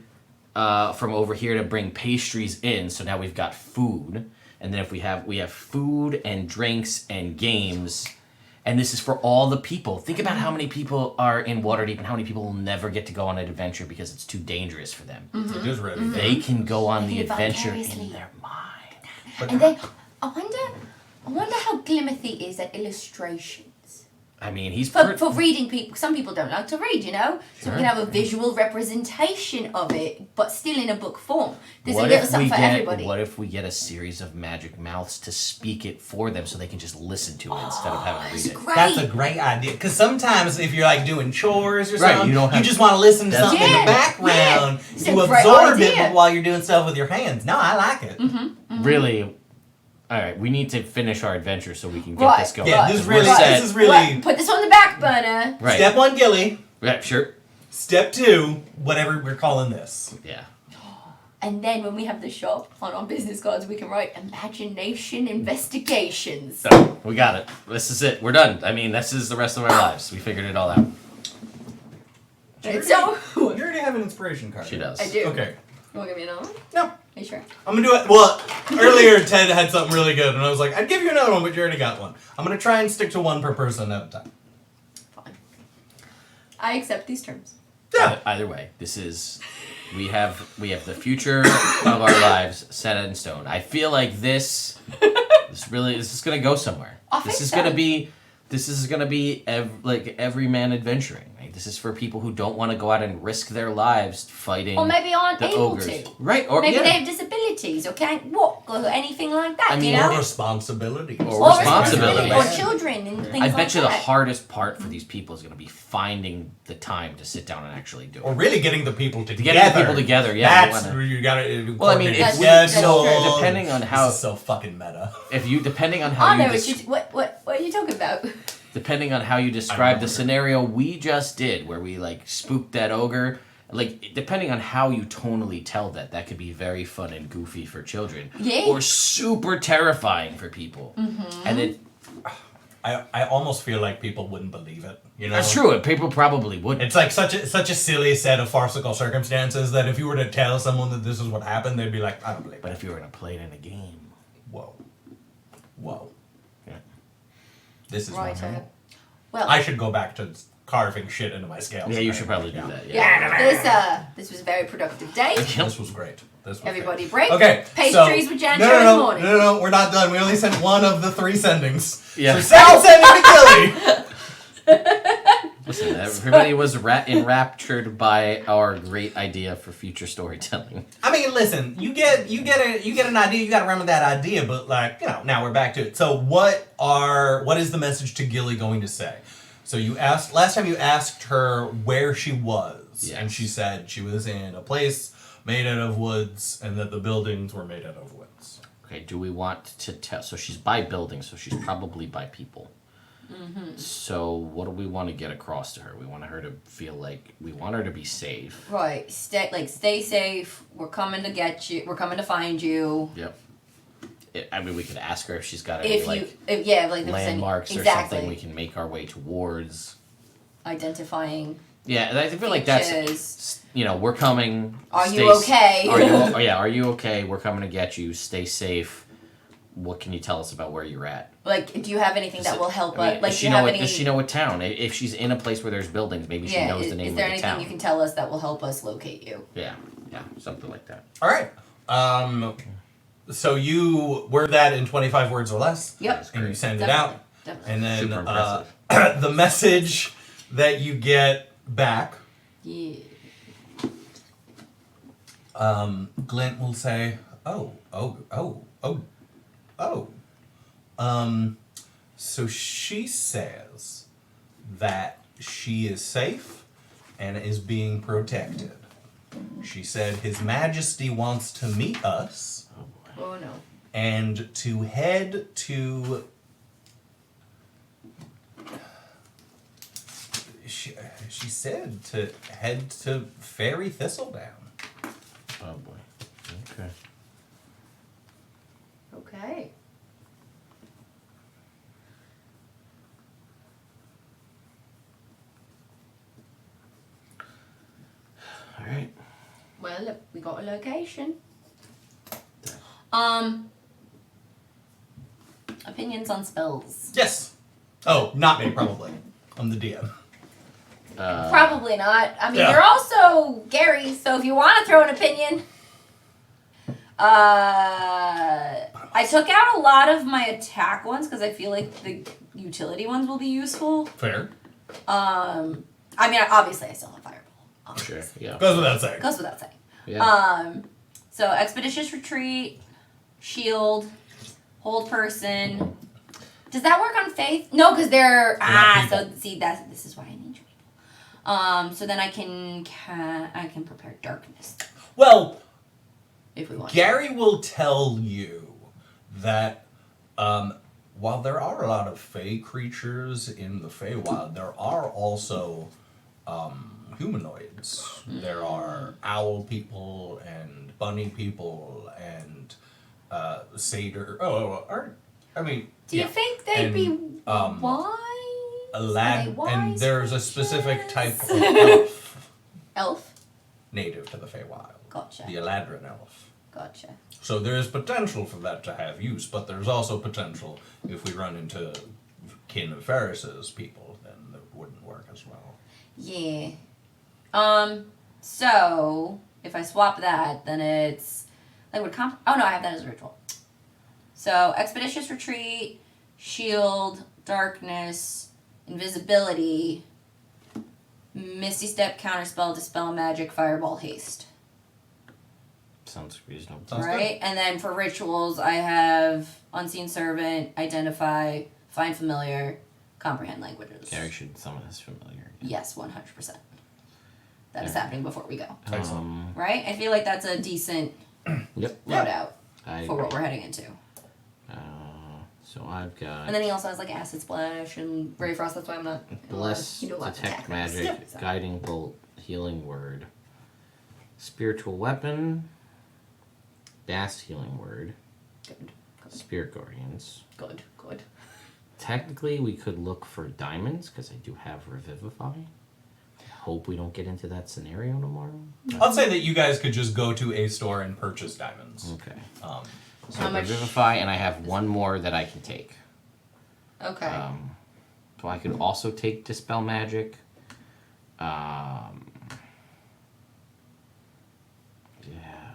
from over here to bring pastries in, so now we've got food. And then if we have food and drinks and games, and this is for all the people. Think about how many people are in Waterdeep and how many people will never get to go on an adventure because it's too dangerous for them. It is really They can go on the adventure in their mind. And then I wonder how Glimothy is at illustration. I mean, he's for reading people. Some people don't like to read, so we can have a visual representation of it, but still in a book form. There's a little something for everybody. What if we get a series of magic mouths to speak it for them, so they can just listen to it instead of having to read it? Great. That's a great idea. Because sometimes if you're doing chores or something, you just want to listen to something in the background. You absorb it while you're doing stuff with your hands. No, I like it. Really. All right, we need to finish our adventure so we can get this going. Yeah, this is really. Put this on the back burner. Right. Step 1, Gilly. Yeah, sure. Step 2, whatever we're calling this. Yeah. And then when we have the shop on our business cards, we can write Imagination Investigations. So, we got it. This is it. We're done. I mean, this is the rest of our lives. We figured it all out. You already have an inspiration card. She does. I do. Okay. You want to give me another one? No. Are you sure? I'm gonna do it. Well, earlier Ted had something really good, and I was like, I'd give you another one, but you already got one. I'm gonna try and stick to one per person at a time. Fine. I accept these terms. Yeah. Either way, this is we have the future of our lives set in stone. I feel like this is gonna go somewhere. This is gonna be every man adventuring. Right? This is for people who don't want to go out and risk their lives fighting. Or maybe aren't able ogres. to. Right? Or maybe they have disabilities or can't walk or anything like that. I mean, you know? Or responsibilities. Or children and things like that. I bet you the hardest part for these people is going to be finding the time to sit down and actually do it. Or really getting the people together. Getting the people together, yeah. That's where you gotta. Well, I mean, depending on how. This is so fucking meta. Depending on how what are you talking about? Depending on how you describe the scenario we just did, where we like spooked that ogre, like depending on how you tonally tell that could be very fun and goofy for children, or super terrifying for people. Mm-hmm. And I almost feel like people wouldn't believe it. You know, that's true. People probably wouldn't. It's like such a silly set of farcical circumstances that if you were to tell someone that this is what happened, they'd be like, I don't believe it. But if you were going to play it in a game, whoa. This is right. Well, I should go back to carving shit into my scales. Yeah, you should probably do that. This was a very productive day. This was great. Everybody break. Okay. Pastries with Jan in the morning. No, we're not done. We only sent one of the 3 sendings. Yeah. So second sending to Gilly. Listen, everybody was enraptured by our great idea for future storytelling. I mean, listen, you get an idea, you got to run with that idea, but now we're back to it. So what is the message to Gilly going to say? So last time you asked her where she was, and she said she was in a place made out of woods, and that the buildings were made out of woods. Okay, do we want to tell? So she's by buildings, so she's probably by people. Mm-hmm. So what do we want to get across to her? We want her to feel like we want her to be safe. Right. Stay safe. We're coming to get you. We're coming to find you. Yep. We could ask her if she's got any landmarks or something we can make our way towards. Identifying. Yeah, I feel like that's we're coming. Are you okay? Are you okay? We're coming to get you. Stay safe. What can you tell us about where you're at? Like, do you have anything that will help us? Does she know what town? If she's in a place where there's buildings, maybe she knows the name of the town. Is there anything you can tell us that will help us locate you? Yeah, something like that. All right. So you word that in 25 words or less. Yep. And you send it out. Definitely. And then the message that you get back. Yeah. Glint will say, Oh. So she says that she is safe and is being protected. She said His Majesty wants to meet us. Oh no. And to head to... She said to head to Fairy Thistledown. Oh boy. Okay. All right. Well, look, we got a location. Opinions on spells. Yes. Oh, not me, probably. I'm the DM. Probably not. I mean, you're also Gary, so if you want to throw an opinion. I took out a lot of my attack ones because I feel like the utility ones will be useful. Fair. I mean, obviously I still have Fireball. Sure, yeah. Goes without saying. Yeah. So Expeditious Retreat, Shield, Hold Person. Does that work on Faith? No, because they're this is why I need you people. So then I can prepare Darkness. Well, if we want. Gary will tell you that while there are a lot of Fey creatures in the Feywild, there are also humanoids. Mm. There are owl people and bunny people and satyr. Do you think they'd be wise? And there's a specific type of elf. Elf? Native to the Feywild. Gotcha. The Eladrin elf. Gotcha. So there is potential for that to have use, but there's also potential if we run into kin of Ferris's people, then it wouldn't work as well. Yeah. So if I swap that, then it's languid oh no, I have that as a ritual. So expeditious retreat, shield, darkness, invisibility, misty step, counterspell, dispel magic, fireball, haste. Sounds reasonable. Sounds right? good. And then for rituals, I have unseen servant, identify, find familiar, comprehend languages. Gary should summon his familiar. Yes, 100%. That is happening before we go. Excellent. Right? I feel like that's a decent loadout for what we're heading into. So I've got... And then he also has like Acid Splash and Ray Frost, that's why I'm not... Bless, Detect Magic, Guiding Bolt, Healing Word, Spiritual Weapon, Gas Healing Word, Good. Spirit Guardians. Good. Technically, we could look for diamonds, because I do have Revivify. I hope we don't get into that scenario tomorrow. I'd say that you guys could just go to a store and purchase diamonds. Okay. How much? Revivify, and I have one more that I can take. Okay. So I could also take Dispel Magic.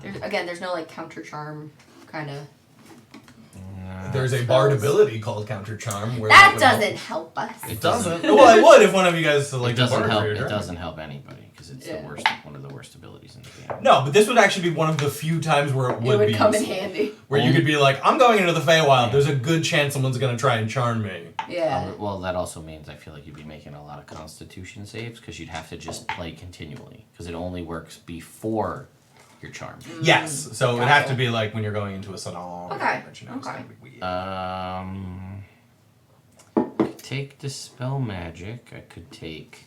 There's no like counter charm kind of. There's a bard ability called Counter Charm. Where that doesn't help us. It doesn't. Well, it would if one of you guys like. It doesn't help. It doesn't help anybody because it's the worst. One of the worst abilities in the game. No, but this would actually be one of the few times where it would come in handy. Where you could be like, I'm going into the Feywild. There's a good chance someone's going to try and charm me. Yeah. Well, that also means I feel like you'd be making a lot of Constitution saves because you'd have to just play continually because it only works before your charm. Yes, so it would have to be like when you're going into a salon. Okay. But, you know, it's gonna be weird. I could take Dispel Magic. I could take.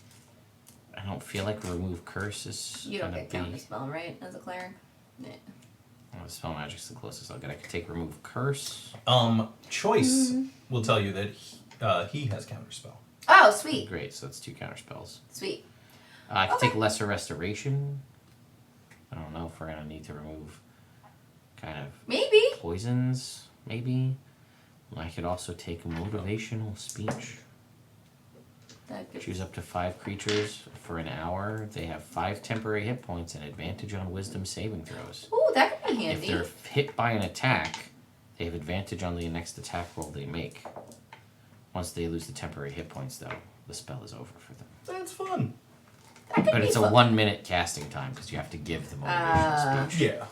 I don't feel like Remove Curse is. You don't get counter spell, right? As a cleric. Yeah. Dispel Magic's the closest I'll get. I could take Remove Curse. Choice will tell you that he has counterspell. Oh, sweet. Great, so that's 2 counterspells. Sweet. I could take Lesser Restoration. I don't know if we're gonna need to remove kind of maybe poisons, maybe. I could also take Motivational Speech. Choose up to 5 creatures for an hour. They have 5 temporary hit points and advantage on Wisdom saving throws. Ooh, that could be handy. If they're hit by an attack, they have advantage on the next attack roll they make. Once they lose the temporary hit points, though, the spell is over for them. That's fun. But it's a 1-minute casting time because you have to give the motivational speech. Yeah.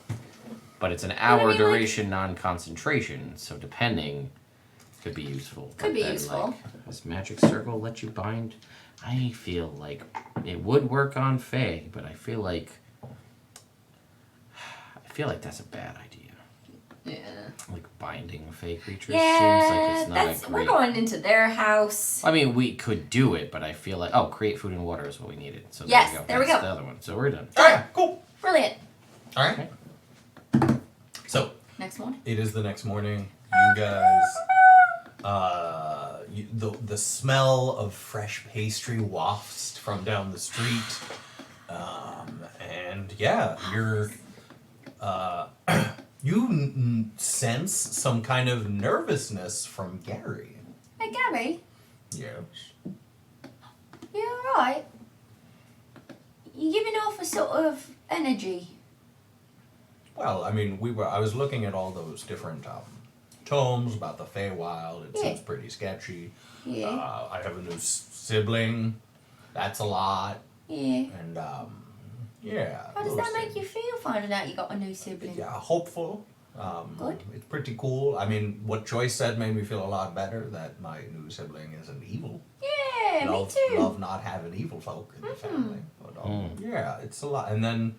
But it's an hour duration, non-concentration, so depending, could be useful. Could be useful. Does Magic Circle let you bind? I feel like it would work on Fae, but I feel like that's a bad idea. Yeah. Like binding Fae creatures yeah, seems like it's not a great... We're going into their house. I mean, we could do it, but I feel like create food and water is what we needed. So yes, there we go. That's the other one. So we're done. All right, cool. Brilliant. All right. So next morning. It is the next morning. You guys, the smell of fresh pastry wafts from down the street, and yeah, you're. You sense some kind of nervousness from Gary. Hey, Gary. Yes. You alright? You're giving off a sort of energy. Well, I mean, I was looking at all those different tomes about the Feywild. It seems pretty sketchy. Yeah. I have a new sibling. That's a lot. Yeah. And yeah. How does that make you feel finding out you got a new sibling? Yeah, hopeful. Good. It's pretty cool. I mean, what Joyce said made me feel a lot better that my new sibling isn't evil. Yeah, me too. Love not having evil folk in the family. But yeah, it's a lot. And then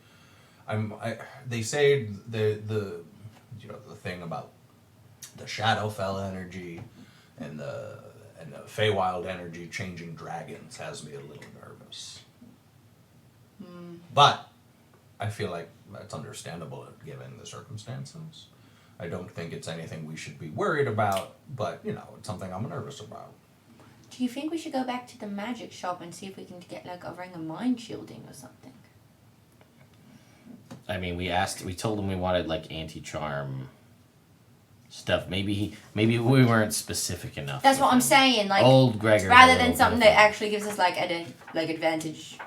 they say the thing about the Shadowfell energy and the Feywild energy changing dragons has me a little nervous. But I feel like that's understandable given the circumstances. I don't think it's anything we should be worried about, but it's something I'm nervous about. Do you think we should go back to the magic shop and see if we can get like a ring of mind shielding or something? I mean, we told him we wanted like anti-charm stuff. Maybe we weren't specific enough. That's what I'm saying. Like old Gregor. Rather than something that actually gives us like advantage.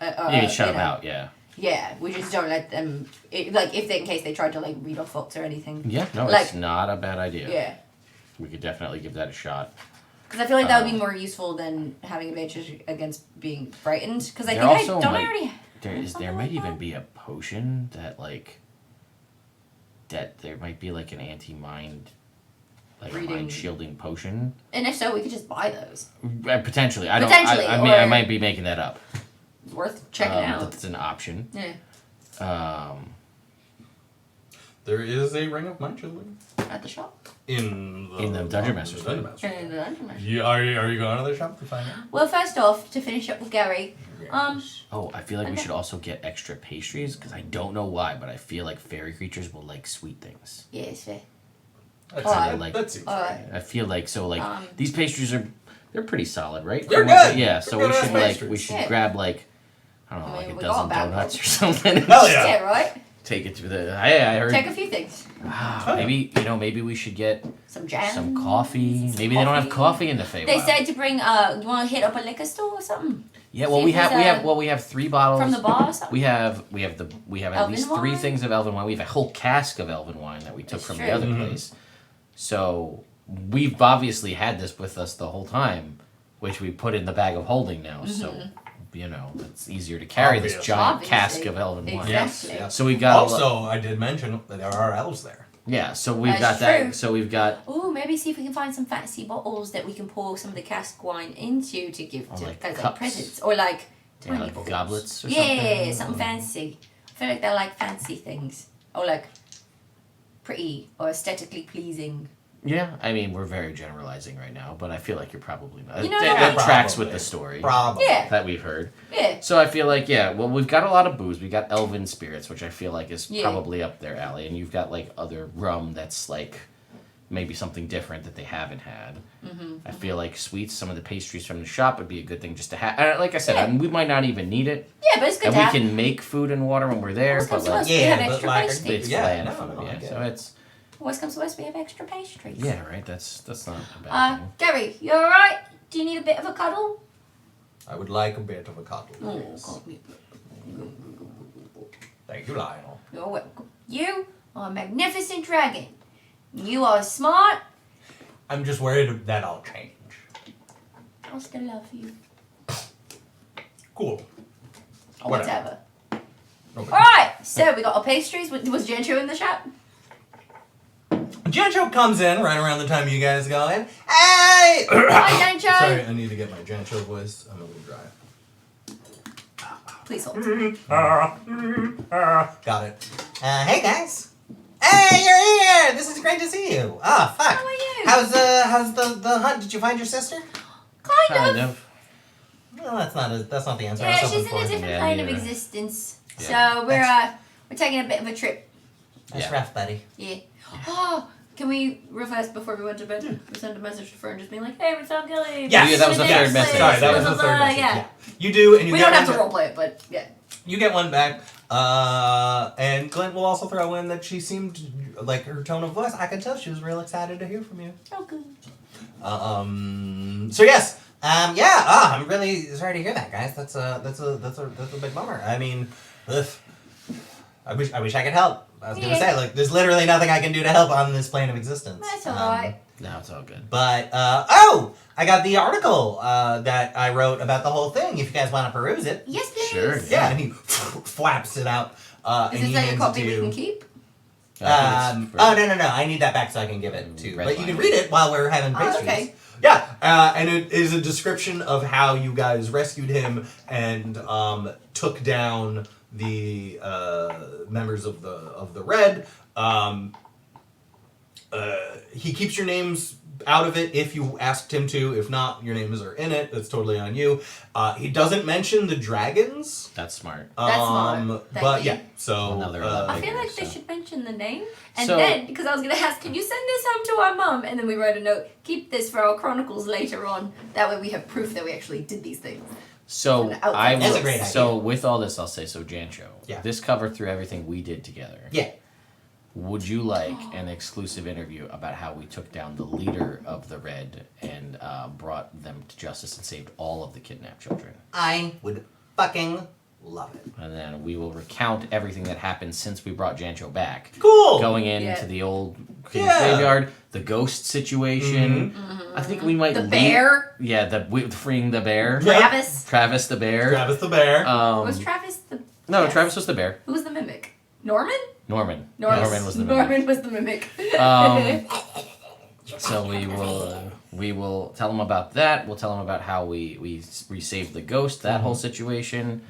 You can shut them out. Yeah. Yeah, we just don't let them. In case they tried to like read off thoughts or anything. Yeah, no, it's not a bad idea. Yeah. We could definitely give that a shot. Because I feel like that would be more useful than having advantage against being frightened. Because I think there might even be a potion that that there might be like an anti-mind, like a mind shielding potion. And if so, we could just buy those. Potentially, I might be making that up. It's worth checking out. That's an option. Yeah. There is a ring of mind shielding at the shop. In the Dungeon Master's. In the Dungeon Master's. Are you going to the shop to find out? Well, first off, to finish up with Gary. I feel like we should also get extra pastries because I don't know why, but I feel like fairy creatures will like sweet things. Yeah, it's fair. That seems right. I feel like these pastries they're pretty solid, right? They're good. Yeah, so we should grab like I don't know, like a dozen donuts or something. Hell yeah! Yeah, right. Take it to the. I heard. Take a few things. Maybe we should get some jam, some coffee. Maybe they don't have coffee in the Feywild. They said to bring. You want to hit up a liquor store or something? Yeah, well, we have 3 bottles from the bar. Or something? We have at least 3 things of elven wine. We have a whole cask of elven wine that we took from the other place. So we've obviously had this with us the whole time, which we put in the bag of holding now. Mm-hmm. So. It's easier to carry this giant cask of elven wine. Exactly. Yes. So we've got. Also, I did mention that there are elves there. Yeah, so we've got that. So we've got. Oh, maybe see if we can find some fancy bottles that we can pour some of the cask wine into to give to like presents or like tiny like goblets or something. Yeah, something fancy. I feel like they're like fancy things or like pretty or aesthetically pleasing. Yeah, I mean, we're very generalizing right now, but I feel like you're probably not. That tracks with the story that we've heard. Yeah. So I feel like, we've got a lot of booze. We got elven spirits, which I feel like is probably up their alley. And you've got, like, other rum that's, like, maybe something different that they haven't had. Mm-hmm. I feel like sweets, some of the pastries from the shop would be a good thing just to have. Like I said, we might not even need it. Yeah, but it's good to have. And we can make food and water when we're there. But like, we have extra pastries. It's bland food, so it's... Worst comes to worst, we have extra pastries. Yeah, right. That's not a bad thing. Gary, you alright? Do you need a bit of a cuddle? I would like a bit of a cuddle. Oh, Thank you, Lionel. You're welcome. You are a magnificent dragon. You are smart. I'm just worried that I'll change. I'll still love you. Cool. Whatever. Alright, so we got our pastries. Was Jancho in the shop? Jancho comes in right around the time you guys go in. Hey! Hi, Jancho! Sorry, I need to get my Jancho voice. I'm a little dry. Please hold. Got it. Hey, guys. Hey, you're here! This is great to see you. Ah, fuck. How are you? How's the hunt? Did you find your sister? Kind of. Well, that's not the answer. Yeah, she's in a different plane of existence. Yeah. So we're taking a bit of a trip. That's rough, buddy. Yeah. Oh, can we, real fast before we went to bed, we sent a message to Fern just being like, hey, we found Gilly. Yes. Yeah, that was the third message. Sorry, that was the third message. Yeah. You do, and you we don't have to roleplay it, but yeah. You get one back, and Glint will also throw in that she seemed, like her tone of voice, I could tell she was real excited to hear from you. Oh, good. So yes, I'm really sorry to hear that, guys. That's a big bummer. I mean, I wish I could help. I was gonna say, like, there's literally nothing I can do to help on this plane of existence. That's alright. No, it's all good. But I got the article that I wrote about the whole thing. If you guys want to peruse it. Yes, please. Sure. Yeah, and he flaps it out. Is this like a copy we can keep? No. I need that back so I can give it to. But you can read it while we're having pastries. Okay. Yeah, and it is a description of how you guys rescued him and took down the members of the Red. He keeps your names out of it if you asked him to. If not, your names are in it. That's totally on you. He doesn't mention the dragons. That's smart. That's smart. But yeah, so I feel like they should mention the name. And then, because I was going to ask, can you send this home to our mom? And then we wrote a note, keep this for our chronicles later on. That way we have proof that we actually did these things. So I will. That's a great idea. So with all this, I'll say Jancho. Yeah. This covered through everything we did together. Yeah. Would you like an exclusive interview about how we took down the leader of the Red and brought them to justice and saved all of the kidnapped children? I would fucking love it. And then we will recount everything that happened since we brought Jancho back. Cool. Going into the old King's Graveyard, the ghost situation. I think we might bear. Yeah, freeing the bear. Travis. Travis the bear. Travis the bear. Was Travis the... No, yes. Travis was the bear. Who was the mimic? Norman? Norman. Yes. Norman was the mimic. Norman was the mimic. So we will tell him about that. We'll tell him about how we saved the ghost, that whole situation.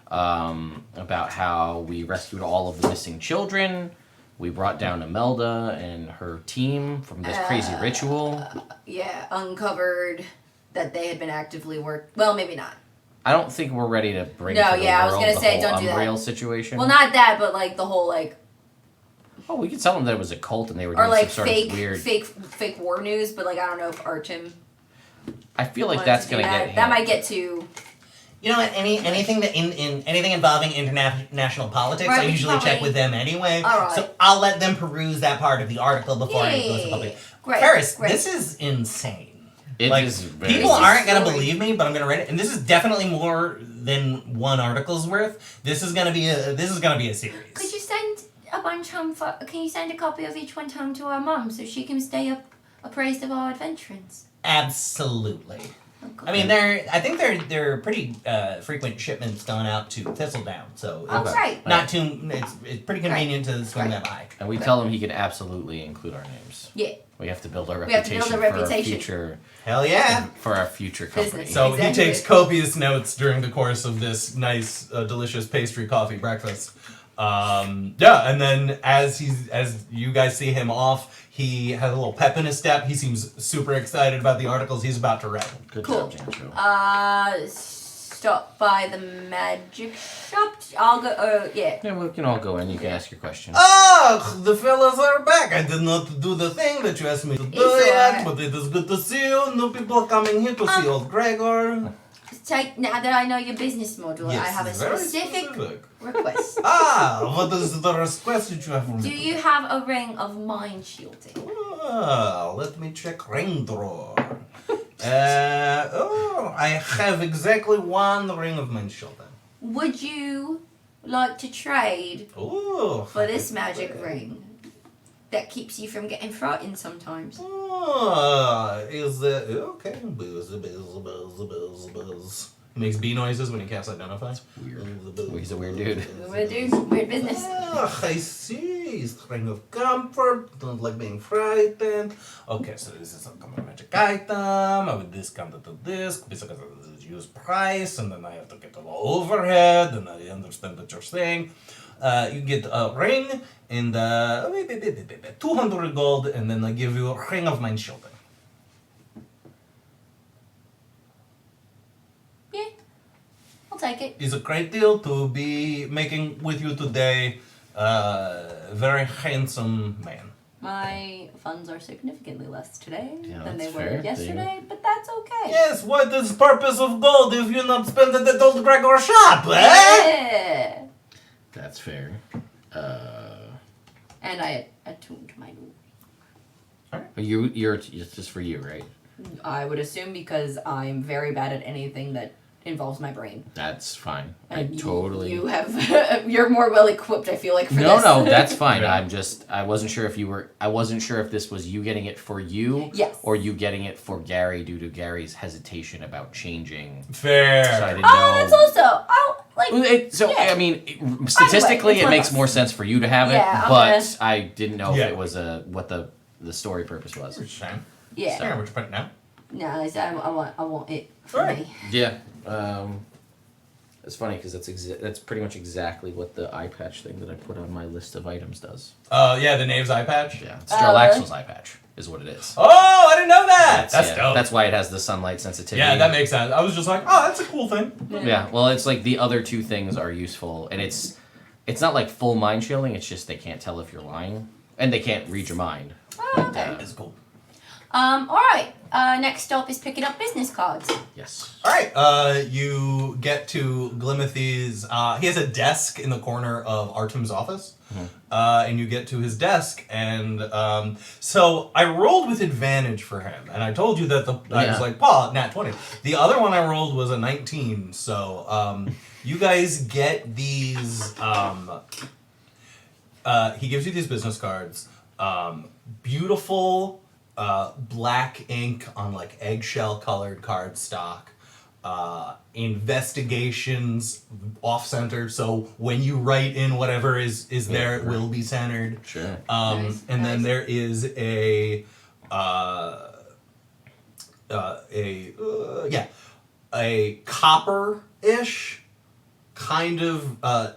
About how we rescued all of the missing children. We brought down Imelda and her team from this crazy ritual. Yeah, uncovered that they had been actively well, maybe not. I don't think we're ready to bring No, to the yeah, I was world gonna the say, whole don't do that. Umbral situation. Well, not that, but like the whole like... Oh, we could tell them that it was a cult and they were Or doing like some sort of weird... fake war news, but like I don't know if Artem... I feel like that's gonna get... That might get too... You know what? Anything that anything involving international politics, Right, I usually check with them anyway. All right. So I'll let them peruse that part of the article before it goes to public. Great. Ferris, great. this is insane. It like, is very... people aren't gonna believe me, but I'm gonna read it, and this is definitely more than one article's worth. This is gonna be a series. Could you send a bunch home can you send a copy of each one home to our mum so she can stay appraised of our adventures? Absolutely. Okay. I mean, I think they're pretty frequent shipments going out to Thistledown, so right. not too. It's pretty convenient to swing that by. And we tell him he can absolutely include our names. Yeah. We have to build our We have to reputation, build a for our reputation. future. Hell yeah! For our future company. Business. So Exactly. he takes copious notes during the course of this nice, delicious pastry coffee breakfast. And then as you guys see him off, he has a little pep in his step. He seems super excited about the articles he's about to read. Good Cool. job, Jancho. Stop by the magic shop. I'll go. Yeah. Yeah, we can all go in. You can ask your question. Oh, the fellas are back. I did not do the thing that you asked me to do yet, alright. but it is good to see you. New people are coming here to see old Gregor. Now that I know your business model, Yes, I have a very specific specific. request. What is the request that you have from Do me? you have a ring of mind shielding? Let me check ring drawer. I have exactly one ring of mind shielding. Would you like to trade Oh, for this magic ring that keeps you from getting frightened sometimes? Is that okay? Buzz. He makes bee noises when he casts Identify. Weird. He's a weird dude. Weird business. I see. String of comfort. Don't like being frightened. Okay, so this is a common magic item. I would discount it to this because of the use price, and then I have to get a little overhead, and I understand what you're saying. You get a ring and 200 gold, and then I give you a ring of mind shielding. Yeah. I'll take it. It's a great deal to be making with you today. Very handsome man. My funds are significantly less today Yeah, than they that's were fair. yesterday, but that's okay. Yes, what is the purpose of gold if you not spend it at old Gregor shop, eh? Yeah. That's fair. And I attuned my new. You're it's just for you, right? I would assume because I'm very bad at anything that involves my brain. That's fine. And totally. You have. You're more well equipped. I feel like for this. No, that's fine. Yeah. I wasn't sure if you were. I wasn't sure if this was you getting it for you. Yes. Or you getting it for Gary due to Gary's hesitation about changing. Fair. So I didn't Oh, know. that's also. I mean, statistically, it's it one makes of more sense for you to have it, Yeah, I'm but I didn't know if Yeah. it was what the story purpose was. Yeah. Fair, what you put now? No, I want it for Alright. me. Yeah. It's funny because that's pretty much exactly what the eye patch thing that I put on my list of items does. Yeah, the Knave's eye patch. Yeah, it's Jarlaxle's eye patch is what it is. Oh, I didn't know that. That's yeah, dope. That's why it has the sunlight sensitivity. Yeah, that makes sense. I was just like, oh, that's a cool thing. Yeah, well, it's like the other two things are useful, and it's not like full mind shielding. It's just they can't tell if you're lying, and they can't read your mind. Oh, okay. It's cool. All right. Next stop is picking up business cards. Yes. All right. You get to Glimothy's. He has a desk in the corner of Artem's office. And you get to his desk, and so I rolled with advantage for him, and I told you that I was like, Paul, nat 20. The other one I rolled was a 19, so you guys get these. He gives you these business cards, beautiful black ink on like eggshell colored cardstock. Investigations off-centered, so when you write in whatever is there, it will be centered. Sure. And then there is a copper-ish kind of go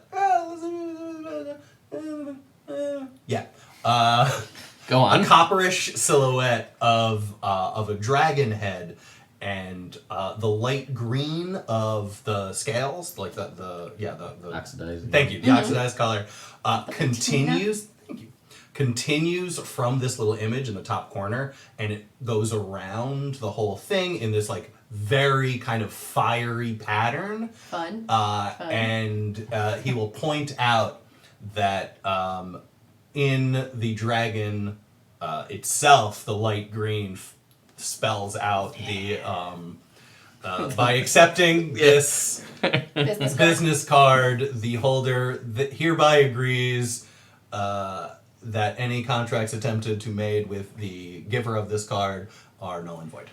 on. A copperish silhouette of a dragon head. And the light green of the scales, like the Oxidized. Thank you. The oxidized color continues. Thank you. Continues from this little image in the top corner, and it goes around the whole thing in this like very kind of fiery pattern. Fun. And he will point out that in the dragon itself, the light green spells out the by accepting this business card, the holder hereby agrees that any contracts attempted to made with the giver of this card are null and void.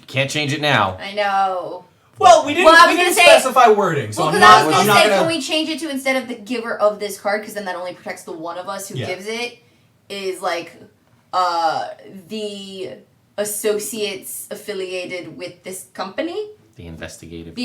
Can't change it now. I know. Well, we didn't specify wording, so because I was going to say, can we change it to instead of the giver of this card, because then that only protects the one of us who gives it, is like the associates affiliated with this company. The investigative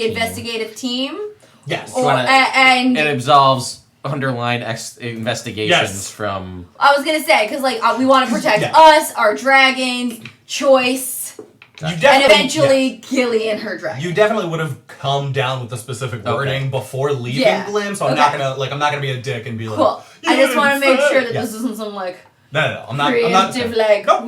team. Yes. And it absolves underlying investigations from... I was going to say, because like we want to protect us, our dragons, Choice, and eventually Gilly and her dragon. You definitely would have come down with the specific wording before leaving Glim, so I'm not gonna be a dick and be like, cool. I just want to make sure that this isn't some like No. I'm not. Creative, I'm not. like, nope.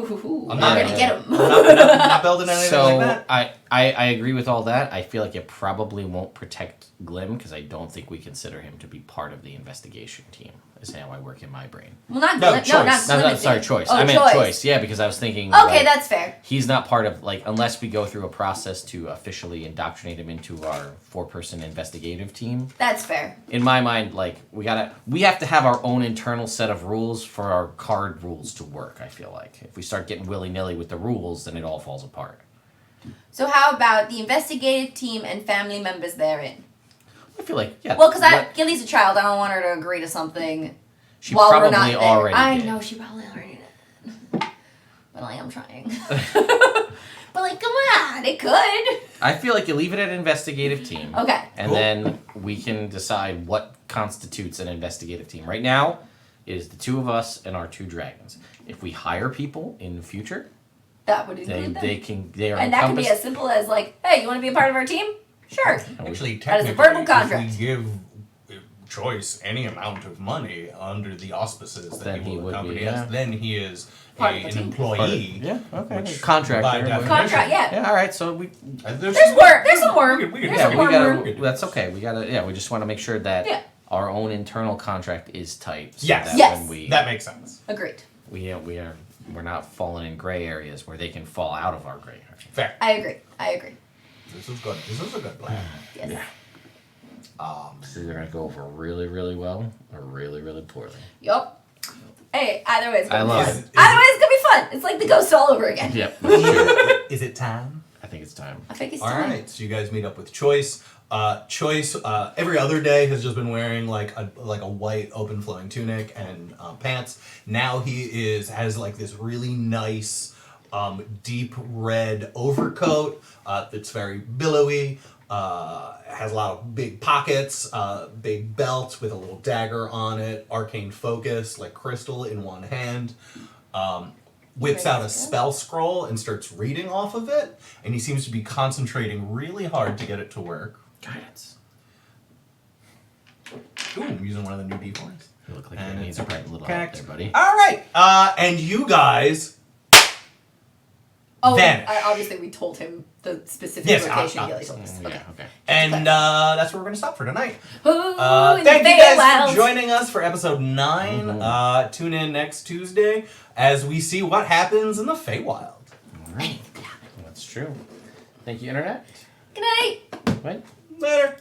I'm not gonna get him. I'm not building anything like that. I agree with all that. I feel like it probably won't protect Glim because I don't think we consider him to be part of the investigation team. Is how I work in my brain. Well, not Glim. No, not Glim. Sorry, Choice. Oh, I meant Choice. Yeah, because I was thinking. Okay, like, that's fair. He's not part of unless we go through a process to officially indoctrinate him into our 4-person investigative team. That's fair. In my mind, we have to have our own internal set of rules for our card rules to work. I feel like if we start getting willy-nilly with the rules, then it all falls apart. So how about the investigative team and family members therein? I feel like Well, because Gilly's a child, I don't want her to agree to something. She probably already I did. know she probably already did. But I am trying. But come on, it could. I feel like you leave it at investigative team. Okay. And then we can decide what constitutes an investigative team. Right now, it is the two of us and our 2 dragons. If we hire people in the future, that would include them. They are and that can be as simple as hey, you want to be a part of our team? Sure. Actually, that is a verbal contract. If we give Choice any amount of money under the auspices that he will accompany us, then he is an employee. Contractor. Contract, yeah. All right, so there's work. There's some work. That's okay. We just want to make sure that our own internal contract is tight. So that makes sense. Agreed. We're not falling in gray areas where they can fall out of our gray areas. Fair. I agree. This is good. This is a good plan. Yes. Yeah. It's either going to go over really, really well or really, really poorly. Yup. Hey, either way it's going to be fun. Either way it's going to be fun. It's like the ghost all over again. Yep, that's true. Is it time? I think it's time. I think it's time. Alright, so you guys meet up with Choice. Choice, every other day has just been wearing like a white open flowing tunic and pants. Now he has this really nice deep red overcoat that's very billowy. Has a lot of big pockets, big belt with a little dagger on it, arcane focus, like crystal in one hand. Whips out a spell scroll and starts reading off of it, and he seems to be concentrating really hard to get it to work. Guidance. Ooh, I'm using one of the new D4s. You look like you need a bright little help there, buddy. All right. And you guys vanish. Obviously we told him the specific location Gilly told us. Okay. Okay. And that's where we're going to stop for tonight. Ooh, Thank you guys Feywild. for joining us for episode 9. Tune in next Tuesday as we see what happens in the Feywild. All right. That's true. Thank you, Internet. Good night. Wait. Later.